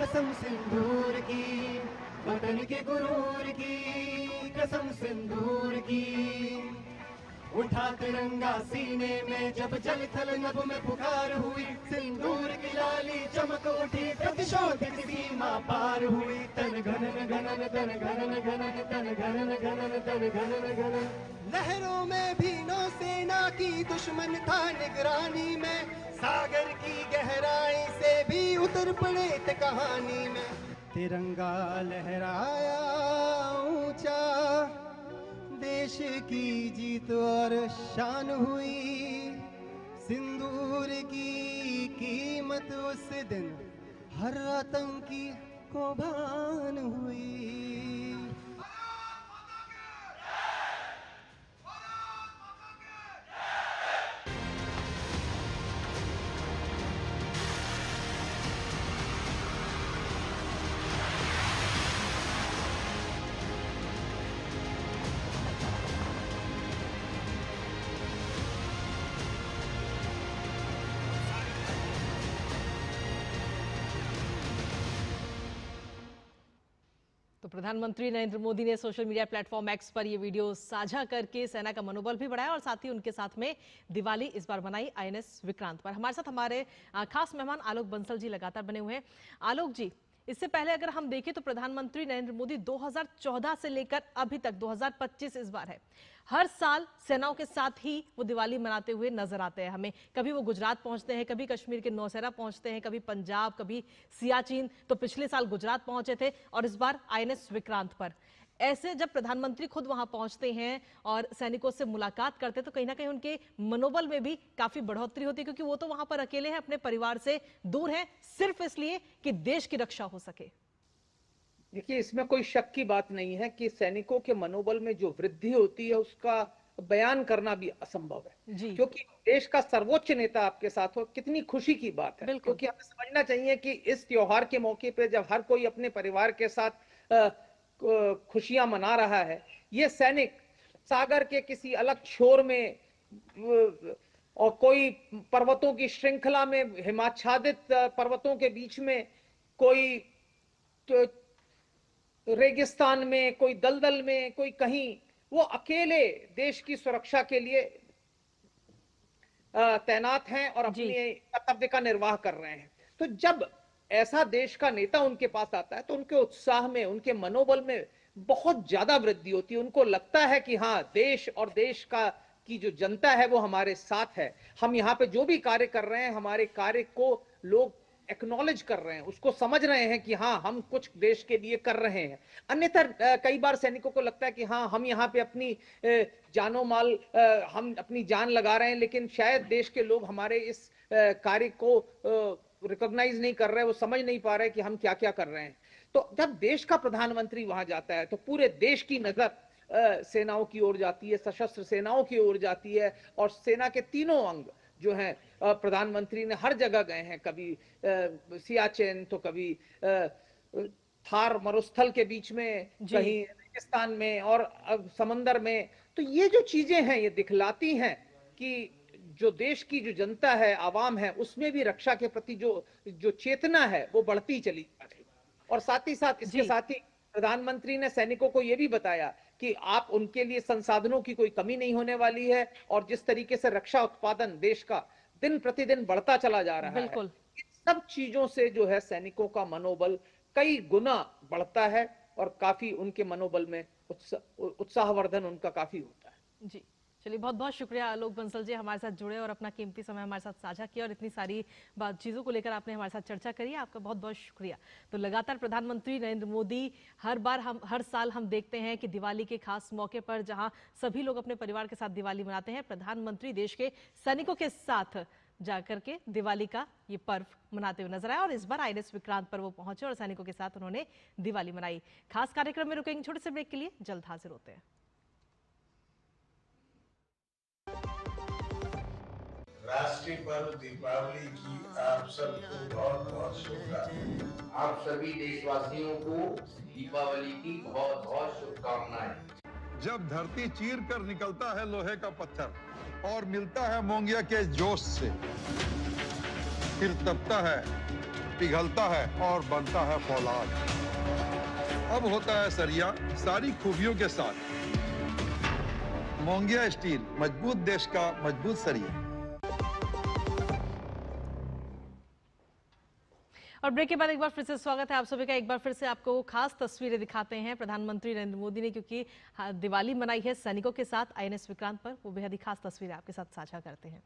S11: कसम सिंदूर की, वतन के गुरूर की कसम सिंदूर की। उठा तिरंगा सीने में जब जल थल नभ में पुकार हुई, सिंदूर की लाली चमक उठी, प्रतिशोध की सीमा पार हुई। तन घनन घनन तन घनन घनन तन घनन घनन तन घनन घनन। लहरों में भी नौसेना की दुश्मन था निगरानी में, सागर की गहराई से भी उतर पड़े थे कहानी में। तिरंगा लहराया ऊंचा, देश की जीत और शान हुई। सिंदूर की कीमत उस दिन हर आतंकी को भान हुई।
S17: तो प्रधानमंत्री नरेंद्र मोदी ने सोशल मीडिया प्लेटफॉर्म एक्स पर ये वीडियो साझा करके सेना का मनोबल भी बढ़ाया और साथ ही उनके साथ में दिवाली इस बार मनाई आईएनएस विक्रांत पर। हमारे साथ हमारे खास मेहमान आलोक बंसल जी लगातार बने हुए हैं। आलोक जी, इससे पहले अगर हम देखें तो प्रधानमंत्री नरेंद्र मोदी 2014 से लेकर अभी तक 2025 इस बार है, हर साल सेनाओं के साथ ही वो दिवाली मनाते हुए नजर आते हैं हमें। कभी वो गुजरात पहुंचते हैं, कभी कश्मीर के नौशेरा पहुंचते हैं, कभी पंजाब, कभी सियाचिन, तो पिछले साल गुजरात पहुंचे थे और इस बार आईएनएस विक्रांत पर। ऐसे जब प्रधानमंत्री खुद वहां पहुंचते हैं और सैनिकों से मुलाकात करते हैं तो कहीं ना कहीं उनके मनोबल में भी काफी बढ़ोतरी होती है, क्योंकि वो तो वहां पर अकेले हैं, अपने परिवार से दूर हैं, सिर्फ इसलिए कि देश की रक्षा हो सके।
S13: देखिए, इसमें कोई शक की बात नहीं है कि सैनिकों के मनोबल में जो वृद्धि होती है उसका बयान करना भी असंभव है जी। क्योंकि देश का सर्वोच्च नेता आपके साथ हो, कितनी खुशी की बात है। क्योंकि हमें समझना चाहिए कि इस त्योहार के मौके पे जब हर कोई अपने परिवार के साथ खुशियां मना रहा है, ये सैनिक सागर के किसी अलग छोर में और कोई पर्वतों की श्रृंखला में, हिमाच्छादित पर्वतों के बीच में, कोई रेगिस्तान में, कोई दलदल में, कोई कहीं, वो अकेले देश की सुरक्षा के लिए तैनात हैं और अपने कर्तव्य का निर्वाह कर रहे हैं। तो जब ऐसा देश का नेता उनके पास आता है तो उनके उत्साह में, उनके मनोबल में बहुत ज्यादा वृद्धि होती है। उनको लगता है कि हाँ, देश और देश का की जो जनता है वो हमारे साथ है। हम यहाँ पे जो भी कार्य कर रहे हैं, हमारे कार्य को लोग एक्नॉलेज कर रहे हैं, उसको समझ रहे हैं कि हाँ हम कुछ देश के लिए कर रहे हैं। अन्यथा कई बार सैनिकों को लगता है कि हाँ हम यहाँ पे अपनी जानो माल हम अपनी जान लगा रहे हैं, लेकिन शायद देश के लोग हमारे इस कार्य को रिकॉग्नाइज नहीं कर रहे, वो समझ नहीं पा रहे कि हम क्या क्या कर रहे हैं। तो जब देश का प्रधानमंत्री वहां जाता है तो पूरे देश की नजर सेनाओं की ओर जाती है, सशस्त्र सेनाओं की ओर जाती है, और सेना के तीनों अंग जो हैं प्रधानमंत्री ने हर जगह गए हैं, कभी सियाचिन तो कभी थार मरुस्थल के बीच में, कहीं रेगिस्तान में और समंदर में। तो ये जो चीजें हैं ये दिखलाती हैं कि जो देश की जो जनता है, आवाम है, उसमें भी रक्षा के प्रति जो चेतना है वो बढ़ती चली जा रही। और साथ ही साथ इसके साथ ही प्रधानमंत्री ने सैनिकों को यह भी बताया कि आप उनके लिए संसाधनों की कोई कमी नहीं होने वाली है, और जिस तरीके से रक्षा उत्पादन देश का दिन प्रतिदिन बढ़ता चला जा रहा है, इन सब चीजों से जो है सैनिकों का मनोबल कई गुना बढ़ता है और काफी उनके मनोबल में उत्साहवर्धन उनका काफी होता है।
S17: जी चलिए, बहुत बहुत शुक्रिया आलोक बंसल जी, हमारे साथ जुड़े और अपना कीमती समय हमारे साथ साझा किया, और इतनी सारी चीज़ों को लेकर आपने हमारे साथ चर्चा करी, आपका बहुत बहुत शुक्रिया। तो लगातार प्रधानमंत्री नरेंद्र मोदी हर साल हम देखते हैं कि दिवाली के खास मौके पर जहां सभी लोग अपने परिवार के साथ दिवाली मनाते हैं, प्रधानमंत्री देश के सैनिकों के साथ जाकर के दिवाली का ये पर्व मनाते हुए नजर आए, और इस बार INS विक्रांत पर वो पहुंचे और सैनिकों के साथ उन्होंने दिवाली मनाई। खास कार्यक्रम में रुकेंगे छोटे से ब्रेक के लिए, जल्द हाजिर होते हैं।
S6: राष्ट्रीय पर्व दीपावली की आप सबको बहुत बहुत शुभकामनाएं।
S10: आप सभी देशवासियों को दीपावली की बहुत बहुत शुभकामनाएं।
S8: जब धरती चीर कर निकलता है लोहे का पत्थर और मिलता है मोंगिया के जोश से, फिर तपता है, पिघलता है और बनता है फौलाद। अब होता है सरिया सारी खूबियों के साथ। मोंगिया स्टील, मजबूत देश का मजबूत सरिया।
S17: और ब्रेक के बाद एक बार फिर से स्वागत है आप सभी का। एक बार फिर से आपको खास तस्वीरें दिखाते हैं प्रधानमंत्री नरेंद्र मोदी ने, क्योंकि दिवाली मनाई है सैनिकों के साथ INS विक्रांत पर, वो बेहद ही खास तस्वीरें आपके साथ साझा करते हैं।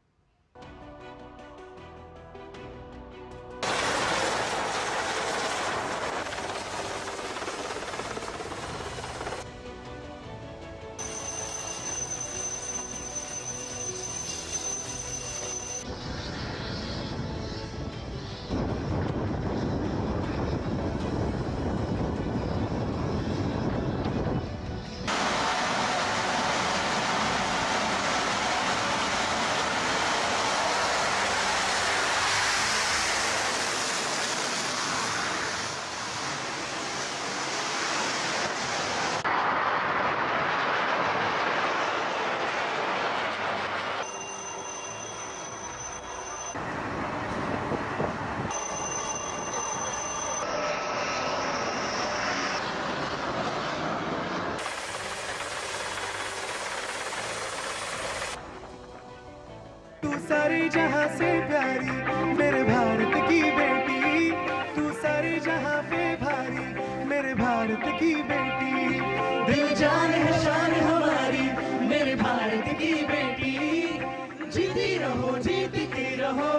S11: सारी जहां से प्यारी मेरे भारत की बेटी, तू सारी जहां पे भारी मेरे भारत की बेटी, दिल जान है शान हमारी मेरे भारत की बेटी, जीती रहो जीतती रहो।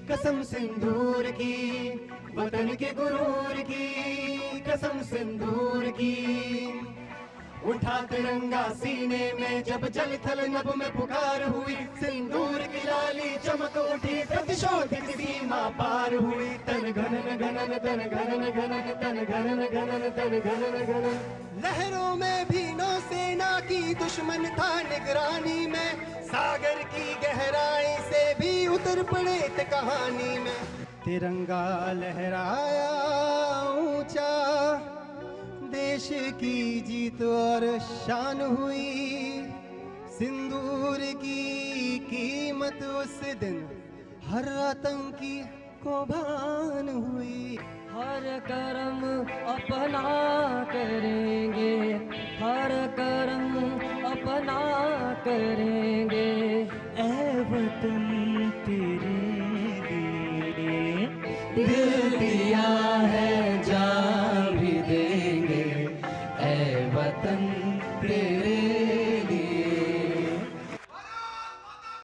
S11: कसम सिंदूर की वतन के गुरूर की, कसम सिंदूर की, उठा तिरंगा सीने में जब जल थल नभ में पुकार हुई, सिंदूर की लाली चमक उठी, प्रतिशोध की सीमा पार हुई, तन घनन घनन तन घनन घनन तन घनन घनन तन घनन घनन। लहरों में भी नौसेना की दुश्मन था निगरानी में, सागर की गहराई से भी उतर पड़े थे कहानी में, तिरंगा लहराया ऊंचा, देश की जीत और शान हुई, सिंदूर की कीमत उस दिन हर आतंकी को भान हुई।
S15: हर कर्म अपना करेंगे, हर कर्म अपना करेंगे, ऐ वतन तेरे लिए दिल